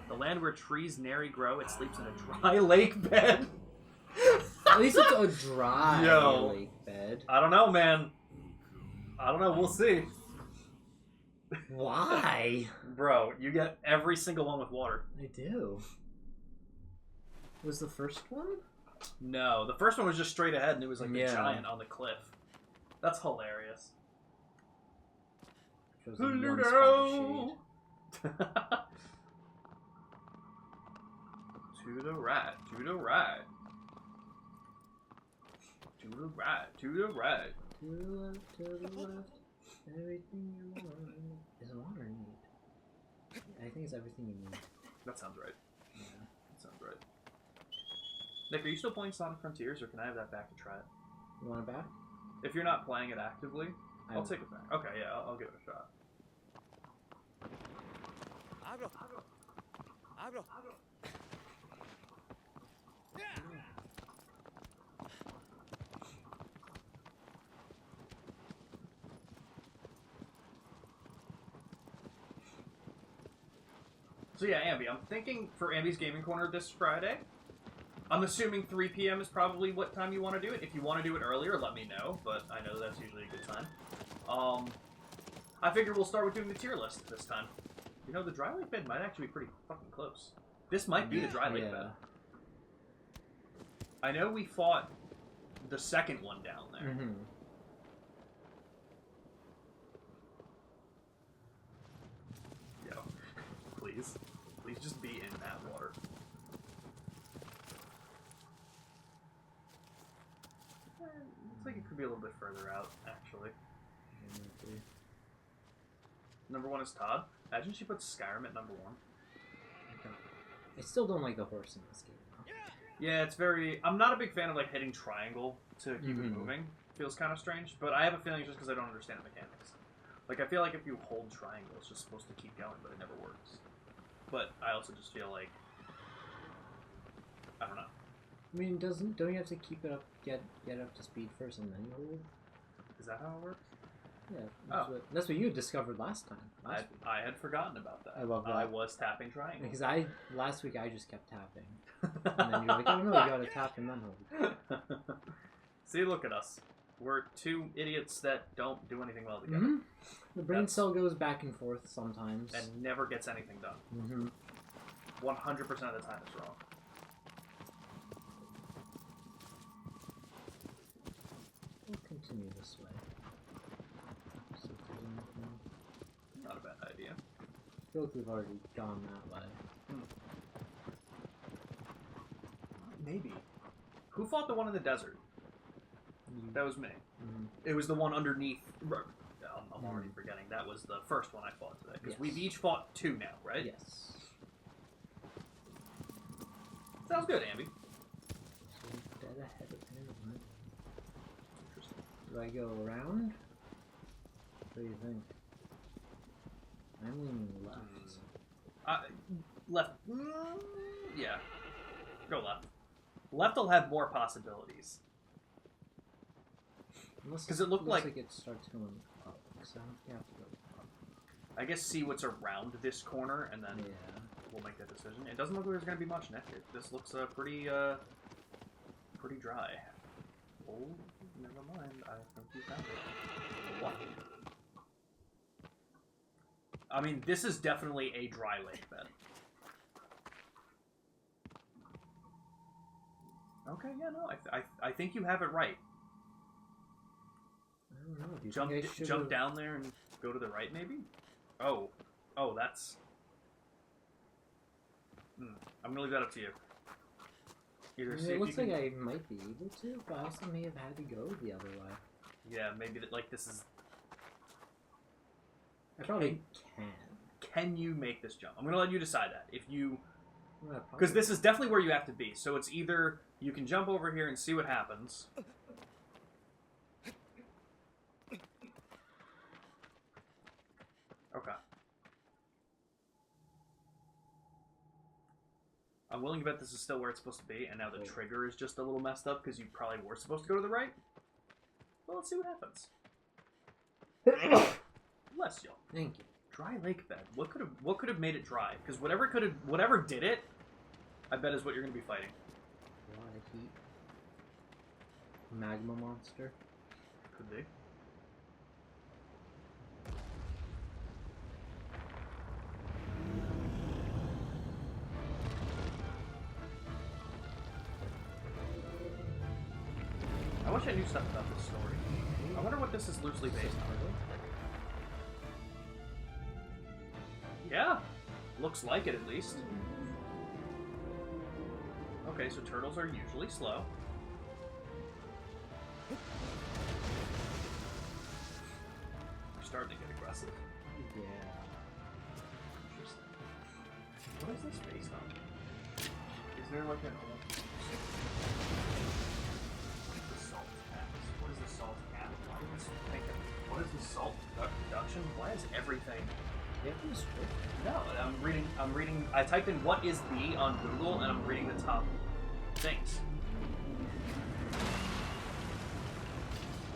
Speaker 2: the land where trees nary grow, it sleeps in a dry lake bed.
Speaker 1: At least it's a dry lake bed.
Speaker 2: I don't know, man. I don't know. We'll see.
Speaker 1: Why?
Speaker 2: Bro, you get every single one with water.
Speaker 1: I do. Was the first one?
Speaker 2: No, the first one was just straight ahead, and it was like the
Speaker 1: Yeah.
Speaker 2: giant on the cliff. That's hilarious.
Speaker 1: Shows them one spot of shade.
Speaker 2: To the right, to the right. To the right, to the right.
Speaker 1: To the left, to the left. Everything you want. Is it water you need? I think it's everything you need.
Speaker 2: That sounds right.
Speaker 1: Yeah.
Speaker 2: That sounds right. Nick, are you still playing Sonic Frontiers, or can I have that back to try it?
Speaker 1: You want it back?
Speaker 2: If you're not playing it actively, I'll take it back. Okay, yeah, I'll give it a shot.
Speaker 3: Abro. Abro.
Speaker 2: So yeah, Ambi, I'm thinking for Ambi's Gaming Corner this Friday. I'm assuming 3 p.m. is probably what time you want to do it. If you want to do it earlier, let me know, but I know that's usually a good time. I figure we'll start with doing the tier list this time. You know, the dry lake bed might actually be pretty fucking close. This might be the dry lake bed. I know we fought the second one down there.
Speaker 1: Mm-hmm.
Speaker 2: Yo, please could be a little bit further out, actually.
Speaker 1: Maybe.
Speaker 2: Number 1 is Todd. Imagine she puts Skyrim at number 1.
Speaker 1: I still don't like the horse in this game, though.
Speaker 2: Yeah, it's very... I'm not a big fan of, like, hitting triangle to keep it moving. Feels kind of strange, but I have a feeling it's just because I don't understand the mechanics. Like, I feel like if you hold triangle, it's just supposed to keep going, but it never works. But I also just feel like... I don't know.
Speaker 1: I mean, don't you have to keep it up, get up to speed first and then you hold?
Speaker 2: Is that how it works?
Speaker 1: Yeah, that's what you discovered last time.
Speaker 2: I had forgotten about that.
Speaker 1: I love that.
Speaker 2: I was tapping triangle.
Speaker 1: Because last week I just kept tapping. And then you're like, oh no, you gotta tap and then hold.
Speaker 2: See, look at us. We're two idiots that don't do anything well together.
Speaker 1: The brain cell goes back and forth sometimes.
Speaker 2: And never gets anything done. 100% of the time it's wrong.
Speaker 1: We'll continue this way. See if there's anything.
Speaker 2: Not a bad idea.
Speaker 1: I feel like we've already gone that way.
Speaker 2: Maybe. Who fought the one in the desert? That was me. It was the one underneath. I'm already forgetting. That was the first one I fought today. Because we've each fought 2 now, right?
Speaker 1: Yes.
Speaker 2: Sounds good, Ambi.
Speaker 1: So dead ahead apparently.
Speaker 2: Interesting.
Speaker 1: Do I go around? What do you think? I'm leaning left.
Speaker 2: Left. Yeah. Go left. Left will have more possibilities. Because it looks like
Speaker 1: it starts going up, so you have to go up.
Speaker 2: I guess see what's around this corner, and then we'll make that decision. It doesn't look like there's going to be much next year. This looks pretty dry. Oh, never mind. I think you found it. What? I mean, this is definitely a dry lake bed. Okay, yeah, no, I think you have it right.
Speaker 1: I don't know. Do you
Speaker 2: Jump down there and go to the right, maybe? Oh, that's... I'm gonna leave that up to you. Either see
Speaker 1: it
Speaker 2: if
Speaker 1: looks
Speaker 2: you can...
Speaker 1: like I might be able to, but I also may have had to go the other way.
Speaker 2: Yeah, maybe that, like, this is...
Speaker 1: I probably can.
Speaker 2: Can you make this jump? I'm gonna let you decide that. If you... Because this is definitely where you have to be. So it's either you can jump over here and see what happens... Okay. I'm willing to bet this is still where it's supposed to be, and now the trigger is just a little messed up because you probably were supposed to go to the right. Well, let's see what happens. Bless you.
Speaker 1: Thank you.
Speaker 2: Dry lake bed. What could have made it dry? Because whatever did it, I bet is what you're going to be fighting.
Speaker 1: A lot of heat. Magma monster.
Speaker 2: Could be. I wish I knew stuff about this story. I wonder what this is loosely based on. Yeah. Looks like it, at least. Okay, so turtles are usually slow. They're starting to get aggressive.
Speaker 1: Yeah.
Speaker 2: Interesting. What is this based on? Is there like an old... What is the salt reduction? Why is everything?
Speaker 1: Yeah, this true.
Speaker 2: No, I'm reading. I typed in "what is the" on Google, and I'm reading the top things.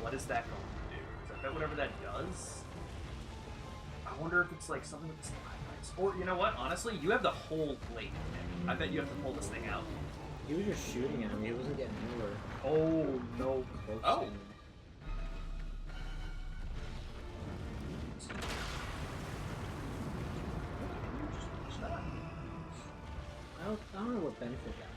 Speaker 2: What is that going to do? Is that whatever that does? I wonder if it's like something with the stalagmites. Or you know what? Honestly, you have the whole lake. I bet you have to pull this thing out.
Speaker 1: He was just shooting at me. He wasn't getting anywhere.
Speaker 2: Oh no!
Speaker 1: Close
Speaker 2: Oh.
Speaker 1: to me. I don't know what benefit that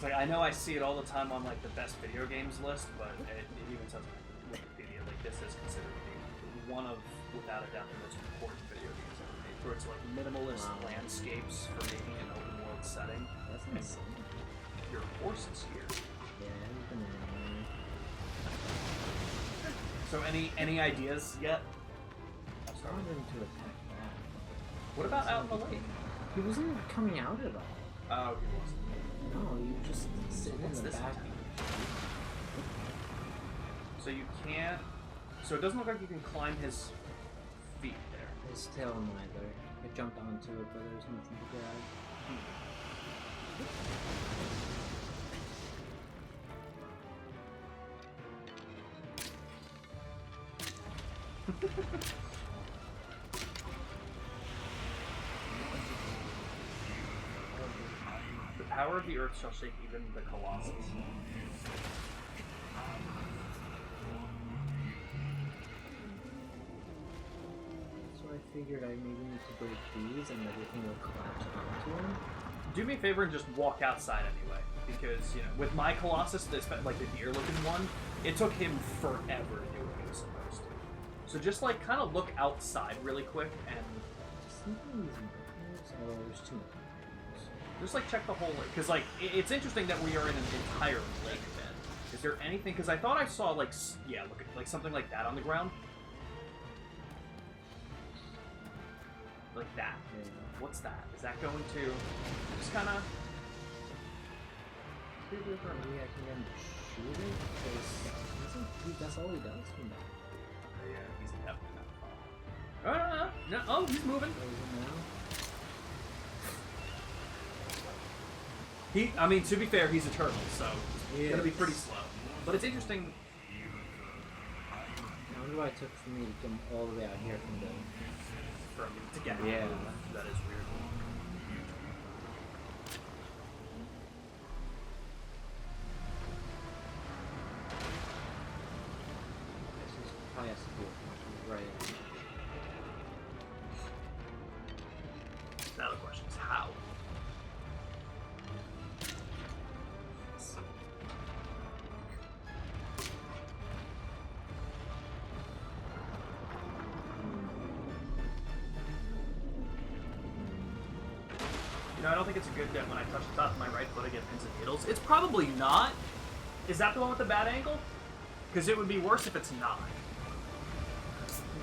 Speaker 2: It's like, I know I see it all the time on like the best video games list, but it even says on Wikipedia, like this is considered to be one of, without a doubt, the most important video games ever made. For its like minimalist landscapes for making an open world setting.
Speaker 1: That's insane.
Speaker 2: Your horse is here.
Speaker 1: Yeah, he's been annoying.
Speaker 2: So any ideas yet?
Speaker 1: I wanted him to attack that.
Speaker 2: What about out in the lake?
Speaker 1: He wasn't coming out at all.
Speaker 2: Oh, he wasn't.
Speaker 1: No, he was just sitting
Speaker 2: What's
Speaker 1: in the
Speaker 2: this
Speaker 1: back.
Speaker 2: attack? So you can't. So it doesn't look like you can climb his feet there.
Speaker 1: His tail neither. I jumped onto it, but there's nothing to grab.
Speaker 2: The power of the earth shall shake even the Colossus.
Speaker 1: So I figured I maybe need to break these and everything will collapse onto him.
Speaker 2: Do me a favor and just walk outside anyway, because you know, with my Colossus, like the deer-looking one, it took him forever to do what he was supposed to. So just like kind of look outside really quick and
Speaker 1: Oh, there's too many.
Speaker 2: just like check the whole lake, because like it's interesting that we are in an entire lake bed. Is there anything? Because I thought I saw like look at like something like that on the ground, like that.
Speaker 1: Yeah.
Speaker 2: What's that? Is that going to just kind of?
Speaker 1: Maybe I can get him to shoot it, because that's all he does from that.
Speaker 2: Yeah, he's definitely not. Oh, he's moving. I mean, to be fair, he's a turtle, so it's gonna be pretty slow. But it's interesting.
Speaker 1: I wonder why it took for me to come all the way out here from
Speaker 2: To get him.
Speaker 1: Yeah.
Speaker 2: That is weird.
Speaker 1: This probably has to do with right.
Speaker 2: Now the question is how. No, I don't think it's a good bet when I touch the top of my right foot, I get pins and needles. It's probably not. Is that the one with the bad angle? Because it would be worse if it's not.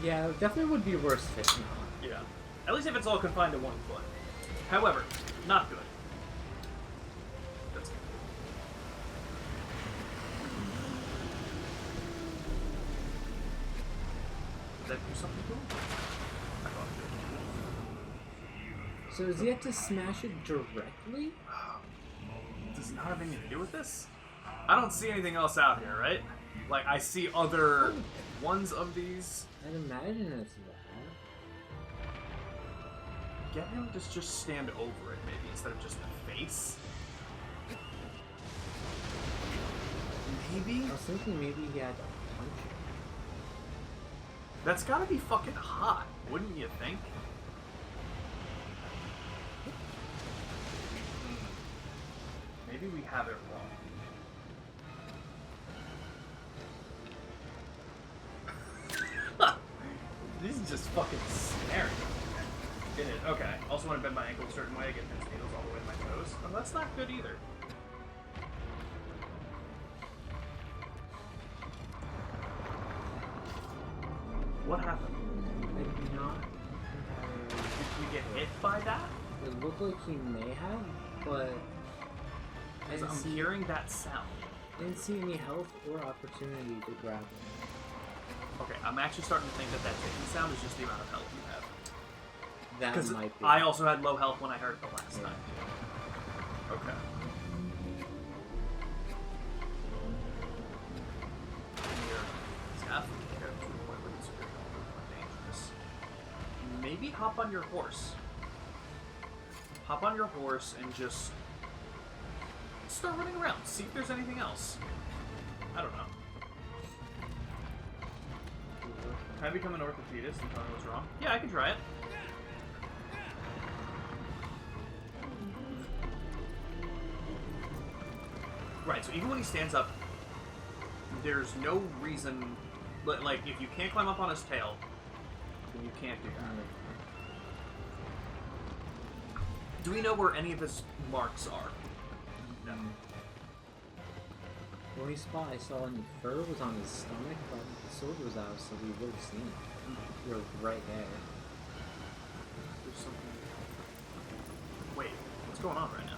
Speaker 1: Yeah, it definitely would be worse if it's not.
Speaker 2: Yeah. At least if it's all confined to one foot. However, not good. That's good. Did that do something to him? I thought it did.
Speaker 1: So does he have to smash it directly?
Speaker 2: Does it not have anything to do with this? I don't see anything else out here, right? Like, I see other ones of these.
Speaker 1: I'd imagine it's that.
Speaker 2: Get him to just stand over it, maybe, instead of just the face. Maybe?
Speaker 1: I was thinking maybe he had to punch it.
Speaker 2: That's gotta be fucking hot, wouldn't you think? Maybe we have it wrong. This is just fucking scary. It is. Okay. Also want to bend my ankle a certain way, I get pins and needles all the way to my toes. Oh, that's not good either. What happened?
Speaker 1: I do not.
Speaker 2: Did you get hit by that?
Speaker 1: It looked like he may have, but I
Speaker 2: Because I'm hearing that sound.
Speaker 1: didn't see any health or opportunity to grab him.
Speaker 2: Okay, I'm actually starting to think that that ticking sound is just the amount of health you have.
Speaker 1: That
Speaker 2: Because
Speaker 1: might be.
Speaker 2: I also had low health when I heard it the last
Speaker 1: Yeah.
Speaker 2: time. Okay. It's definitely to the point where it's very dangerous. Maybe hop on your horse. Hop on your horse and just start running around. See if there's anything else. I don't know. Can I become an orthopedist and tell me what's wrong? Yeah, I can try it. Right, so even when he stands up, there's no reason... Like, if you can't climb up on his tail, then you can't do that. Do we know where any of his marks are? No.
Speaker 1: The only spot I saw any fur was on his stomach, but the sword was out, so we would have seen it. You're right there.
Speaker 2: There's something... Wait, what's going on right now?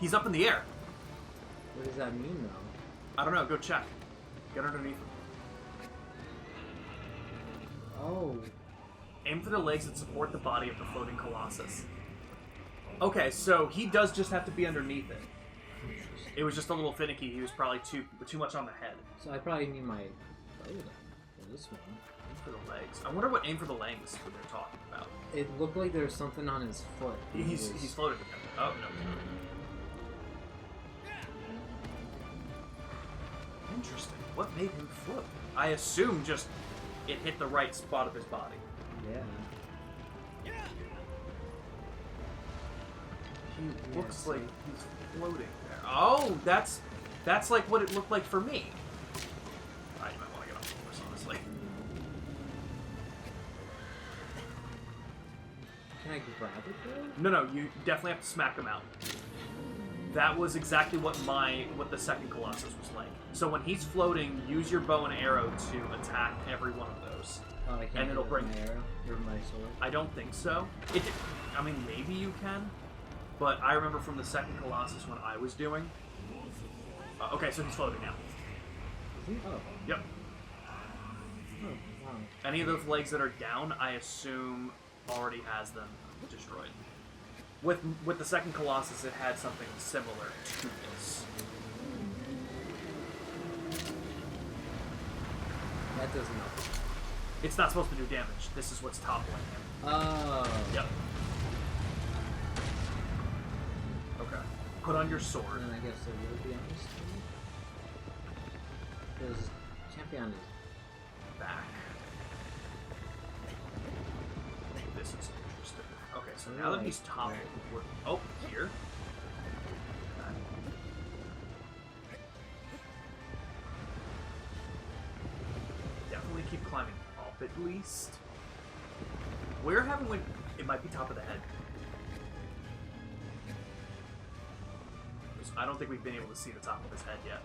Speaker 2: He's up in the air!
Speaker 1: What does that mean, though?
Speaker 2: I don't know, go check. Get underneath him.
Speaker 1: Oh.
Speaker 2: Aim for the legs that support the body of the floating Colossus. Okay, so he does just have to be underneath it. It was just a little finicky. He was probably too much on the head.
Speaker 1: So I probably need my bow for this one.
Speaker 2: Aim for the legs. I wonder what aim for the legs what they're talking about.
Speaker 1: It looked like there was something on his foot.
Speaker 2: He's floated. Oh, no. Interesting. What made him float? I assume just it hit the right spot of his body.
Speaker 1: Yeah.
Speaker 2: He looks like he's floating there. Oh, that's like what it looked like for me. I might want to get off the horse, honestly.
Speaker 1: Can I grab it though?
Speaker 2: No, you definitely have to smack him out. That was exactly what the second Colossus was like. So when he's floating, use your bow and arrow to attack every one of those.
Speaker 1: Oh, I can't
Speaker 2: and it'll bring
Speaker 1: my arrow or my sword.
Speaker 2: I don't think so. I mean, maybe you can, but I remember from the second Colossus when I was doing. Okay, so he's floating now.
Speaker 1: Is he? Oh.
Speaker 2: Yep.
Speaker 1: Oh, wow.
Speaker 2: Any of those legs that are down, I assume, already has them destroyed. With the second Colossus, it had something similar to this.
Speaker 1: That does nothing.
Speaker 2: It's not supposed to do damage. This is what's toppling him.
Speaker 1: Oh.
Speaker 2: Yep. Okay. Put on your sword.
Speaker 1: And I guess it will be on his stomach. Because it can't be on his
Speaker 2: Back. This is interesting. Okay, so now that he's toppled, we're... Oh, here. Definitely keep climbing up at least. Where haven't we... It might be top of the head. I don't think we've been able to see the top of his head yet.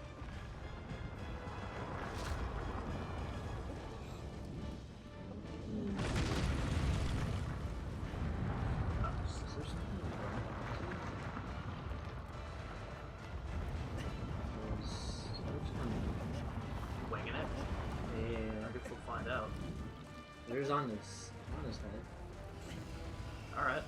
Speaker 2: Winging it?
Speaker 1: Yeah.
Speaker 2: I guess we'll find out.
Speaker 1: There's on his head.
Speaker 2: Alright.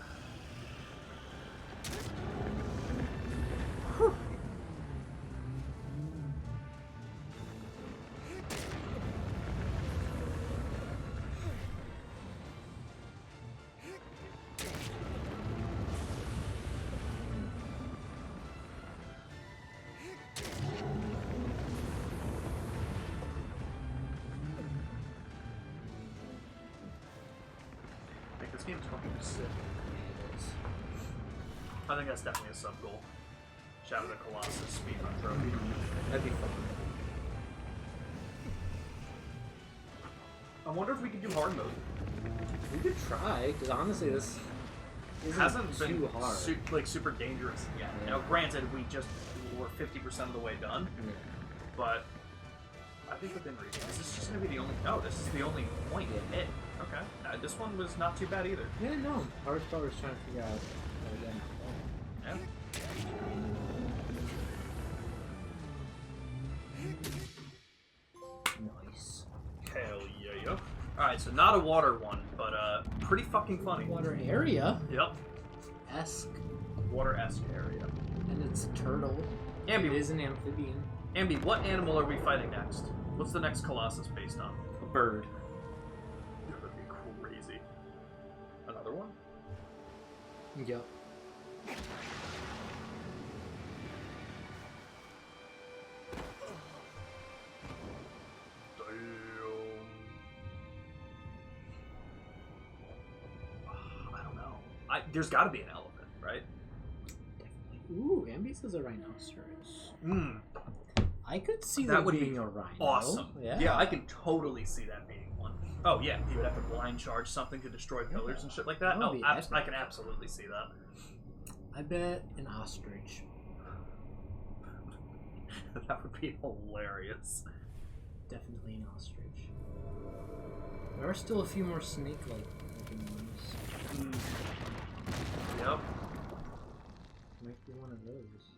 Speaker 2: This game's fucking sick. I think that's definitely a sub goal. Shadow the Colossus speedrun trophy.
Speaker 1: That'd be fun.
Speaker 2: I wonder if we could do hard mode.
Speaker 1: We could try, because honestly, this isn't
Speaker 2: Hasn't been
Speaker 1: too hard.
Speaker 2: super dangerous yet.
Speaker 1: Yeah.
Speaker 2: Now, granted, we were 50% of the way done,
Speaker 1: Yeah.
Speaker 2: but I think within reason. This is just going to be the only. Oh, this is the only point to hit. Okay. This one was not too bad either.
Speaker 1: Yeah, no. Hardest part was trying to figure out how to get
Speaker 2: Yeah.
Speaker 1: Nice.
Speaker 2: Hell yeah. Alright, so not a water one, but pretty fucking funny.
Speaker 1: Water area?
Speaker 2: Yep.
Speaker 1: Esque.
Speaker 2: Water-esque area.
Speaker 1: And it's a turtle.
Speaker 2: Ambi,
Speaker 1: It is an amphibian.
Speaker 2: Ambi, what animal are we fighting next? What's the next Colossus based on?
Speaker 1: A bird.
Speaker 2: That would be crazy. Another one?
Speaker 1: Yep.
Speaker 2: I don't know. There's got to be an elephant, right?
Speaker 1: Definitely. Ooh, Ambi's is a rhinoceros.
Speaker 2: Mm.
Speaker 1: I could see
Speaker 2: That
Speaker 1: that
Speaker 2: would
Speaker 1: being
Speaker 2: be
Speaker 1: a rhino.
Speaker 2: awesome.
Speaker 1: Yeah.
Speaker 2: I can totally see that being one. Oh yeah, he would have to blind charge something to destroy pillars and shit like that.
Speaker 1: That would
Speaker 2: Oh,
Speaker 1: be
Speaker 2: I
Speaker 1: epic.
Speaker 2: can absolutely see that.
Speaker 1: I bet an ostrich.
Speaker 2: That would be hilarious.
Speaker 1: Definitely an ostrich. There are still a few more snake-like looking ones.
Speaker 2: Mm. Yep.
Speaker 1: Might be one of those.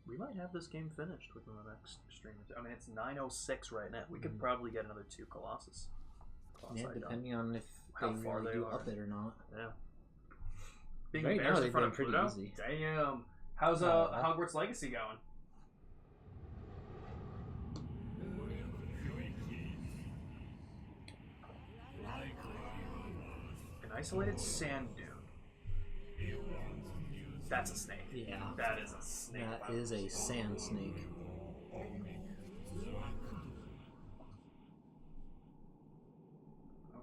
Speaker 2: We might have this game finished within the next stream. I mean, it's 9:06 right now. We could probably get another 2 Colossus.
Speaker 1: Yeah, depending on if
Speaker 2: How
Speaker 1: they
Speaker 2: far
Speaker 1: really
Speaker 2: they
Speaker 1: do
Speaker 2: are.
Speaker 1: up it or not.
Speaker 2: Yeah. Being
Speaker 1: Right now,
Speaker 2: embarrassed in
Speaker 1: they've
Speaker 2: front
Speaker 1: been
Speaker 2: of
Speaker 1: pretty
Speaker 2: Pluto?
Speaker 1: easy.
Speaker 2: Damn. How's Hogwarts Legacy going? An isolated sand dune. That's a snake.
Speaker 1: Yeah.
Speaker 2: That is a snake.
Speaker 1: That is a sand snake.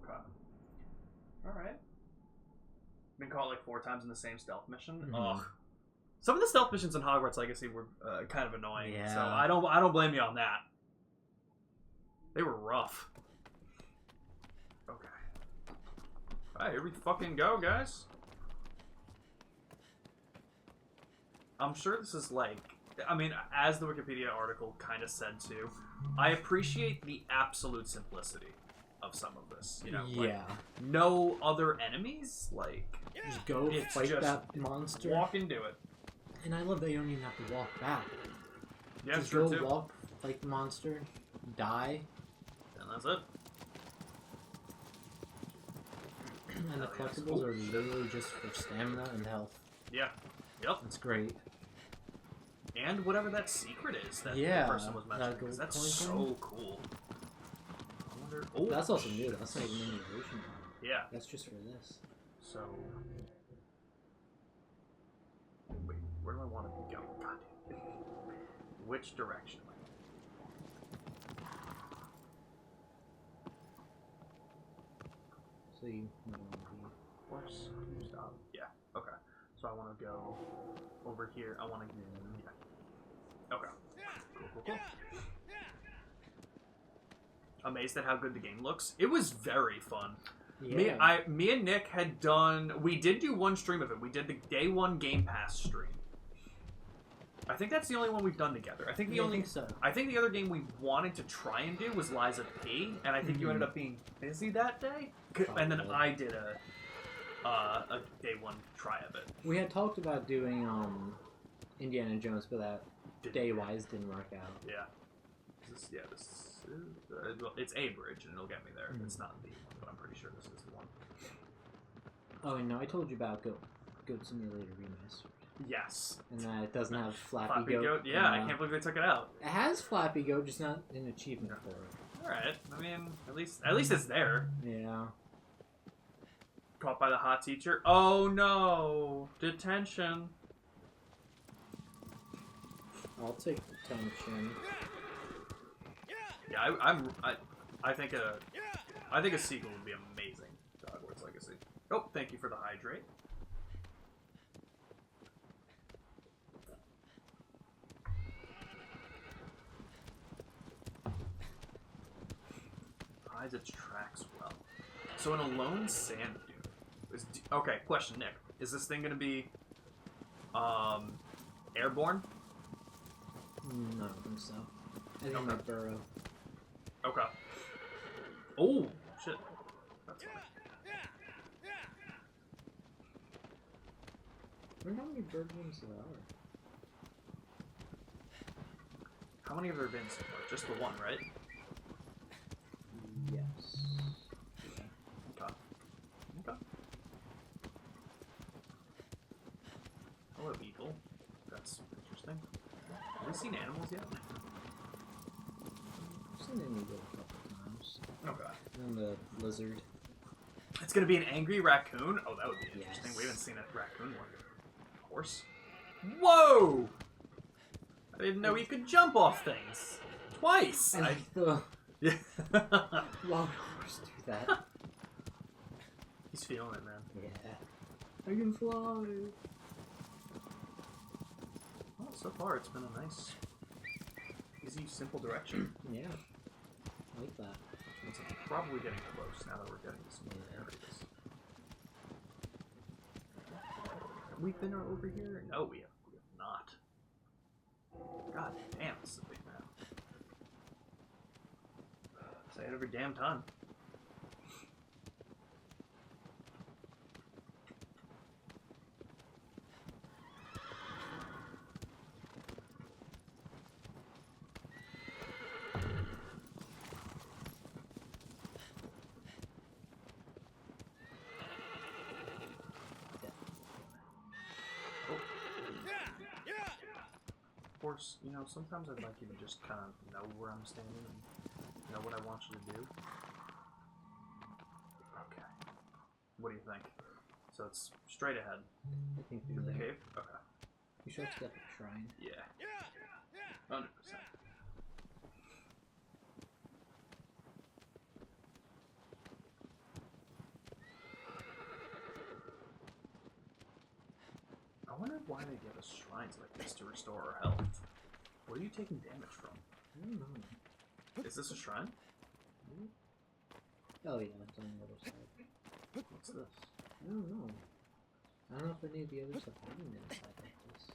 Speaker 2: Okay. Alright. Been caught like 4 times in the same stealth mission.
Speaker 1: Mhm.
Speaker 2: Ugh. Some of the stealth missions in Hogwarts Legacy were kind of annoying.
Speaker 1: Yeah.
Speaker 2: So I don't blame you on that. They were rough. Okay. Alright, here we fucking go, guys. I'm sure this is like, I mean, as the Wikipedia article kind of said too, I appreciate the absolute simplicity of some of this. You know, like,
Speaker 1: Yeah.
Speaker 2: no other enemies, like,
Speaker 1: Just go
Speaker 2: It's
Speaker 1: fight
Speaker 2: just
Speaker 1: that monster.
Speaker 2: walk into it.
Speaker 1: And I love that you don't even have to walk back.
Speaker 2: Yeah,
Speaker 1: Just
Speaker 2: sure
Speaker 1: go
Speaker 2: too.
Speaker 1: walk, fight the monster, die,
Speaker 2: And that's it.
Speaker 1: and the
Speaker 2: Hell yes.
Speaker 1: collectibles
Speaker 2: Oh,
Speaker 1: are
Speaker 2: shit.
Speaker 1: literally just for stamina and health.
Speaker 2: Yeah. Yep.
Speaker 1: That's great.
Speaker 2: And whatever that secret is that
Speaker 1: Yeah,
Speaker 2: the person was mentioning,
Speaker 1: that
Speaker 2: because
Speaker 1: gold
Speaker 2: that's
Speaker 1: coin
Speaker 2: so
Speaker 1: thing?
Speaker 2: cool. I wonder. Oh,
Speaker 1: That's also new. That's not even in the original.
Speaker 2: Yeah.
Speaker 1: That's just for this.
Speaker 2: So. Wait, where do I want to be going? God damn. Which direction?
Speaker 1: So you might want to be.
Speaker 2: Of course. Stop. Yeah. Okay. So I want to go over here. I want to. Yeah. Okay. Cool. Amazed at how good the game looks. It was very fun.
Speaker 1: Yeah.
Speaker 2: Me and Nick had done. We did do one stream of it. We did the day 1 Game Pass stream. I think that's the only one we've done together. I think the
Speaker 1: Yeah, I
Speaker 2: only.
Speaker 1: think so.
Speaker 2: I think the other game we wanted to try and do was Lies of P, and I think you ended up being busy that day. And then
Speaker 1: Probably.
Speaker 2: I did a day 1 try of it.
Speaker 1: We had talked about doing Indiana Jones, but that
Speaker 2: Didn't-
Speaker 1: day-wise didn't work out.
Speaker 2: Yeah. This is, well, it's a bridge, and it'll get me there. It's not the one, but I'm pretty sure this is the one.
Speaker 1: Oh, and no, I told you about Goat Simulator Remastered.
Speaker 2: Yes.
Speaker 1: And that it doesn't have Flappy,
Speaker 2: Flappy
Speaker 1: Goat.
Speaker 2: Goat? Yeah, I can't believe they took it out.
Speaker 1: It has Flappy Goat, just not an achievement for it.
Speaker 2: Alright. I mean, at least it's there.
Speaker 1: Yeah.
Speaker 2: Caught by the hot teacher. Oh no! Detention.
Speaker 1: I'll take the tension.
Speaker 2: Yeah, I think a sequel would be amazing to Hogwarts Legacy. Oh, thank you for the hydrate. Hides its tracks well. So an alone sand dune. Okay, question, Nick. Is this thing gonna be airborne?
Speaker 1: No, I don't think so. I think
Speaker 2: Okay.
Speaker 1: my burrow.
Speaker 2: Okay. Oh shit. That's funny.
Speaker 1: I wonder how many bird ones there are.
Speaker 2: How many have there been so far? Just the one, right?
Speaker 1: Yes.
Speaker 2: Okay. Okay. Hello, eagle. That's interesting. Have we seen animals yet?
Speaker 1: I've seen an eagle a couple times.
Speaker 2: Okay.
Speaker 1: And the lizard.
Speaker 2: It's gonna be an angry raccoon? Oh, that would be interesting.
Speaker 1: Yes.
Speaker 2: We haven't seen a raccoon one. Horse? Whoa! I didn't know he could jump off things. Twice!
Speaker 1: And
Speaker 2: I...
Speaker 1: the
Speaker 2: Yeah.
Speaker 1: wild horse do that.
Speaker 2: He's feeling it, man.
Speaker 1: Yeah. I can fly.
Speaker 2: So far, it's been a nice, easy, simple direction.
Speaker 1: Yeah. I like that.
Speaker 2: It's probably getting close now that we're getting to some other areas. Have we been over here? No, we have not. God damn, this is a big map. Say it every damn time. Of course, you know, sometimes I'd like you to just kind of know where I'm standing and know what I want you to do. Okay. What do you think? So it's straight ahead.
Speaker 1: I think
Speaker 2: To
Speaker 1: through
Speaker 2: the
Speaker 1: there.
Speaker 2: cave? Okay.
Speaker 1: You sure it's got the shrine?
Speaker 2: Yeah. 100%. I wonder why they give us shrines like this to restore our health. Where are you taking damage from?
Speaker 1: I don't know.
Speaker 2: Is this a shrine?
Speaker 1: Oh yeah, it's on the other side.
Speaker 2: What's this?
Speaker 1: I don't know. I don't know if any of the others have hidden inside like this.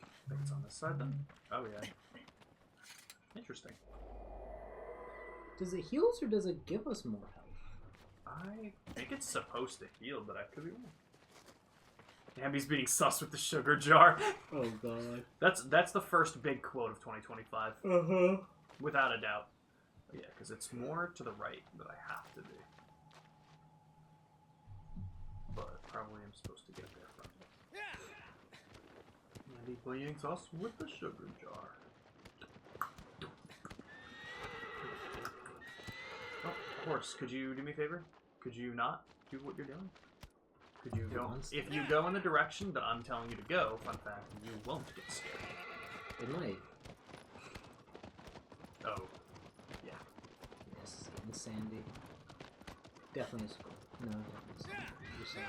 Speaker 2: I think it's on this side then. Oh yeah. Interesting.
Speaker 1: Does it heal us or does it give us more health?
Speaker 2: I think it's supposed to heal, but I could be wrong. Damn, he's being sus with the sugar jar.
Speaker 1: Oh god.
Speaker 2: That's the first big quote of 2025.
Speaker 1: Uh-huh.
Speaker 2: Without a doubt. But yeah, because it's more to the right that I have to be. But probably I'm supposed to get there from it. And he's being sus with the sugar jar. Oh, horse, could you do me a favor? Could you not do what you're doing? Could you go? If you go in the direction that I'm telling you to go, fun fact, you won't get scared.
Speaker 1: It might.
Speaker 2: Oh. Yeah.
Speaker 1: Yes, and Sandy. Definitely a school. No, definitely Sandy. You saw it.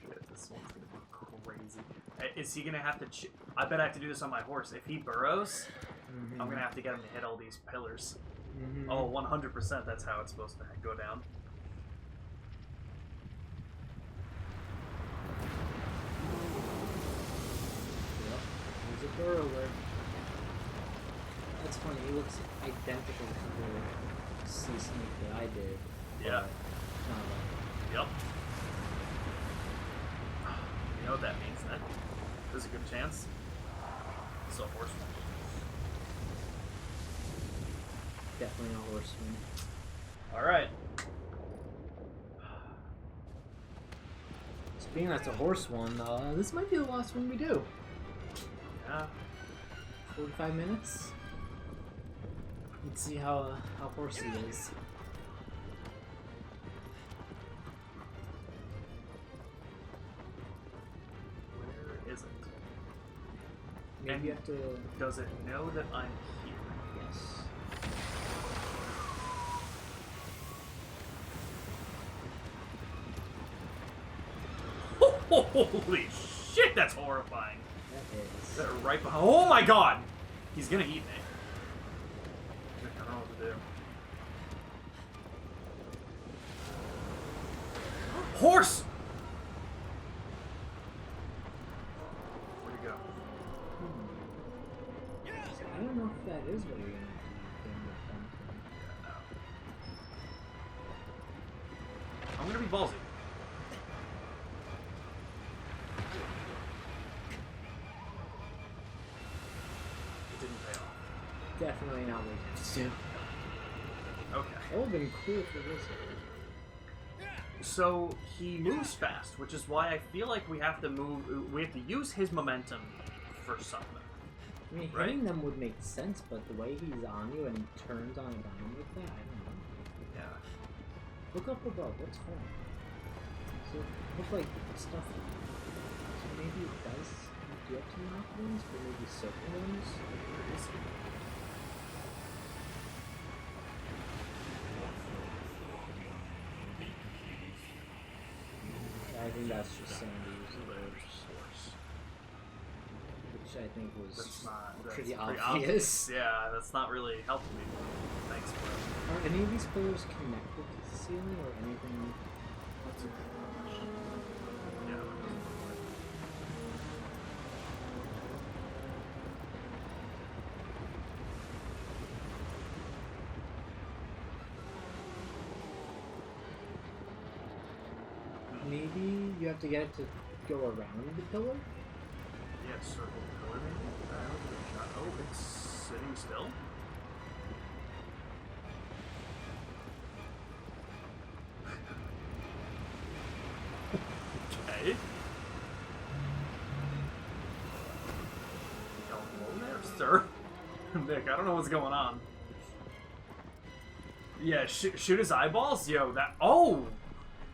Speaker 2: Shit, this one's gonna be crazy. Is he gonna have to... I bet I have to do this on my horse. If he burrows, I'm gonna have to get him to hit all these pillars. Oh, 100%, that's how it's supposed to go down.
Speaker 1: Yep. There's a burrower. That's funny, he looks identical to the sea snake that I did.
Speaker 2: Yeah.
Speaker 1: but Not like
Speaker 2: Yep. You know what that means, then? There's a good chance. It's a horseman.
Speaker 1: definitely a horseman.
Speaker 2: Alright.
Speaker 1: Being that's a horse one, this might be the last one we do.
Speaker 2: Yeah.
Speaker 1: 45 minutes. Let's see how horsey is.
Speaker 2: Where is it?
Speaker 1: Maybe
Speaker 2: And
Speaker 1: you have to.
Speaker 2: does it know that I'm here?
Speaker 1: Yes.
Speaker 2: Holy shit, that's horrifying.
Speaker 1: That is.
Speaker 2: They're right behind. Oh my god! He's gonna eat me. I don't know what to do. Horse! Where'd he go?
Speaker 1: I don't know if that is what you're gonna do.
Speaker 2: Yeah, no. I'm gonna be ballsy. It didn't pay off.
Speaker 1: Definitely not what you have to do.
Speaker 2: Okay.
Speaker 1: That would have been cool for this.
Speaker 2: So he moves fast, which is why I feel like we have to move. We have to use his momentum for something.
Speaker 1: I mean,
Speaker 2: Right.
Speaker 1: hitting them would make sense, but the way he's on you and he turns on a dime like that, I don't know.
Speaker 2: Yeah.
Speaker 1: Look up above. What's forming? So it look like stuff. So maybe it does get to knock ones, but maybe certain ones.
Speaker 2: Where is he?
Speaker 1: I think that's just Sandy's
Speaker 2: There's
Speaker 1: words.
Speaker 2: source.
Speaker 1: I think was
Speaker 2: That's
Speaker 1: pretty obvious.
Speaker 2: Yeah, that's not really helping me. Thanks, bro.
Speaker 1: Are any of these pillars connected to the ceiling or anything?
Speaker 2: That's a good question. Yeah, that doesn't look like.
Speaker 1: Maybe you have to get it to go around the pillar?
Speaker 2: Yeah, circle pillar maybe? Alright, I'll give it a shot. Oh, it's sitting still? Okay. Hello there, sir. Nick, I don't know what's going on. Yeah, shoot his eyeballs? Yo, that... Oh!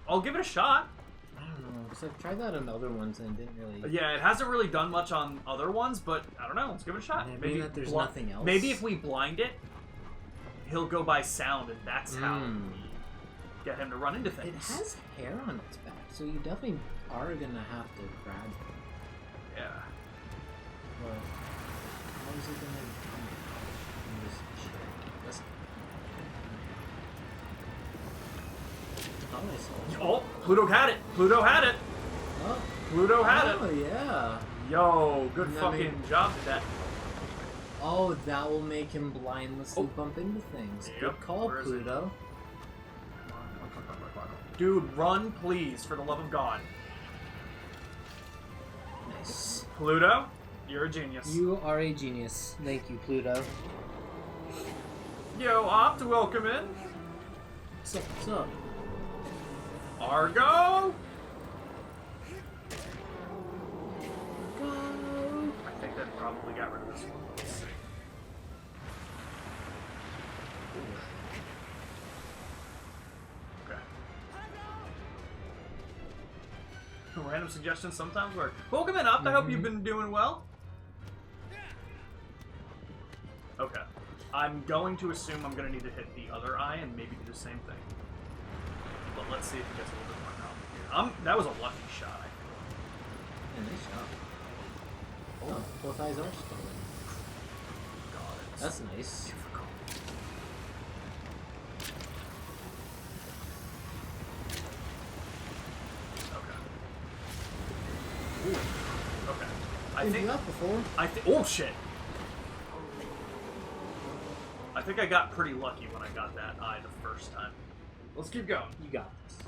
Speaker 2: I'll give it a shot.
Speaker 1: I don't know, because I've tried that on other ones and it didn't really...
Speaker 2: Yeah, it hasn't really done much on other ones, but I don't know. Let's give it a shot.
Speaker 1: Maybe that there's nothing else.
Speaker 2: Maybe if we blind it, he'll go by sound, and that's how we get him to run into things.
Speaker 1: It has hair on its back, so you definitely are going to have to grab it.
Speaker 2: Yeah.
Speaker 1: Well, how is it going to...
Speaker 2: Oh, Pluto had it! Pluto had it!
Speaker 1: Oh,
Speaker 2: Pluto had it!
Speaker 1: Oh, yeah.
Speaker 2: Yo, good fucking job with that.
Speaker 1: Oh, that will make him blindlessly bump into things.
Speaker 2: Yep.
Speaker 1: Good call,
Speaker 2: Where is
Speaker 1: Pluto.
Speaker 2: Dude, run, please, for the love of God.
Speaker 1: Nice.
Speaker 2: Pluto, you're a genius.
Speaker 1: You are a genius. Thank you, Pluto.
Speaker 2: Yo, Opt, welcome in.
Speaker 1: What's up? What's up?
Speaker 2: Argo!
Speaker 1: Go!
Speaker 2: I think that probably got rid of this one. Let's see. Okay. Random suggestions sometimes work. Welcome in, Opt. I hope you've been doing well. Okay. I'm going to assume I'm going to need to hit the other eye and maybe do the same thing. But let's see if it gets a little bit more complicated. That was a lucky shot, I think.
Speaker 1: Yeah, nice shot. Oh, both eyes are still in.
Speaker 2: God, it's
Speaker 1: That's nice.
Speaker 2: difficult. Okay. Ooh. Okay. I
Speaker 1: You've
Speaker 2: think
Speaker 1: got before.
Speaker 2: oh shit. I think I got pretty lucky when I got that eye the first time. Let's keep going.
Speaker 1: You got this.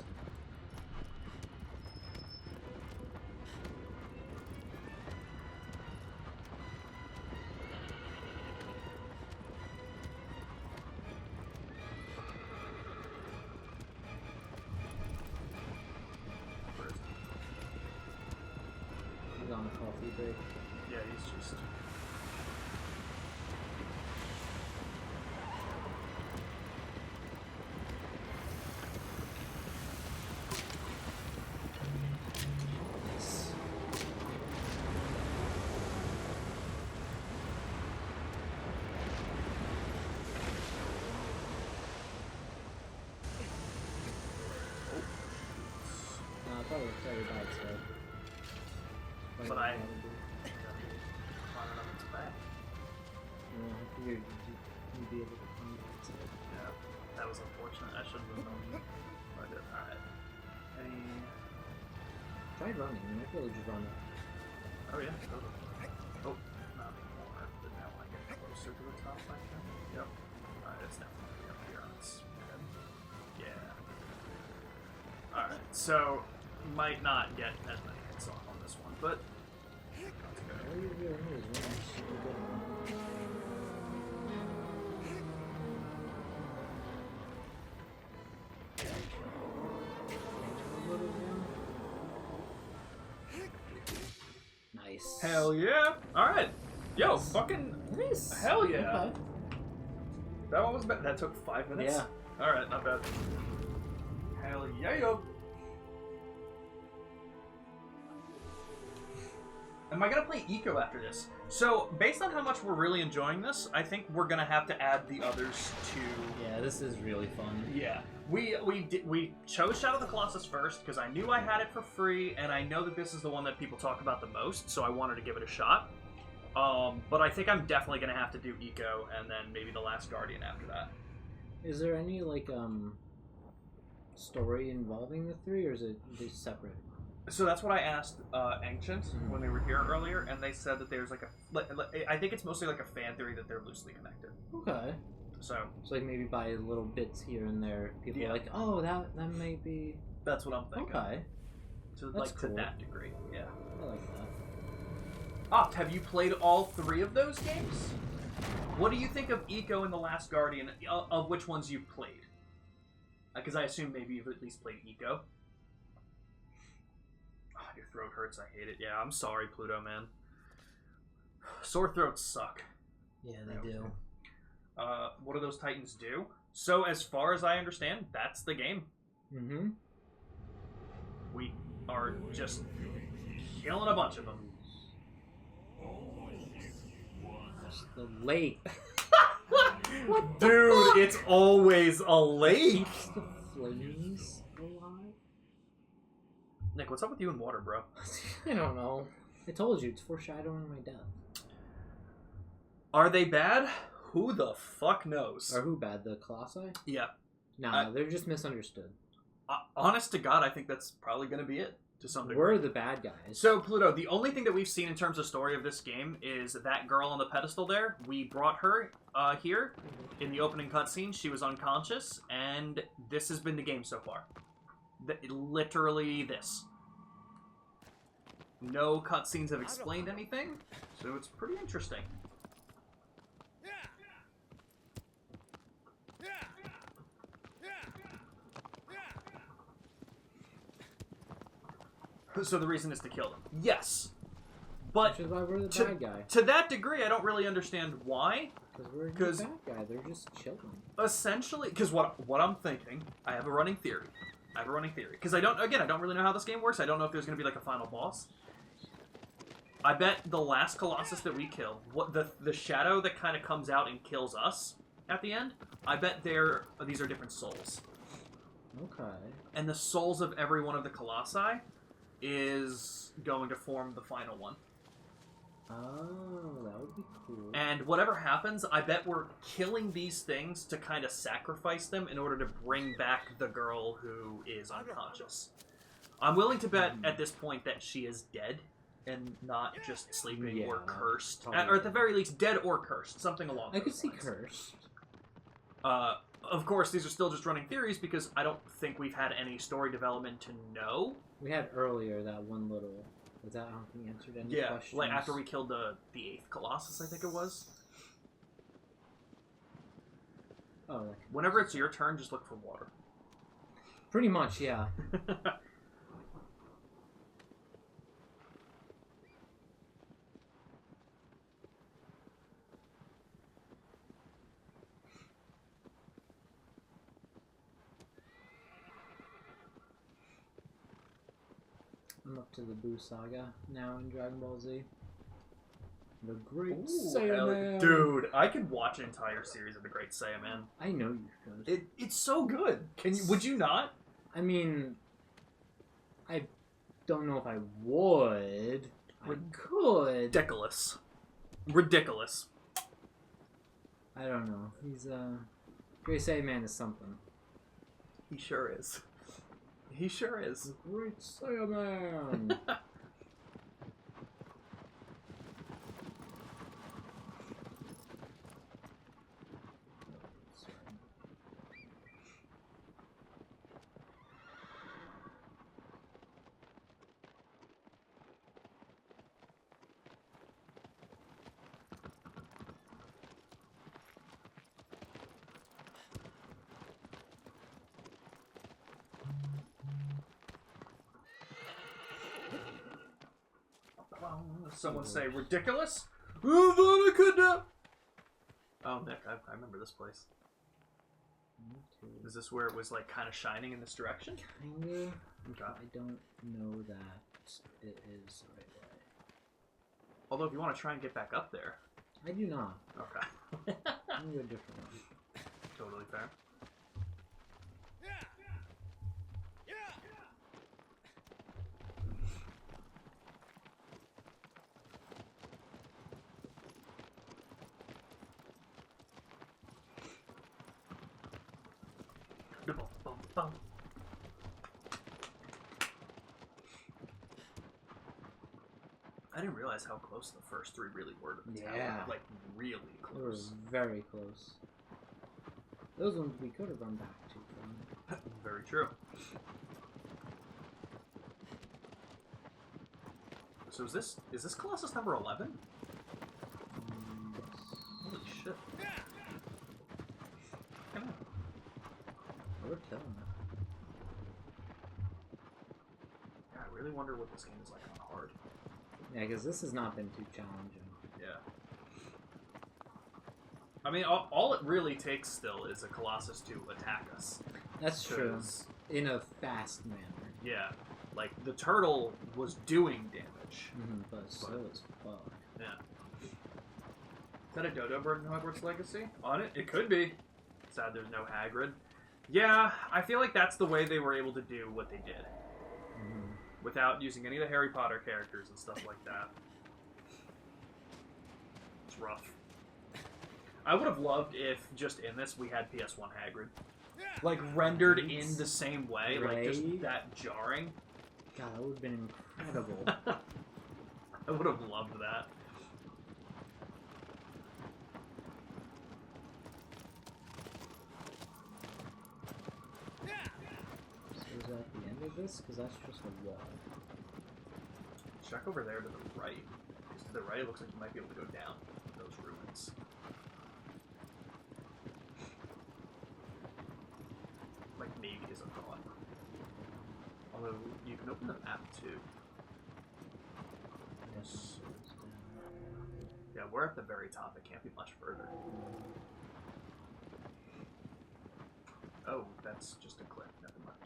Speaker 2: Where is it?
Speaker 1: He's on a coffee break.
Speaker 2: Yeah, he's just...
Speaker 1: Nice. I thought it was very bad, so...
Speaker 2: But I... Climbing up its back.
Speaker 1: I figured you'd be able to find it. So.
Speaker 2: Yeah, that was unfortunate. I should have known. I did. Alright. Any...
Speaker 1: Try running. You might be able to just run up.
Speaker 2: Oh yeah, totally. Oh, not anymore. But now I get closer to the top, I think. Yep. Alright, it's definitely up here on its head. Yeah. Alright, so might not get as many hits off on this one, but that's good.
Speaker 1: All you really need is one super good one. Nice.
Speaker 2: Hell yeah! Alright. Yo, fucking
Speaker 1: Nice.
Speaker 2: hell yeah.
Speaker 1: Okay.
Speaker 2: That one was bad. That took 5 minutes?
Speaker 1: Yeah.
Speaker 2: Alright, not bad. Hell yeah, yo. Am I gonna play Eco after this? So, based on how much we're really enjoying this, I think we're gonna have to add the others to...
Speaker 1: Yeah, this is really fun.
Speaker 2: Yeah. We chose Shadow of the Colossus first, because I knew I had it for free, and I know that this is the one that people talk about the most, so I wanted to give it a shot. But I think I'm definitely gonna have to do Eco and then maybe the Last Guardian after that.
Speaker 1: Is there any like story involving the three, or is it just separate?
Speaker 2: So that's what I asked Ancient when they were here earlier, and they said that there's like I think it's mostly like a fan theory that they're loosely connected.
Speaker 1: Okay.
Speaker 2: So
Speaker 1: like maybe by little bits here and there, people are like, oh, that may be.
Speaker 2: That's what I'm thinking.
Speaker 1: Okay.
Speaker 2: So
Speaker 1: That's
Speaker 2: like
Speaker 1: cool.
Speaker 2: to that degree, yeah.
Speaker 1: I like that.
Speaker 2: Opt, have you played all 3 of those games? What do you think of Eco and The Last Guardian, of which ones you've played? Because I assume maybe you've at least played Eco. Oh, your throat hurts, I hate it. Yeah, I'm sorry, Pluto, man. Sore throats suck.
Speaker 1: Yeah, they do.
Speaker 2: What do those Titans do? So, as far as I understand, that's the game.
Speaker 1: Mm-hmm.
Speaker 2: We are just killing a bunch of them.
Speaker 1: The lake.
Speaker 2: What Dude, fuck? It's always a lake.
Speaker 1: Keeps the flames alive.
Speaker 2: Nick, what's up with you and water, bro?
Speaker 1: I don't know. I told you, it's foreshadowing my death.
Speaker 2: Are they bad? Who the fuck knows?
Speaker 1: Are who bad? The Colossi?
Speaker 2: Yeah.
Speaker 1: Nah, they're just misunderstood.
Speaker 2: Honest to God, I think that's probably going to be it. To some degree.
Speaker 1: We're the bad guys.
Speaker 2: So, Pluto, the only thing that we've seen in terms of story of this game is that girl on the pedestal there. We brought her here in the opening cutscene. She was unconscious, and this has been the game so far. Literally this. No cutscenes have explained anything, so it's pretty interesting. So the reason is to kill them. Yes. But
Speaker 1: which is why we're the bad guy.
Speaker 2: To that degree, I don't really understand why.
Speaker 1: Because we're the bad guy. They're just chilling.
Speaker 2: Essentially, because what I'm thinking, I have a running theory. Because I don't really know how this game works. I don't know if there's going to be like a final boss. I bet the last Colossus that we kill, the shadow that kind of comes out and kills us at the end, I bet these are different souls.
Speaker 1: Okay. And
Speaker 2: the souls of every one of the Colossi is going to form the final one.
Speaker 1: Oh, that would be cool.
Speaker 2: And whatever happens, I bet we're killing these things to kind of sacrifice them in order to bring back the girl who is unconscious. I'm willing to bet at this point that she is dead and not just sleeping or cursed. Or at the very least, dead or cursed. Something along those lines.
Speaker 1: I could see cursed.
Speaker 2: Of course, these are still just running theories because I don't think we've had any story development to know.
Speaker 1: We had earlier that one little... Was that, I don't think answered any questions.
Speaker 2: Yeah, like after we killed the 8th Colossus, I think it was.
Speaker 1: Oh.
Speaker 2: Whenever it's your turn, just look for water.
Speaker 1: Pretty much, yeah. I'm up to the Boo Saga now in Dragon Ball Z. The Great Saiyaman.
Speaker 2: Dude, I could watch an entire series of the Great Saiyaman.
Speaker 1: I know you could.
Speaker 2: It's so good. Would you not?
Speaker 1: I mean, I don't know if I would. I could.
Speaker 2: Ridiculous.
Speaker 1: I don't know. He's Great Saiyaman is something.
Speaker 2: He sure is. He sure is.
Speaker 1: The Great Saiyaman.
Speaker 2: Someone say ridiculous? Oh, Nick, I remember this place. Is this where it was like kind of shining in this direction?
Speaker 1: Kinda.
Speaker 2: Okay.
Speaker 1: I don't know that it is the right way.
Speaker 2: Although if you want to try and get back up there.
Speaker 1: I do not.
Speaker 2: Okay.
Speaker 1: I'm going a different one.
Speaker 2: Totally fair. Bum. I didn't realize how close the first 3 really were to the tower.
Speaker 1: Yeah.
Speaker 2: Like, really
Speaker 1: They were
Speaker 2: close.
Speaker 1: very close. Those ones we could have run back to. From.
Speaker 2: Very true. So is this Colossus number 11? Holy shit.
Speaker 1: Oh, we're killing it.
Speaker 2: Yeah, I really wonder what this game is like on hard.
Speaker 1: Yeah, because this has not been too challenging.
Speaker 2: Yeah. I mean, all it really takes still is a Colossus to attack us.
Speaker 1: That's true.
Speaker 2: 'Cause,
Speaker 1: In a fast manner.
Speaker 2: yeah, like, the turtle was doing damage.
Speaker 1: But so as fuck.
Speaker 2: Yeah. Is that a dodo bird in Hogwarts Legacy? On it? It could be. Sad there's no Hagrid. Yeah, I feel like that's the way they were able to do what they did. Without using any of the Harry Potter characters and stuff like that. It's rough. I would have loved if, just in this, we had PS1 Hagrid. Like, rendered in the same way. Like, just
Speaker 1: Right?
Speaker 2: that jarring.
Speaker 1: God, that would have been incredible.
Speaker 2: I would have loved that.
Speaker 1: So is that the end of this? Because that's just a wall.
Speaker 2: Check over there to the right. Because to the right, it looks like you might be able to go down those ruins. Like, maybe is a thought. Although, you can open the map, too.
Speaker 1: Yes.
Speaker 2: Yeah, we're at the very top. It can't be much further. Oh, that's just a cliff. Never mind.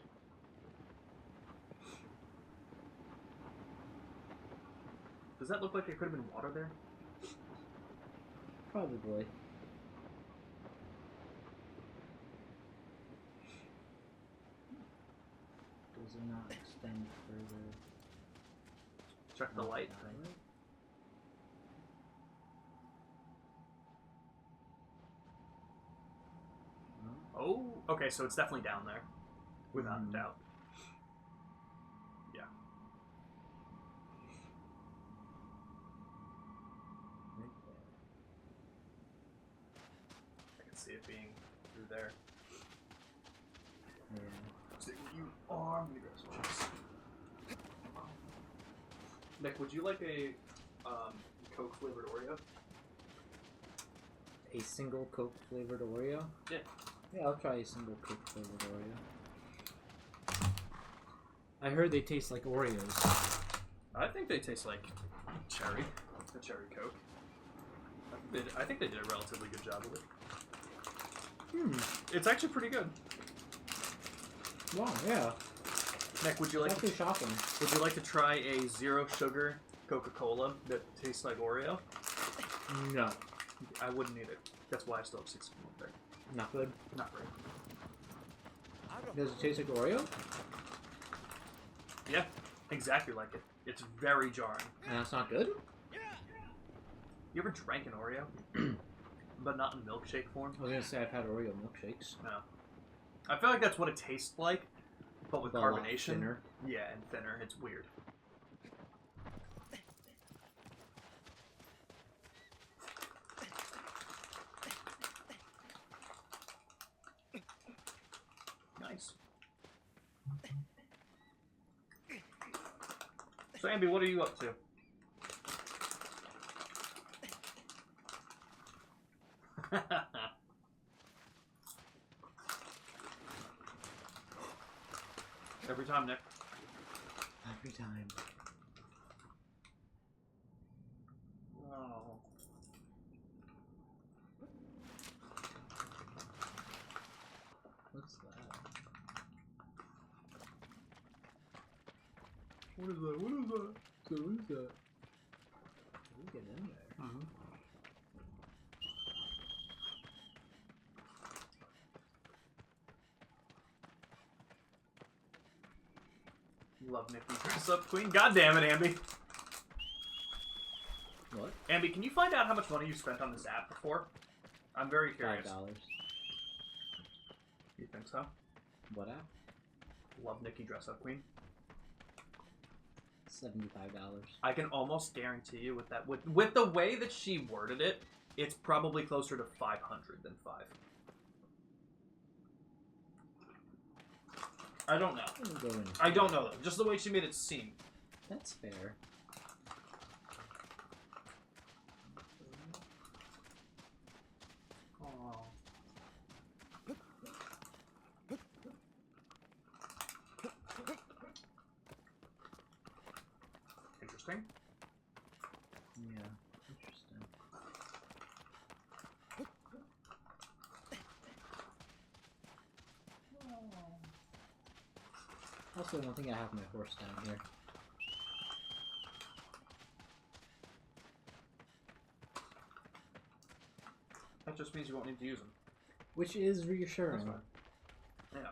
Speaker 2: Does that look like there could have been water there?
Speaker 1: Probably. Does it not extend further?
Speaker 2: Check the light thing. Oh, okay, so it's definitely down there. Without a doubt. Yeah.
Speaker 1: Right there.
Speaker 2: I can see it being through there.
Speaker 1: Yeah.
Speaker 2: Stay where you are. I'm gonna grab some chips. Nick, would you like a Coke flavored Oreo?
Speaker 1: A single Coke flavored Oreo?
Speaker 2: Yeah.
Speaker 1: Yeah, I'll try a single Coke flavored Oreo. I heard they taste like Oreos.
Speaker 2: I think they taste like cherry. A cherry Coke. I think they did a relatively good job with it. It's actually pretty good.
Speaker 1: Wow, yeah.
Speaker 2: Nick, would you like
Speaker 1: Actually shocking.
Speaker 2: would you like to try a zero sugar Coca-Cola that tastes like Oreo?
Speaker 1: No.
Speaker 2: I wouldn't eat it. That's why I still have 6 of them up there.
Speaker 1: Not good.
Speaker 2: Not great.
Speaker 1: Does it taste like Oreo?
Speaker 2: Yeah, exactly like it. It's very jarring.
Speaker 1: And that's not good?
Speaker 2: You ever drank an Oreo? But not in milkshake form?
Speaker 1: I was gonna say I've had Oreo milkshakes.
Speaker 2: No. I feel like that's what it tastes like, but with
Speaker 1: But a lot
Speaker 2: carbonation.
Speaker 1: thinner.
Speaker 2: Yeah, and thinner. It's weird. Nice. So, Ambi, what are you up to? Every time, Nick.
Speaker 1: Every time.
Speaker 2: Oh.
Speaker 1: What's that?
Speaker 2: What is that? What is that?
Speaker 1: So what is that? We get in there.
Speaker 2: Mm-hmm. Love Nick. Dress up queen. God damn it, Ambi.
Speaker 1: What?
Speaker 2: Ambi, can you find out how much money you spent on this app before? I'm very curious.
Speaker 1: $5.
Speaker 2: You think so?
Speaker 1: What app?
Speaker 2: of Nikki Dress Up Queen.
Speaker 1: $75.
Speaker 2: I can almost guarantee you with that, with the way that she worded it, it's probably closer to 500 than 5. I don't know. I don't know though. Just the way she made it seem.
Speaker 1: That's fair.
Speaker 2: Oh. Interesting.
Speaker 1: Yeah, interesting. Also, I don't think I have my horse down here.
Speaker 2: That just means you won't need to use them.
Speaker 1: Which is reassuring.
Speaker 2: That's fine. Yeah.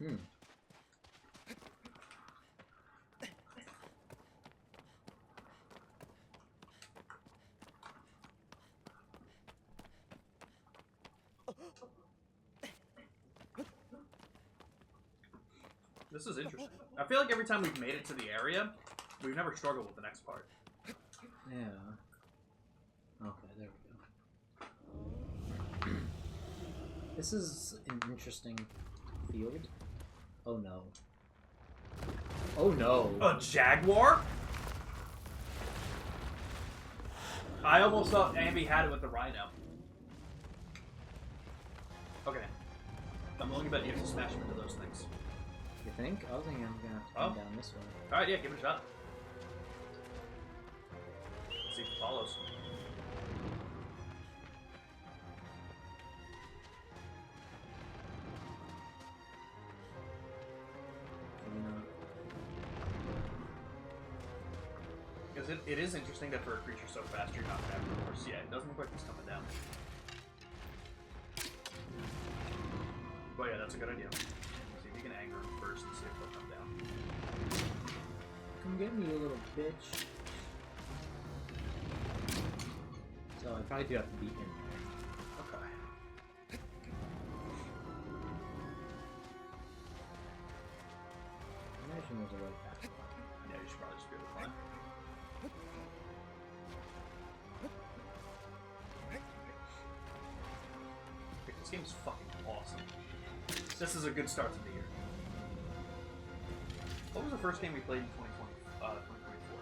Speaker 1: Hmm.
Speaker 2: This is interesting. I feel like every time we've made it to the area, we've never struggled with the next part.
Speaker 1: Yeah. Okay, there we go. This is an interesting field. Oh no. Oh no.
Speaker 2: A jaguar? I almost thought Ambi had it with the rhino. Okay. I'm willing to bet you have to smash him into those things.
Speaker 1: You think? I was thinking I'm gonna have to come down this way.
Speaker 2: Alright, yeah, give it a shot. See if it follows. Because it is interesting that for a creature so fast you're not going to have to force. Yeah, it doesn't look like he's coming down. But yeah, that's a good idea. See if you can anger him first and see if he'll come down.
Speaker 1: Come get me, you little bitch. So I probably do have to beat him there.
Speaker 2: Okay.
Speaker 1: I imagine there's a way back.
Speaker 2: Yeah, you should probably just be able to climb. This game's fucking awesome. This is a good start to the year. What was the first game we played in 2024?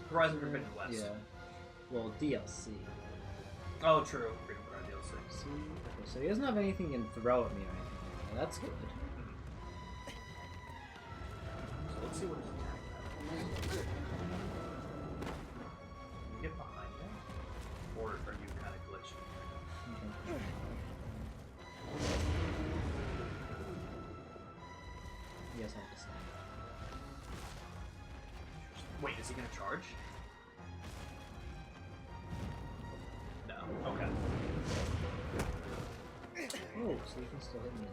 Speaker 2: Horizon Forbidden West.
Speaker 1: Yeah. Well, DLC.
Speaker 2: Oh, true. Freedom Cry DLC.
Speaker 1: See? Okay, so he doesn't have anything he can throw at me or anything. Well, that's good.
Speaker 2: So let's see what his attack is. Can you get behind him? Or are you kind of glitching?
Speaker 1: Okay. Yes, I have to stand up.
Speaker 2: Wait, is he gonna charge? No. Okay.
Speaker 1: Oh, so you can still hit me.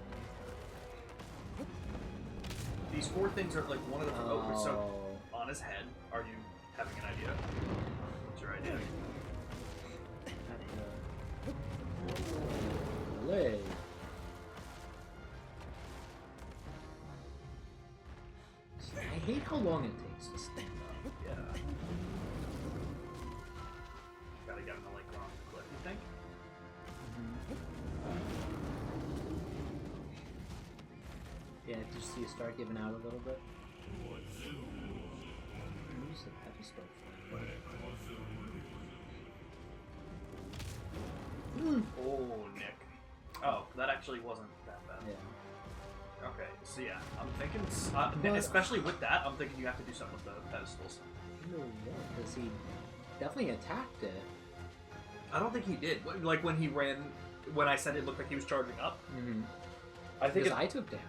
Speaker 2: These 4 things are like one of the provokers. So on his head, are you having an idea? What's your idea?
Speaker 1: Leg. I hate how long it takes to stand up.
Speaker 2: Yeah. Gotta get him to like run off the cliff, you think?
Speaker 1: Yeah, just see you start giving out a little bit. Use the pedestal for it.
Speaker 2: Oh, Nick. Oh, that actually wasn't that bad.
Speaker 1: Yeah.
Speaker 2: Okay, so yeah, I'm thinking, especially with that, I'm thinking you have to do something with the pedestals.
Speaker 1: No, because he definitely attacked it.
Speaker 2: I don't think he did. Like when he ran, when I said it looked like he was charging up.
Speaker 1: Mm-hmm.
Speaker 2: I think
Speaker 1: because I took damage.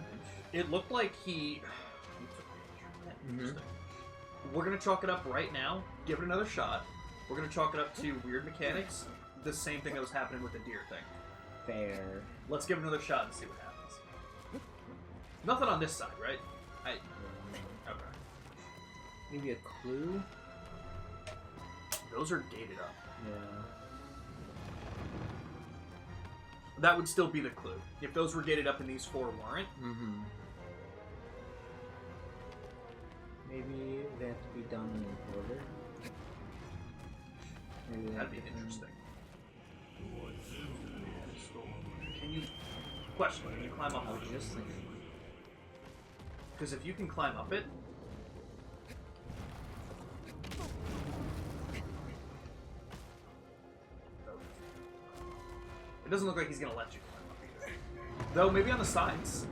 Speaker 2: It looked like he. Interesting. We're gonna chalk it up right now. Give it another shot. We're gonna chalk it up to weird mechanics. The same thing that was happening with the deer thing.
Speaker 1: Fair.
Speaker 2: Let's give it another shot and see what happens. Nothing on this side, right? Okay.
Speaker 1: Maybe a clue?
Speaker 2: those are gated up.
Speaker 1: Yeah.
Speaker 2: That would still be the clue. If those were gated up and these 4 weren't.
Speaker 1: Mm-hmm. Maybe they have to be done in order. Maybe
Speaker 2: That'd be interesting. Can you... Question, can you climb up
Speaker 1: I
Speaker 2: it?
Speaker 1: was just thinking.
Speaker 2: Because if you can climb up it... It doesn't look like he's going to let you climb up either. Though, maybe on the sides.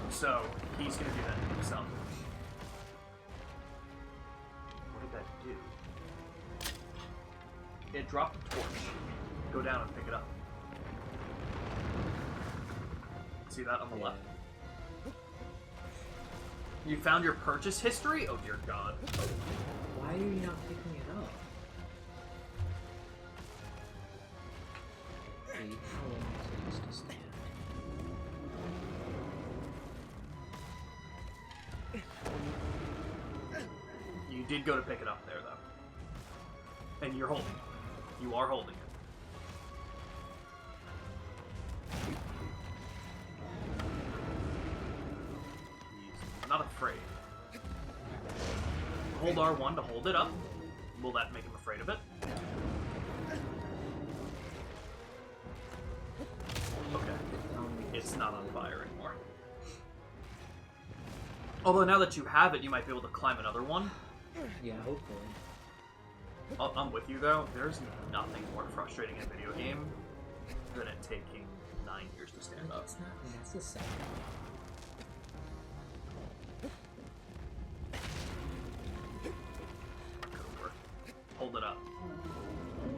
Speaker 2: So, he's going to do that to himself. What did that do? It dropped a torch. Go down and pick it up. See that on the left? You found your purchase history? Oh dear God.
Speaker 1: Why are you not picking it up? Wait, how long does it used to stand?
Speaker 2: You did go to pick it up there, though. And you're holding it. You are holding it. I'm not afraid. Hold R1 to hold it up. Will that make him afraid of it? Okay. It's not on fire anymore. Although now that you have it, you might be able to climb another one.
Speaker 1: Yeah, hopefully.
Speaker 2: I'm with you, though. There's nothing more frustrating in a video game than it taking 9 years to stand up.
Speaker 1: It's not. That's the second.
Speaker 2: Over. Hold it up.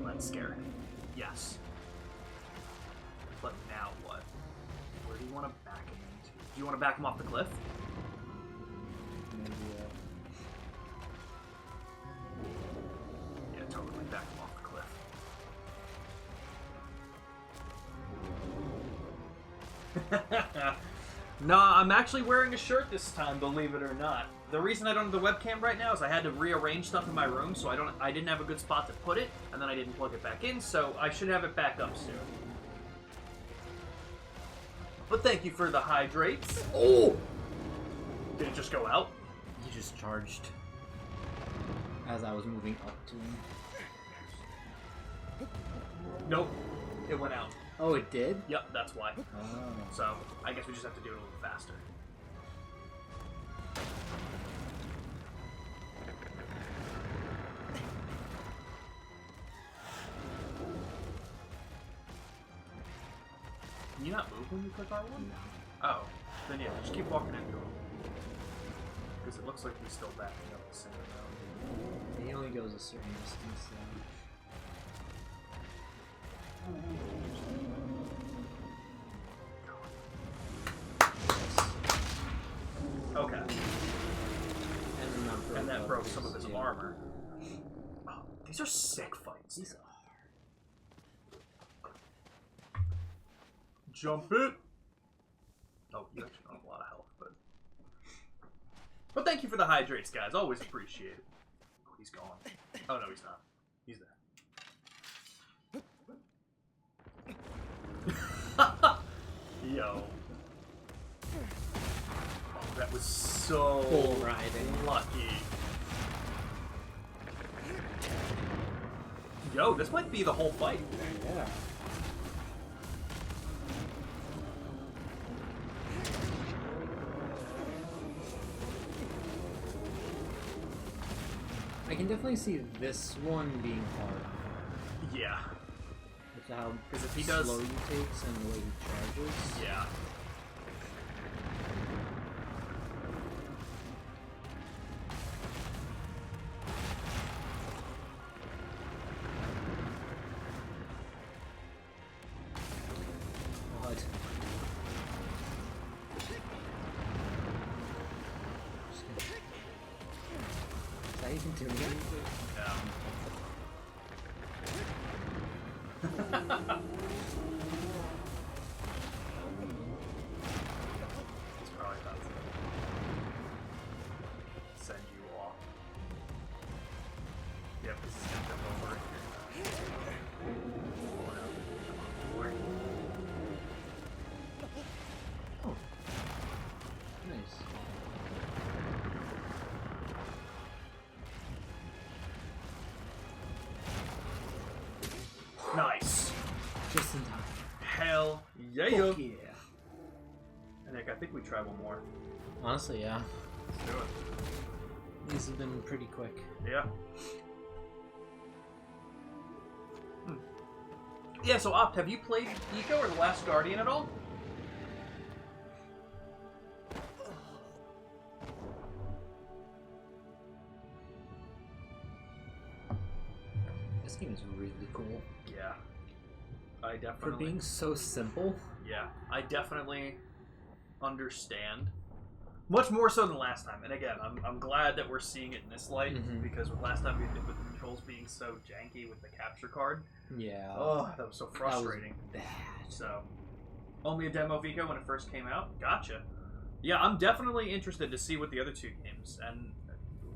Speaker 2: Let's scare him. Yes. But now what? Where do you want to back him into? Do you want to back him off the cliff?
Speaker 1: Maybe,
Speaker 2: Yeah, totally back him off the cliff. Nah, I'm actually wearing a shirt this time, believe it or not. The reason I don't have the webcam right now is I had to rearrange stuff in my room, so I didn't have a good spot to put it, and then I didn't plug it back in, so I should have it back up soon. But thank you for the hydrates. Oh! Did it just go out?
Speaker 1: he just charged as I was moving up to him.
Speaker 2: Nope. It went out.
Speaker 1: Oh, it did?
Speaker 2: Yep, that's why.
Speaker 1: Oh.
Speaker 2: So, I guess we just have to do it a little faster. Can you not move when you click R1?
Speaker 1: No.
Speaker 2: Oh. Then yeah, just keep walking into him. Because it looks like he's still backing up the same amount.
Speaker 1: He only goes a certain distance, so.
Speaker 2: Okay.
Speaker 1: And
Speaker 2: that broke some of his armor. Oh, these are sick fights.
Speaker 1: These are.
Speaker 2: Jump it! Oh, you actually don't have a lot of health, but thank you for the hydrates, guys. Always appreciate it. Oh, he's gone. Oh, no, he's not. He's there. Yo. Oh, that was so
Speaker 1: Bull riding.
Speaker 2: lucky. Yo, this might be the whole fight.
Speaker 1: Yeah. I can definitely see this one being hard.
Speaker 2: Yeah.
Speaker 1: With how
Speaker 2: 'Cause if he does-
Speaker 1: slow he takes and the way he charges.
Speaker 2: Yeah.
Speaker 1: What? Is that even doing anything?
Speaker 2: Yeah. Hell yeah.
Speaker 1: Fuck yeah.
Speaker 2: Nick, I think we try one more.
Speaker 1: Honestly, yeah.
Speaker 2: Let's do it.
Speaker 1: These have been pretty quick.
Speaker 2: Yeah. Yeah, so Opt, have you played Eco or The Last Guardian at all?
Speaker 1: This game is really cool.
Speaker 2: Yeah. I definitely...
Speaker 1: For being so simple.
Speaker 2: Yeah, I definitely understand. Much more so than last time. And again, I'm glad that we're seeing it in this light, because with last time we did with the controls being so janky with the capture card.
Speaker 1: Yeah.
Speaker 2: Oh, that was so frustrating.
Speaker 1: That was bad.
Speaker 2: So, only a demo of Eco when it first came out? Gotcha. Yeah, I'm definitely interested to see what the other two games, and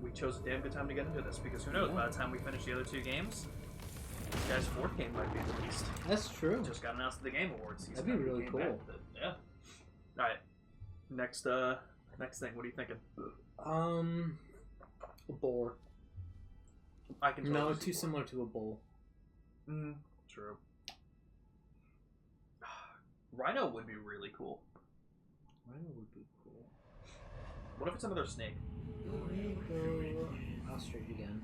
Speaker 2: we chose a damn good time to get into this, because who knows, by the time we finish the other two games, this guy's fourth game might be released.
Speaker 1: That's true.
Speaker 2: Just got announced at the Game Awards.
Speaker 1: That'd be really cool.
Speaker 2: Yeah. Alright. Next thing, what are you thinking?
Speaker 1: A boar.
Speaker 2: I can
Speaker 1: No,
Speaker 2: totally
Speaker 1: too
Speaker 2: see
Speaker 1: similar to a bull.
Speaker 2: True. Rhino would be really cool.
Speaker 1: Rhino would be cool.
Speaker 2: What if it's another snake?
Speaker 1: Ostrich again.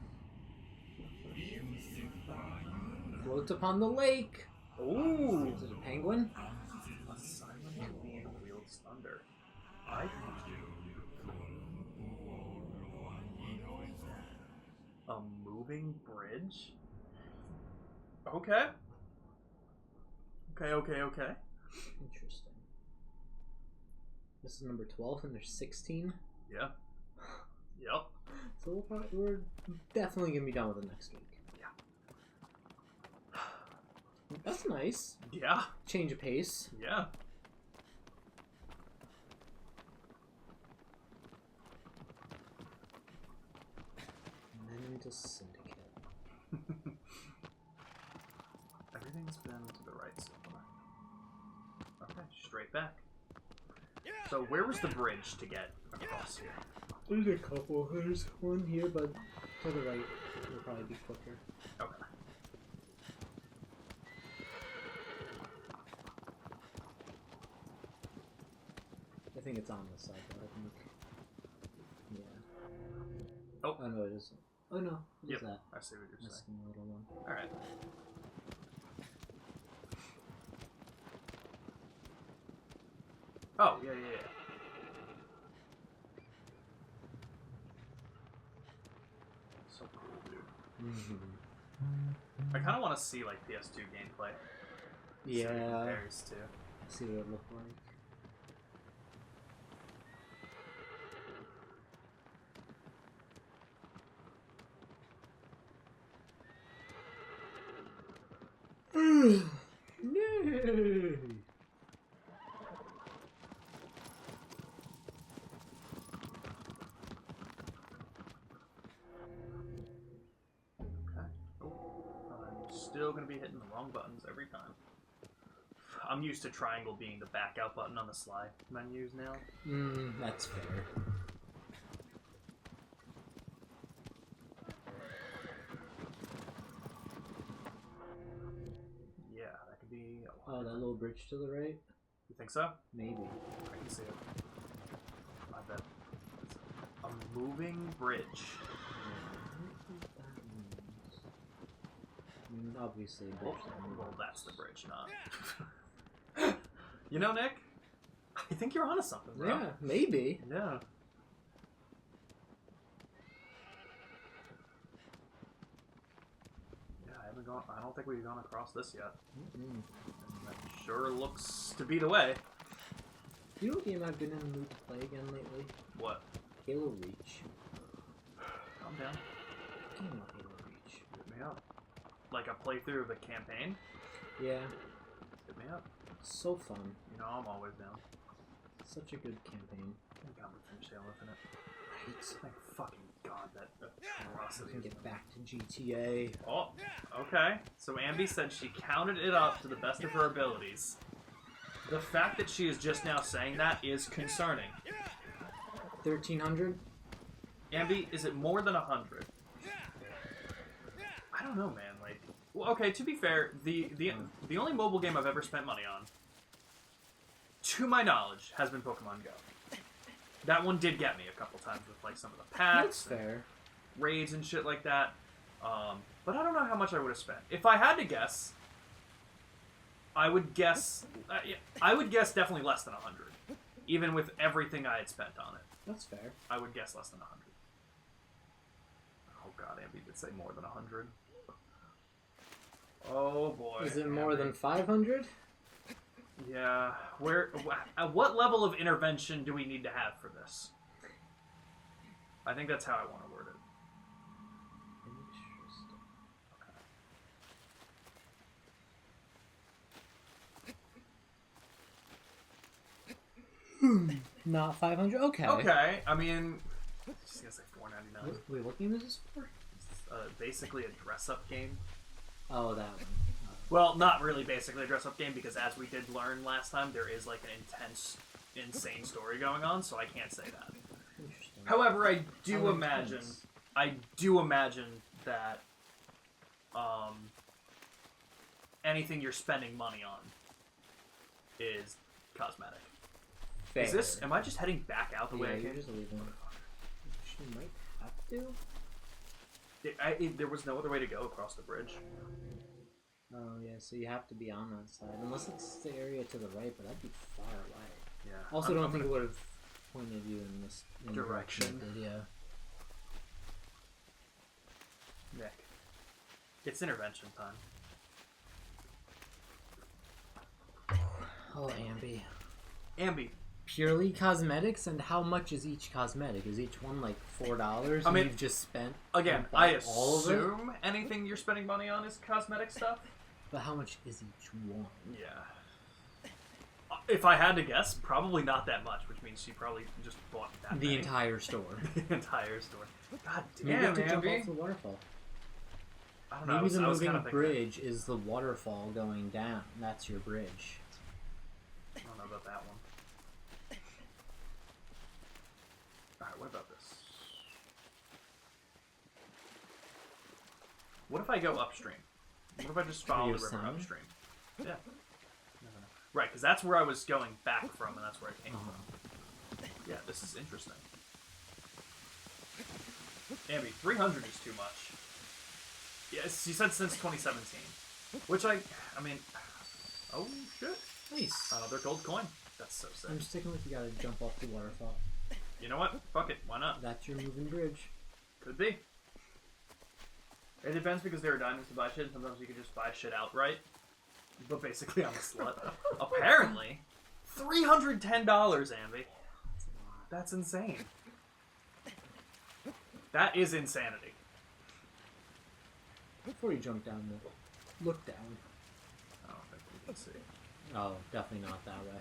Speaker 1: Floats upon the lake.
Speaker 2: Ooh!
Speaker 1: Is it a penguin?
Speaker 2: A silent being wields thunder. A moving bridge? Okay. Okay.
Speaker 1: Interesting. This is number 12 and there's 16.
Speaker 2: Yeah. Yep.
Speaker 1: So we're definitely going to be done with it next week.
Speaker 2: Yeah.
Speaker 1: That's nice.
Speaker 2: Yeah.
Speaker 1: Change of pace.
Speaker 2: Yeah.
Speaker 1: And then into Syndicate.
Speaker 2: Everything's been to the right so far. Okay, straight back. So where was the bridge to get across here?
Speaker 1: There's a couple. There's one here, but to the right will probably be quicker.
Speaker 2: Okay.
Speaker 1: I think it's on this side, though, I think. Yeah.
Speaker 2: Oh.
Speaker 1: Oh, no, it isn't. Oh, no. What is that?
Speaker 2: I see what you're
Speaker 1: That's
Speaker 2: saying.
Speaker 1: the little one.
Speaker 2: Alright. Oh, yeah. So cool, dude. I kind of want to see, like, PS2 gameplay. See what it
Speaker 1: Yeah.
Speaker 2: compares to.
Speaker 1: See what it looked like. Yay!
Speaker 2: Okay. Oh, I'm still going to be hitting the wrong buttons every time. I'm used to triangle being the back out button on the slide menus now.
Speaker 1: That's fair.
Speaker 2: Yeah, that could be...
Speaker 1: Oh, that little bridge to the right?
Speaker 2: You think so?
Speaker 1: Maybe.
Speaker 2: I can see it. I bet. It's a moving bridge.
Speaker 1: Obviously, a bridge that moves.
Speaker 2: Well, that's the bridge, not. You know, Nick? I think you're onto something, bro.
Speaker 1: Yeah, maybe.
Speaker 2: Yeah. I don't think we've gone across this yet. And that sure looks to be the way.
Speaker 1: You know what game I've been in the mood to play again lately?
Speaker 2: What?
Speaker 1: Halo Reach.
Speaker 2: Calm down.
Speaker 1: Game of Halo Reach.
Speaker 2: Hit me up. Like a playthrough of the campaign?
Speaker 1: Yeah,
Speaker 2: Hit me up.
Speaker 1: so fun.
Speaker 2: You know I'm always down.
Speaker 1: Such a good campaign.
Speaker 2: I got to finish Halo Infinite.
Speaker 1: Right.
Speaker 2: Thank fucking God that
Speaker 1: We
Speaker 2: atrocity.
Speaker 1: can get back to GTA.
Speaker 2: Oh, okay. So Ambi said she counted it up to the best of her abilities. The fact that she is just now saying that is concerning.
Speaker 1: 1300?
Speaker 2: Ambi, is it more than 100? I don't know, man. Like, Well, okay, to be fair, the only mobile game I've ever spent money on, to my knowledge, has been Pokemon Go. That one did get me a couple times with like some of the packs,
Speaker 1: That's fair.
Speaker 2: raids and shit like that. But I don't know how much I would have spent. If I had to guess, I would guess definitely less than 100, even with everything I had spent on it.
Speaker 1: That's fair.
Speaker 2: I would guess less than 100. Oh god, Ambi did say more than 100. Oh boy.
Speaker 1: Is it more than 500?
Speaker 2: Yeah. At what level of intervention do we need to have for this? I think that's how I want to word it.
Speaker 1: Interesting. Not 500? Okay.
Speaker 2: Okay. I mean, just gonna say $4.99.
Speaker 1: Wait, what game is this for?
Speaker 2: It's basically a dress-up game.
Speaker 1: Oh, that one.
Speaker 2: Well, not really basically a dress-up game, because as we did learn last time, there is like an intense, insane story going on, so I can't say that.
Speaker 1: Interesting.
Speaker 2: However, I do imagine that anything you're spending money on is cosmetic.
Speaker 1: Fair.
Speaker 2: Is this? Am I just heading back out the way I
Speaker 1: you're
Speaker 2: came?
Speaker 1: just leaving. You might have to.
Speaker 2: There was no other way to go across the bridge.
Speaker 1: Oh yeah, so you have to be on that side, unless it's the area to the right, but that'd be far away.
Speaker 2: Yeah.
Speaker 1: Also, don't think it would have pointed you in this
Speaker 2: Direction.
Speaker 1: Yeah.
Speaker 2: Nick, it's intervention time.
Speaker 1: Oh, Ambi.
Speaker 2: Ambi.
Speaker 1: Purely cosmetics, and how much is each cosmetic? Is each one like $4?
Speaker 2: I mean,
Speaker 1: you've just spent
Speaker 2: again.
Speaker 1: and bought
Speaker 2: I
Speaker 1: all of it.
Speaker 2: assume anything you're spending money on is cosmetic stuff.
Speaker 1: But how much is each one?
Speaker 2: Yeah. If I had to guess, probably not that much, which means she probably just bought that
Speaker 1: The
Speaker 2: many.
Speaker 1: entire store.
Speaker 2: The entire store. God
Speaker 1: Maybe you
Speaker 2: damn,
Speaker 1: have to jump
Speaker 2: Ambi.
Speaker 1: off the waterfall.
Speaker 2: I don't know.
Speaker 1: Maybe the
Speaker 2: I was
Speaker 1: moving
Speaker 2: kind of thinking.
Speaker 1: bridge is the waterfall going down. That's your bridge.
Speaker 2: I don't know about that one. Alright, what about this? What if I go upstream? What if I just follow the river
Speaker 1: Yosemite?
Speaker 2: upstream? Yeah. No. Right, because that's where I was going back from, and that's where I came from. Yeah, this is interesting. Ambi, 300 is too much. Yes, you said since 2017. Which I mean... Oh, shit.
Speaker 1: Nice.
Speaker 2: Another gold coin. That's so sick.
Speaker 1: I'm sticking with you. Gotta jump off the waterfall.
Speaker 2: You know what? Fuck it. Why not?
Speaker 1: That's your moving bridge.
Speaker 2: Could be. It depends, because there are diamonds to buy shit, and sometimes you can just buy shit outright. But basically, I'm a slut. Apparently, $310, Ambi. That's insane. That is insanity.
Speaker 1: Before you jump down, look down.
Speaker 2: I don't think we can see.
Speaker 1: Oh, definitely not that way.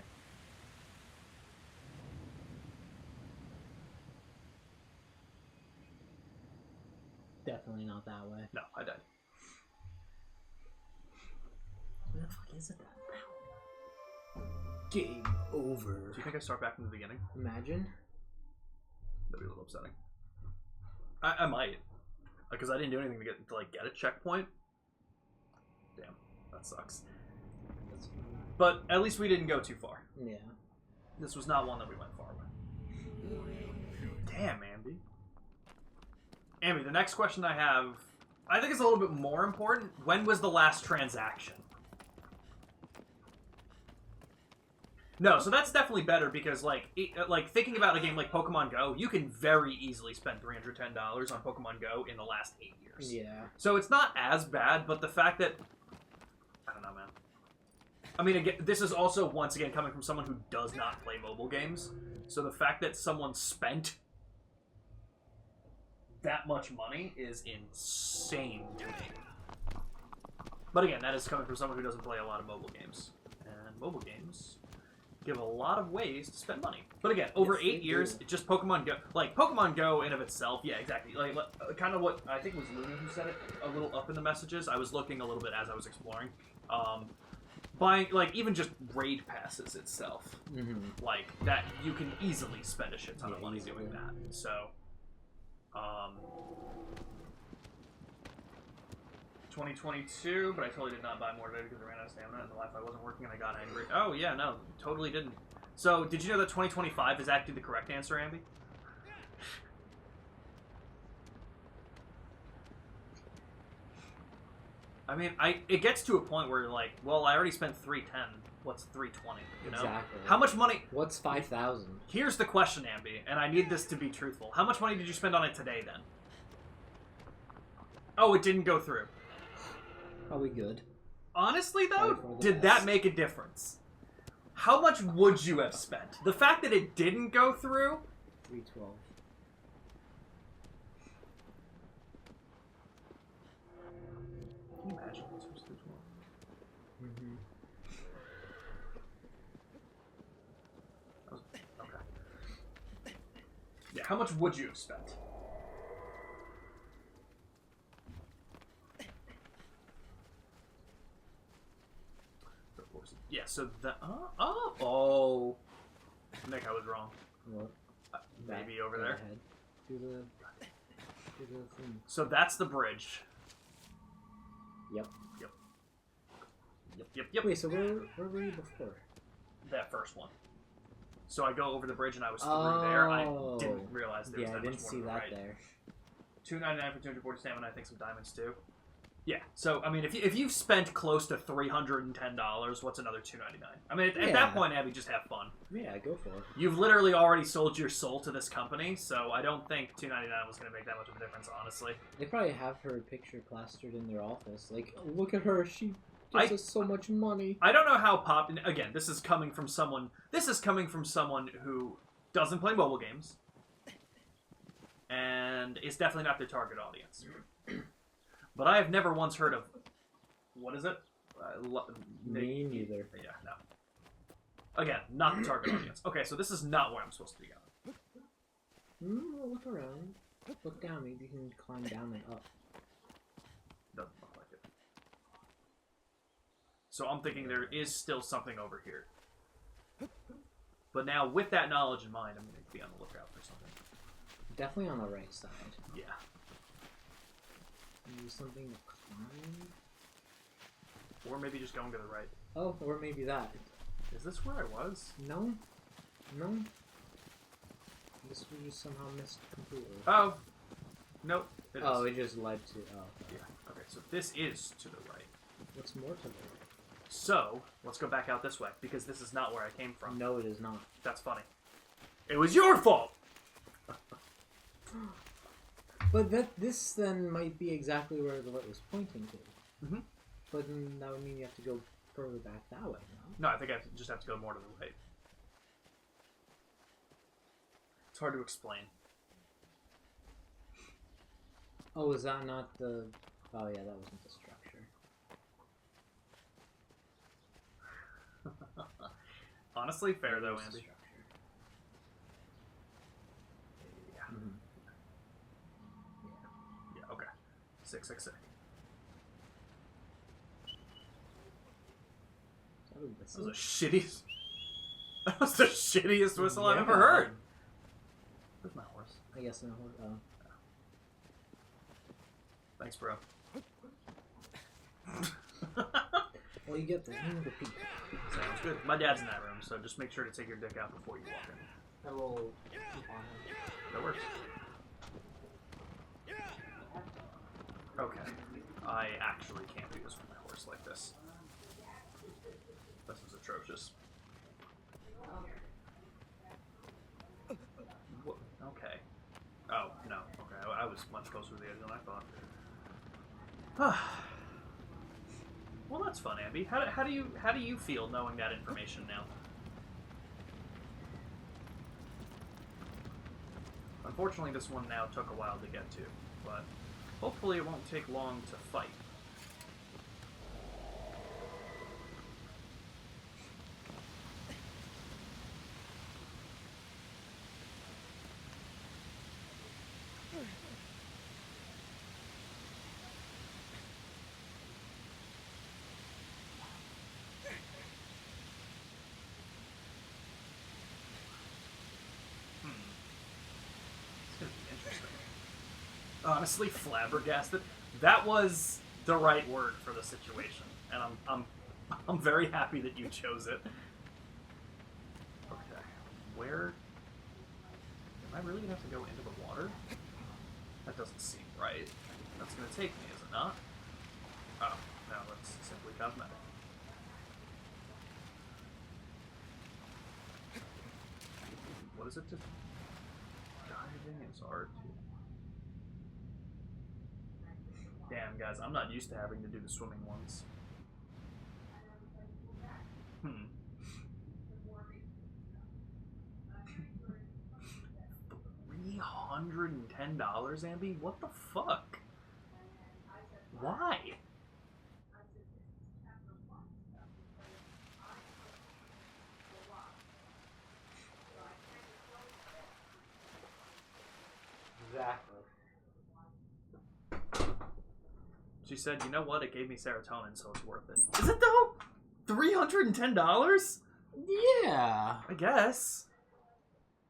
Speaker 1: Definitely not that way.
Speaker 2: No, I died.
Speaker 1: Where the fuck is it then? Game over.
Speaker 2: Do you think I start back from the beginning?
Speaker 1: Imagine.
Speaker 2: That'd be a little upsetting. I might. Because I didn't do anything to get a checkpoint. Damn, that sucks. But at least we didn't go too far.
Speaker 1: Yeah.
Speaker 2: This was not one that we went far with. Damn, Ambi. Ambi, the next question I have, I think is a little bit more important. When was the last transaction? No, so that's definitely better, because like thinking about a game like Pokemon Go, you can very easily spend $310 on Pokemon Go in the last 8 years.
Speaker 1: Yeah.
Speaker 2: So it's not as bad, but the fact that, I don't know, man. I mean, again, this is also, once again, coming from someone who does not play mobile games. So the fact that someone spent that much money is insane to me. But again, that is coming from someone who doesn't play a lot of mobile games. And mobile games give a lot of ways to spend money. But again, over 8 years, it's just Pokemon Go. Like, Pokemon Go in of itself, yeah, exactly. Like, kind of what, I think it was Luna who said it a little up in the messages. I was looking a little bit as I was exploring. Buying, like, even just raid passes itself.
Speaker 1: Mm-hmm.
Speaker 2: Like, that, you can easily spend a shit ton of money doing that. So, 2022, but I totally did not buy more today because I ran out of stamina and the Wi-Fi wasn't working and I got angry. Oh, yeah, no, totally didn't. So, did you know that 2025 is actually the correct answer, Ambi? I mean, it gets to a point where you're like, well, I already spent 310. What's 320? You know?
Speaker 1: Exactly.
Speaker 2: How much money?
Speaker 1: What's 5,000?
Speaker 2: Here's the question, Ambi, and I need this to be truthful. How much money did you spend on it today, then? Oh, it didn't go through.
Speaker 1: Probably good.
Speaker 2: Honestly, though,
Speaker 1: Probably
Speaker 2: did that make a difference? How much would you have spent? The fact that it didn't go through?
Speaker 1: 312.
Speaker 2: Can you imagine what's supposed to do?
Speaker 1: Mm-hmm.
Speaker 2: Okay. Yeah, how much would you have spent? Yeah, so the oh, Nick, I was wrong.
Speaker 1: What?
Speaker 2: Maybe
Speaker 1: Back,
Speaker 2: over
Speaker 1: go
Speaker 2: there.
Speaker 1: ahead. Do the thing.
Speaker 2: So that's the bridge.
Speaker 1: Yep.
Speaker 2: Yep.
Speaker 1: Wait, so where were you before?
Speaker 2: That first one. So I go over the bridge and I was through there. I didn't realize there was
Speaker 1: Yeah, I
Speaker 2: that
Speaker 1: didn't
Speaker 2: much
Speaker 1: see
Speaker 2: more to the
Speaker 1: that
Speaker 2: right.
Speaker 1: there.
Speaker 2: $2.99 for 240 stamina. I think some diamonds too. Yeah. So I mean, if you've spent close to $310, what's another $2.99? I mean, at that point, Abby, just have fun.
Speaker 1: Yeah, go for it.
Speaker 2: You've literally already sold your soul to this company, so I don't think $2.99 was going to make that much of a difference, honestly.
Speaker 1: They probably have her picture plastered in their office. Like, look at her, she gives us so much money.
Speaker 2: I don't know how again, this is coming from someone who doesn't play mobile games and is definitely not their target audience. But I have never once heard of, what is it?
Speaker 1: Me neither.
Speaker 2: Yeah, no. Again, not the target audience. Okay, so this is not where I'm supposed to be going.
Speaker 1: Look around. Look down. Maybe you can climb down and up.
Speaker 2: Doesn't look like it. So I'm thinking there is still something over here. But now, with that knowledge in mind, I'm going to be on the lookout for something.
Speaker 1: Definitely on the right side.
Speaker 2: Yeah.
Speaker 1: Maybe something to climb?
Speaker 2: Or maybe just going to the right.
Speaker 1: Oh, or maybe that.
Speaker 2: Is this where I was?
Speaker 1: No? No? This we just somehow missed completely.
Speaker 2: Oh. Nope.
Speaker 1: It just led to... Oh.
Speaker 2: Yeah. Okay, so this is to the right.
Speaker 1: What's more to the right?
Speaker 2: So, let's go back out this way, because this is not where I came from.
Speaker 1: No, it is not.
Speaker 2: That's funny. It was your fault!
Speaker 1: But this then might be exactly where the light was pointing to.
Speaker 2: Mm-hmm.
Speaker 1: But then that would mean you have to go further back that way,
Speaker 2: No, I think I just have to go more to the right. It's hard to explain.
Speaker 1: Oh, is that not the... Oh yeah, that wasn't the structure.
Speaker 2: Honestly, fair though,
Speaker 1: That was the
Speaker 2: Andy.
Speaker 1: structure.
Speaker 2: Yeah.
Speaker 1: Mm-hmm.
Speaker 2: Yeah, okay. Sick. That was the shittiest... That was the shittiest whistle I've ever heard. Where's my horse?
Speaker 1: I guess no.
Speaker 2: Thanks, bro.
Speaker 1: Well, you get the peak.
Speaker 2: Sounds good. My dad's in that room, so just make sure to take your dick out before you walk in.
Speaker 1: I will keep on him.
Speaker 2: That works. Okay. I actually can't do this with my horse like this. This is atrocious. What? Okay. Oh, no. Okay, I was much closer to the edge than I thought. Well, that's fun, Abby. How do you feel knowing that information now? Unfortunately, this one now took a while to get to, but hopefully it won't take long to fight. It's gonna be interesting. Honestly, flabbergasted. That was the right word for the situation, and I'm very happy that you chose it. Okay, where am I really gonna have to go into the water? That doesn't seem right. That's gonna take me, is it not? Oh, no, that's simply cosmetic. What is it to diving is R2? Damn, guys, I'm not used to having to do the swimming ones. $310, Ambi? What the fuck? Why?
Speaker 1: Exactly.
Speaker 2: She said, you know what? It gave me serotonin, so it's worth it. Is it though? $310?
Speaker 1: Yeah.
Speaker 2: I guess.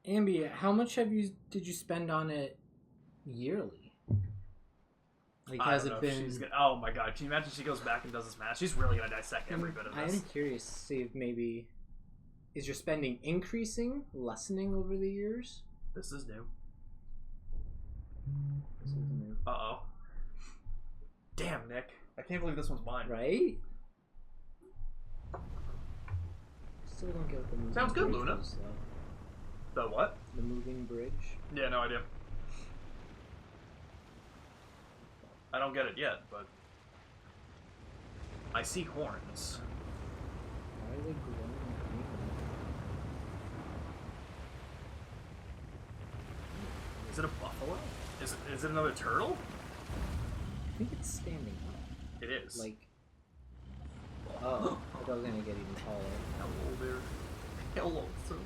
Speaker 1: Ambi, how much did you spend on it yearly? Like,
Speaker 2: I
Speaker 1: has
Speaker 2: don't know
Speaker 1: it
Speaker 2: if
Speaker 1: been?
Speaker 2: she's gonna, oh my god! Can you imagine she goes back and does this math? She's really gonna dissect every bit of
Speaker 1: I
Speaker 2: this.
Speaker 1: am curious to see if maybe is your spending increasing, lessening over the years?
Speaker 2: This is new.
Speaker 1: This is new,
Speaker 2: Uh-oh. Damn, Nick. I can't believe this one's mine.
Speaker 1: right? Still don't get what the moving
Speaker 2: Sounds good,
Speaker 1: bridge
Speaker 2: Luna.
Speaker 1: was, though.
Speaker 2: The what?
Speaker 1: The moving bridge.
Speaker 2: Yeah, no idea. I don't get it yet, but I see horns.
Speaker 1: Why are they glowing green?
Speaker 2: Is it a buffalo? Is it another turtle?
Speaker 1: I think it's standing up.
Speaker 2: It is.
Speaker 1: Like, oh, I thought I was gonna get even taller.
Speaker 2: Hello there. Hello, sir.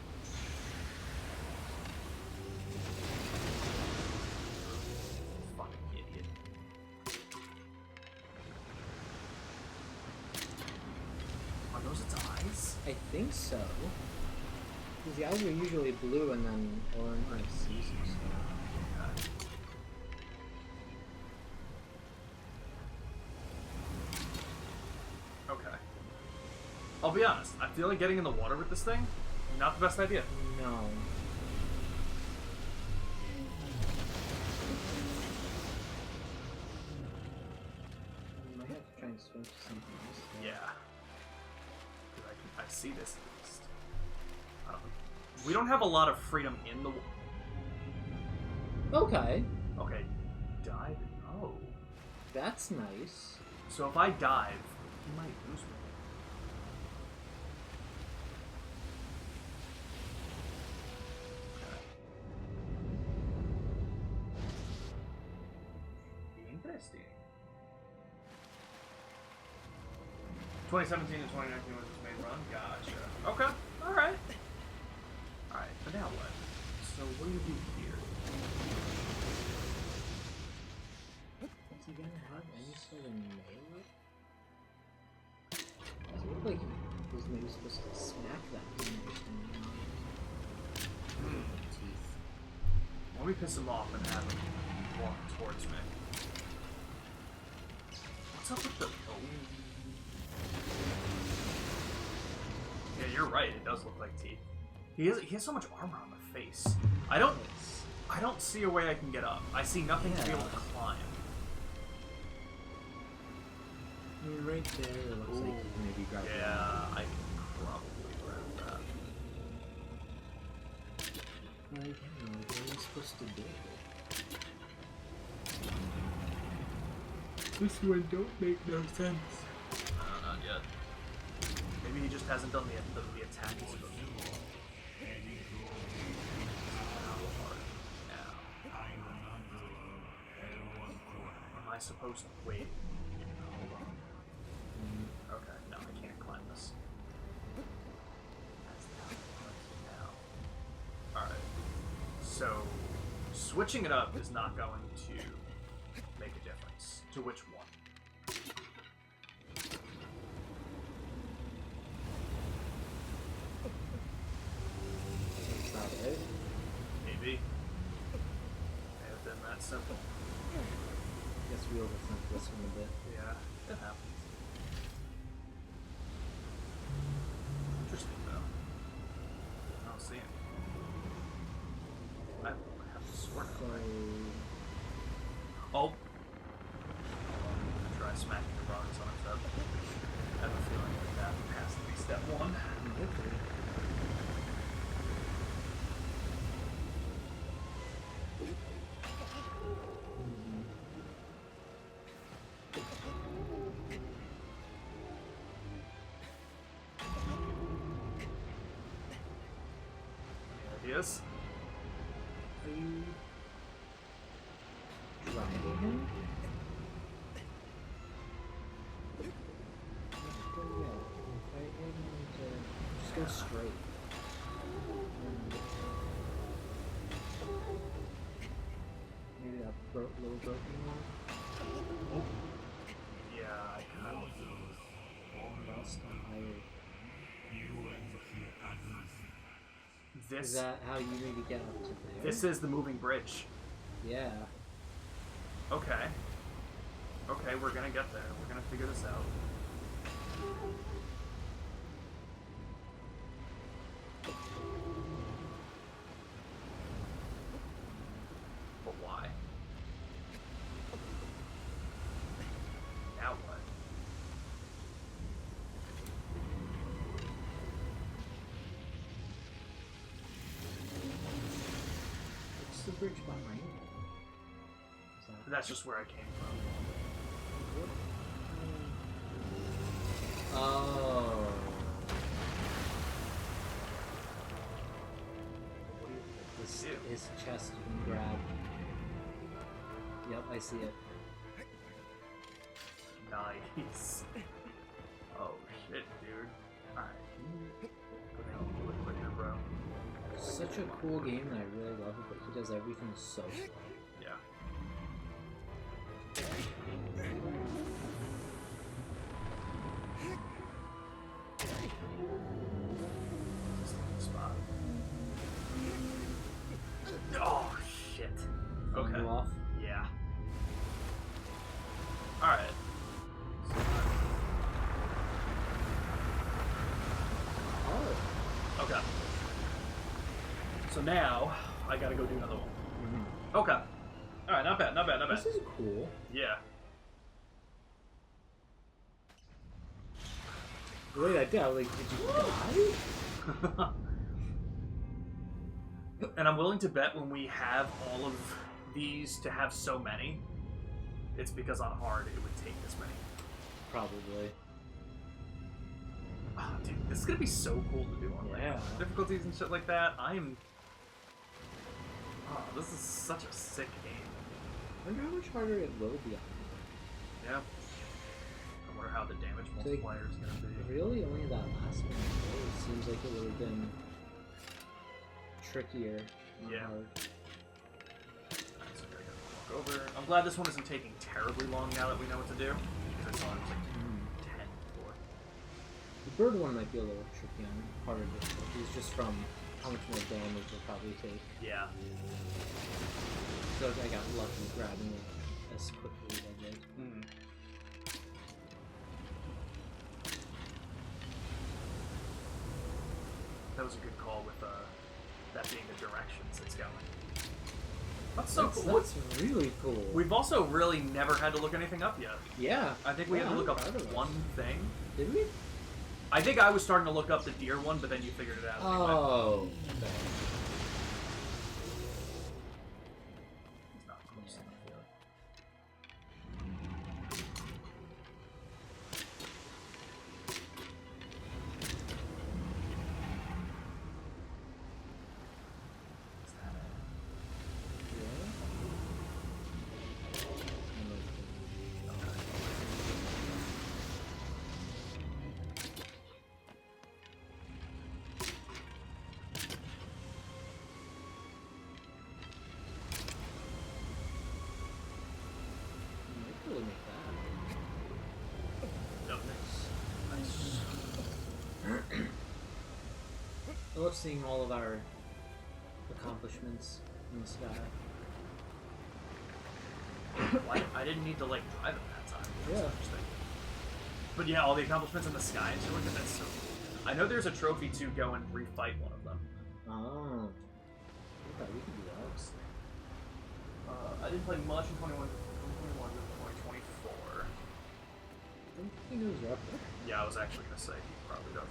Speaker 2: Fucking idiot. Are those its eyes?
Speaker 1: I think so. Because the eyes are usually blue and then orange and season.
Speaker 2: Okay. I'll be honest, I feel like getting in the water with this thing, not the best idea.
Speaker 1: No. I might have to try and swim to something else. though.
Speaker 2: Yeah. 'Cause I see this at least. I don't, we don't have a lot of freedom in the...
Speaker 1: Okay.
Speaker 2: Okay, dive. Oh.
Speaker 1: That's nice.
Speaker 2: So if I dive, he might lose me. Okay. Interesting. 2017 and 2019 was his main run? Gotcha. Okay. Alright. Alright, but now what? So what do you do here?
Speaker 1: Is he gonna have any sort of melee? Does it look like he was maybe supposed to smack that thing or something? Teeth.
Speaker 2: Let me piss him off and have him walk towards me. What's up with the... Oh. Yeah, you're right. It does look like teeth. He has so much armor on the face. I don't see a way I can get up. I see nothing to be able to climb.
Speaker 1: I mean, right there, it looks like you can maybe grab it.
Speaker 2: Yeah, I can probably grab that.
Speaker 1: Well, again, like, what are you supposed to do? This one don't make no sense.
Speaker 2: Not yet. Maybe he just hasn't done the attack he's supposed to. Am I supposed to wait? Hold on. Okay, no, I can't climb this. Now. Alright. So, switching it up is not going to make a difference. To which one?
Speaker 1: That's not it.
Speaker 2: Maybe. May have been that simple.
Speaker 1: Guess this wheel that's not this one a bit.
Speaker 2: Yeah, it happens. Interesting though. I don't see it. I have to sort
Speaker 1: So,
Speaker 2: it. Oh. Try smacking the rocks on its head. I have a feeling that has to be step one.
Speaker 1: okay.
Speaker 2: Any ideas?
Speaker 1: Are you driving him? Just go straight. Maybe that little broken one.
Speaker 2: Yeah, I kind of.
Speaker 1: Rust on iron. Is
Speaker 2: This.
Speaker 1: that how you need to get up to there?
Speaker 2: This is the moving bridge.
Speaker 1: Yeah.
Speaker 2: Okay. Okay, we're gonna get there. We're gonna figure this out. But why? Now what?
Speaker 1: What's the bridge behind? Is that
Speaker 2: That's just where I came from.
Speaker 1: Oh.
Speaker 2: What do you
Speaker 1: His,
Speaker 2: do?
Speaker 1: his chest you can grab. Yep, I see it.
Speaker 2: Nice. Oh shit, dude. Alright. Go down a little bit quicker, bro.
Speaker 1: Such a cool game and I really love it, but he does everything so slow.
Speaker 2: Yeah. Spot. Oh shit.
Speaker 1: Throwing
Speaker 2: Okay.
Speaker 1: you off.
Speaker 2: Yeah. Alright.
Speaker 1: Oh.
Speaker 2: Okay. So now I gotta go do another one.
Speaker 1: Mm-hmm.
Speaker 2: Okay. Alright, not bad, not bad, not bad.
Speaker 1: This is cool.
Speaker 2: Yeah.
Speaker 1: The way that did, I was like, did you die?
Speaker 2: And I'm willing to bet when we have all of these to have so many, it's because on hard it would take this many.
Speaker 1: Probably.
Speaker 2: Oh, dude, this is gonna be so cool to do on
Speaker 1: Yeah.
Speaker 2: difficulties and shit like that. Oh, this is such a sick game.
Speaker 1: I wonder how much harder it will be on
Speaker 2: Yeah. I wonder how the damage
Speaker 1: So,
Speaker 2: multiplier is gonna be.
Speaker 1: really, only that last one. It seems like it would have been trickier. on
Speaker 2: Yeah.
Speaker 1: hard.
Speaker 2: Alright, so I gotta walk over. I'm glad this one isn't taking terribly long now that we know what to do. Because I saw it was like 10 before.
Speaker 1: The bird one might be a little tricky on harder difficulties, just from how much more damage it'll probably take.
Speaker 2: Yeah.
Speaker 1: So I got lucky grabbing it as quickly as I did.
Speaker 2: Mm. That was a good call with that being the directions it's going. That's so cool.
Speaker 1: That's really cool.
Speaker 2: We've also really never had to look anything up yet.
Speaker 1: Yeah.
Speaker 2: I think we had to
Speaker 1: I'm
Speaker 2: look up
Speaker 1: proud of us.
Speaker 2: one thing.
Speaker 1: Did we?
Speaker 2: I think I was starting to look up the deer one, but then you figured it out. Anyway.
Speaker 1: Oh.
Speaker 2: It's not close
Speaker 1: Yeah.
Speaker 2: enough, really. Is that it?
Speaker 1: Really make that.
Speaker 2: No, nice.
Speaker 1: I love seeing all of our accomplishments in the sky.
Speaker 2: I didn't need to like drive it that time. That's
Speaker 1: Yeah.
Speaker 2: interesting. But yeah, all the accomplishments in the sky and shit like that. That's so cool. I know there's a trophy to go and refight one of them.
Speaker 1: Oh. Okay, we can do that.
Speaker 2: I didn't play much in 2021 to 2024.
Speaker 1: I don't think he knows Rapper.
Speaker 2: Yeah, I was actually gonna say he probably doesn't.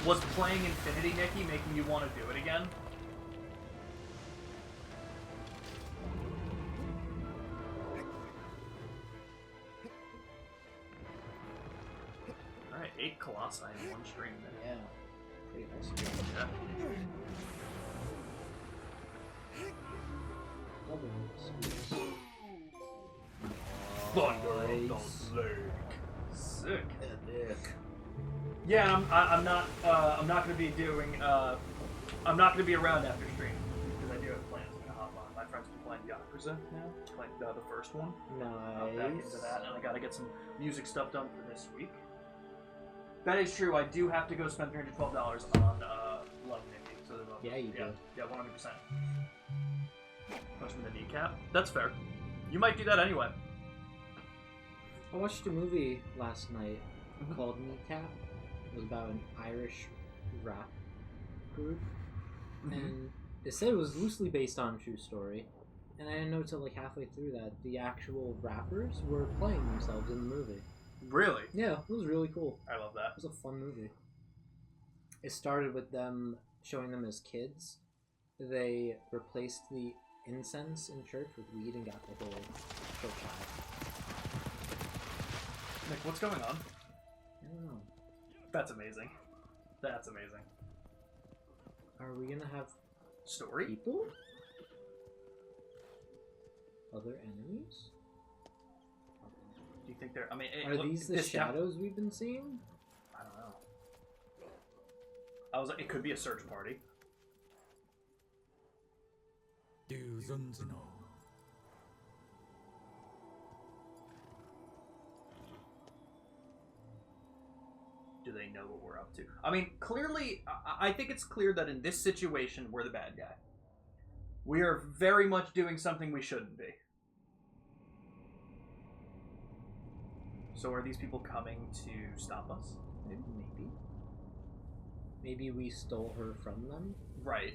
Speaker 2: Was playing Infinity, Nikki, making you want to do it again? Alright, 8 Colossi in one stream then.
Speaker 1: Yeah. Pretty awesome.
Speaker 2: Yeah.
Speaker 1: Double squeeze.
Speaker 2: Thunder of the Lake. Sick.
Speaker 1: Epic.
Speaker 2: Yeah, I'm not gonna be doing I'm not gonna be around after stream because I do have plans to hop on. My friends been playing Yakuza now, playing the first one. I'm back into that, and I gotta get some music stuff done for this week. That is true. I do have to go spend $312 on Love Nikki. So
Speaker 1: Yeah, you do.
Speaker 2: Yeah, 100%. Punch him in the kneecap. That's fair. You might do that anyway.
Speaker 1: I watched a movie last night called Kneecap. It was about an Irish rap group, and they said it was loosely based on a true story. And I didn't know till like halfway through that the actual rappers were playing themselves in the movie.
Speaker 2: Really?
Speaker 1: Yeah, it was really cool.
Speaker 2: I love that.
Speaker 1: It was a fun movie. It started with them showing them as kids. They replaced the incense in church with weed and got the whole church high.
Speaker 2: Nick, what's going on?
Speaker 1: I don't know.
Speaker 2: That's amazing. That's amazing.
Speaker 1: Are we gonna have
Speaker 2: Story?
Speaker 1: people? Other enemies?
Speaker 2: Do you think they're... I mean...
Speaker 1: Are these the shadows we've been seeing?
Speaker 2: I don't know. I was like, it could be a search party. Do they know what we're up to? I mean, clearly, I think it's clear that in this situation, we're the bad guy. We are very much doing something we shouldn't be. So are these people coming to stop us?
Speaker 1: Maybe. Maybe we stole her from them?
Speaker 2: Right.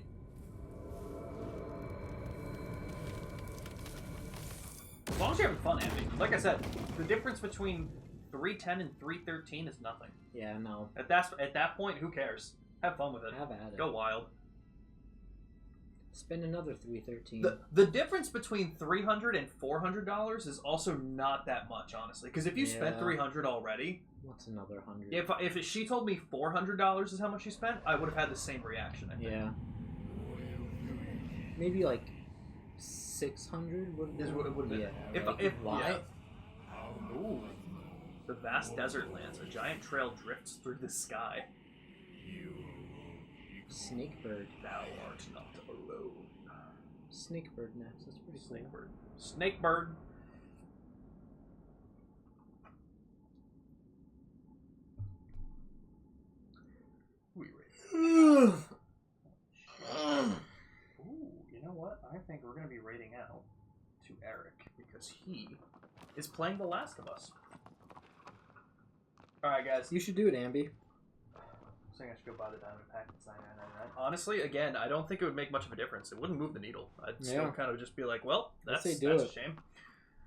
Speaker 2: As long as you're having fun, Andy. Like I said, the difference between 310 and 313 is nothing.
Speaker 1: Yeah, no.
Speaker 2: At that point, who cares? Have fun with it.
Speaker 1: Have at it.
Speaker 2: Go wild.
Speaker 1: Spend another $313.
Speaker 2: The difference between $300 and $400 is also not that much, honestly. Because if you spent $300 already,
Speaker 1: what's another $100?
Speaker 2: If she told me $400 is how much she spent, I would have had the same reaction. I think.
Speaker 1: Yeah. Maybe like 600 would have been.
Speaker 2: Yeah. If why? Yeah. Ooh. The vast desert lands. A giant trail drifts through the sky.
Speaker 1: Snakebird.
Speaker 2: Thou art not alone.
Speaker 1: Snakebird next. That's pretty cool.
Speaker 2: Snakebird. Snakebird. We rate. Ooh, you know what? I think we're going to be rating out to Eric because he is playing The Last of Us. Alright, guys.
Speaker 1: You should do it, Ambi.
Speaker 2: I think I should go buy the diamond pack at $9.99. Honestly, again, I don't think it would make much of a difference. It wouldn't move the needle. I'd still kind of just be like, well, that's a shame.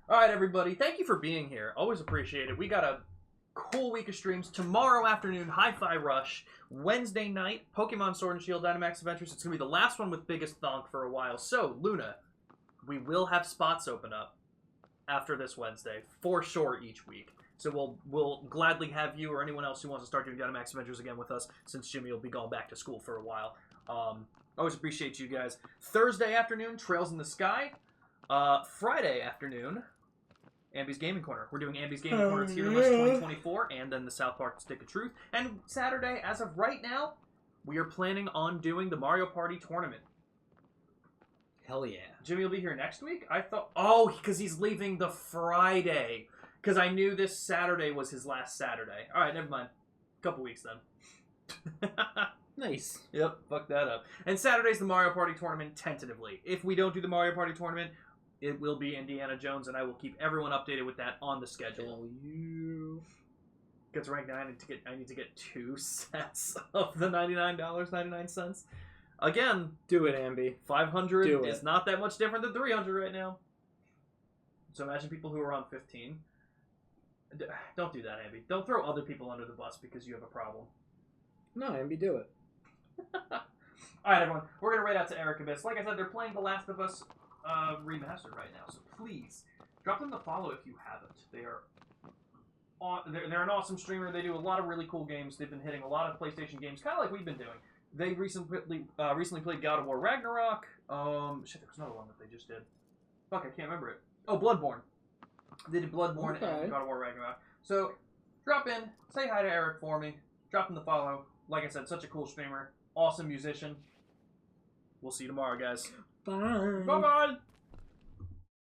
Speaker 2: Alright, everybody. Thank you for being here. Always appreciate it. We got a cool week of streams. Tomorrow afternoon, Hi-Fi Rush. Wednesday night, Pokemon Sword and Shield Dynamax Adventures. It's going to be the last one with Biggest Thonk for a while. So, Luna, we will have spots open up after this Wednesday, for sure, each week. So we'll gladly have you or anyone else who wants to start doing Dynamax Adventures again with us, since Jimmy will be going back to school for a while. Always appreciate you guys. Thursday afternoon, Trails in the Sky. Friday afternoon, Ambi's Gaming Corner. We're doing Ambi's Gaming Corner Tier List 2024, and then the South Park Stick of Truth. And Saturday, as of right now, we are planning on doing the Mario Party tournament.
Speaker 1: Hell yeah.
Speaker 2: Jimmy will be here next week? I thought... Oh, because he's leaving the Friday. Because I knew this Saturday was his last Saturday. All right, never mind. Couple weeks then.
Speaker 1: Nice.
Speaker 2: Yep, fuck that up. And Saturday's the Mario Party tournament, tentatively. If we don't do the Mario Party tournament, it will be Indiana Jones, and I will keep everyone updated with that on the schedule.
Speaker 1: Hell you.
Speaker 2: Gets ranked 9. I need to get 2 sets of the $99.99. Again,
Speaker 1: Do it, Ambi.
Speaker 2: 500
Speaker 1: Do
Speaker 2: is
Speaker 1: it.
Speaker 2: not that much different than 300 right now. So imagine people who are on 15. Don't do that, Ambi. Don't throw other people under the bus because you have a problem.
Speaker 1: No, Ambi, do it.
Speaker 2: Alright, everyone. We're going to rate out to Eric Abyss. Like I said, they're playing The Last of Us Remastered right now. So please, drop them the follow if you haven't. They're an awesome streamer. They do a lot of really cool games. They've been hitting a lot of PlayStation games, kind of like we've been doing. They recently played God of War Ragnarok. Shit, there was another one that they just did. Fuck, I can't remember it. Oh, Bloodborne. They did Bloodborne and God of War Ragnarok. So, drop in, say hi to Eric for me. Drop him the follow. Like I said, such a cool streamer. Awesome musician. We'll see you tomorrow, guys.
Speaker 1: Bye.
Speaker 2: Bye-bye!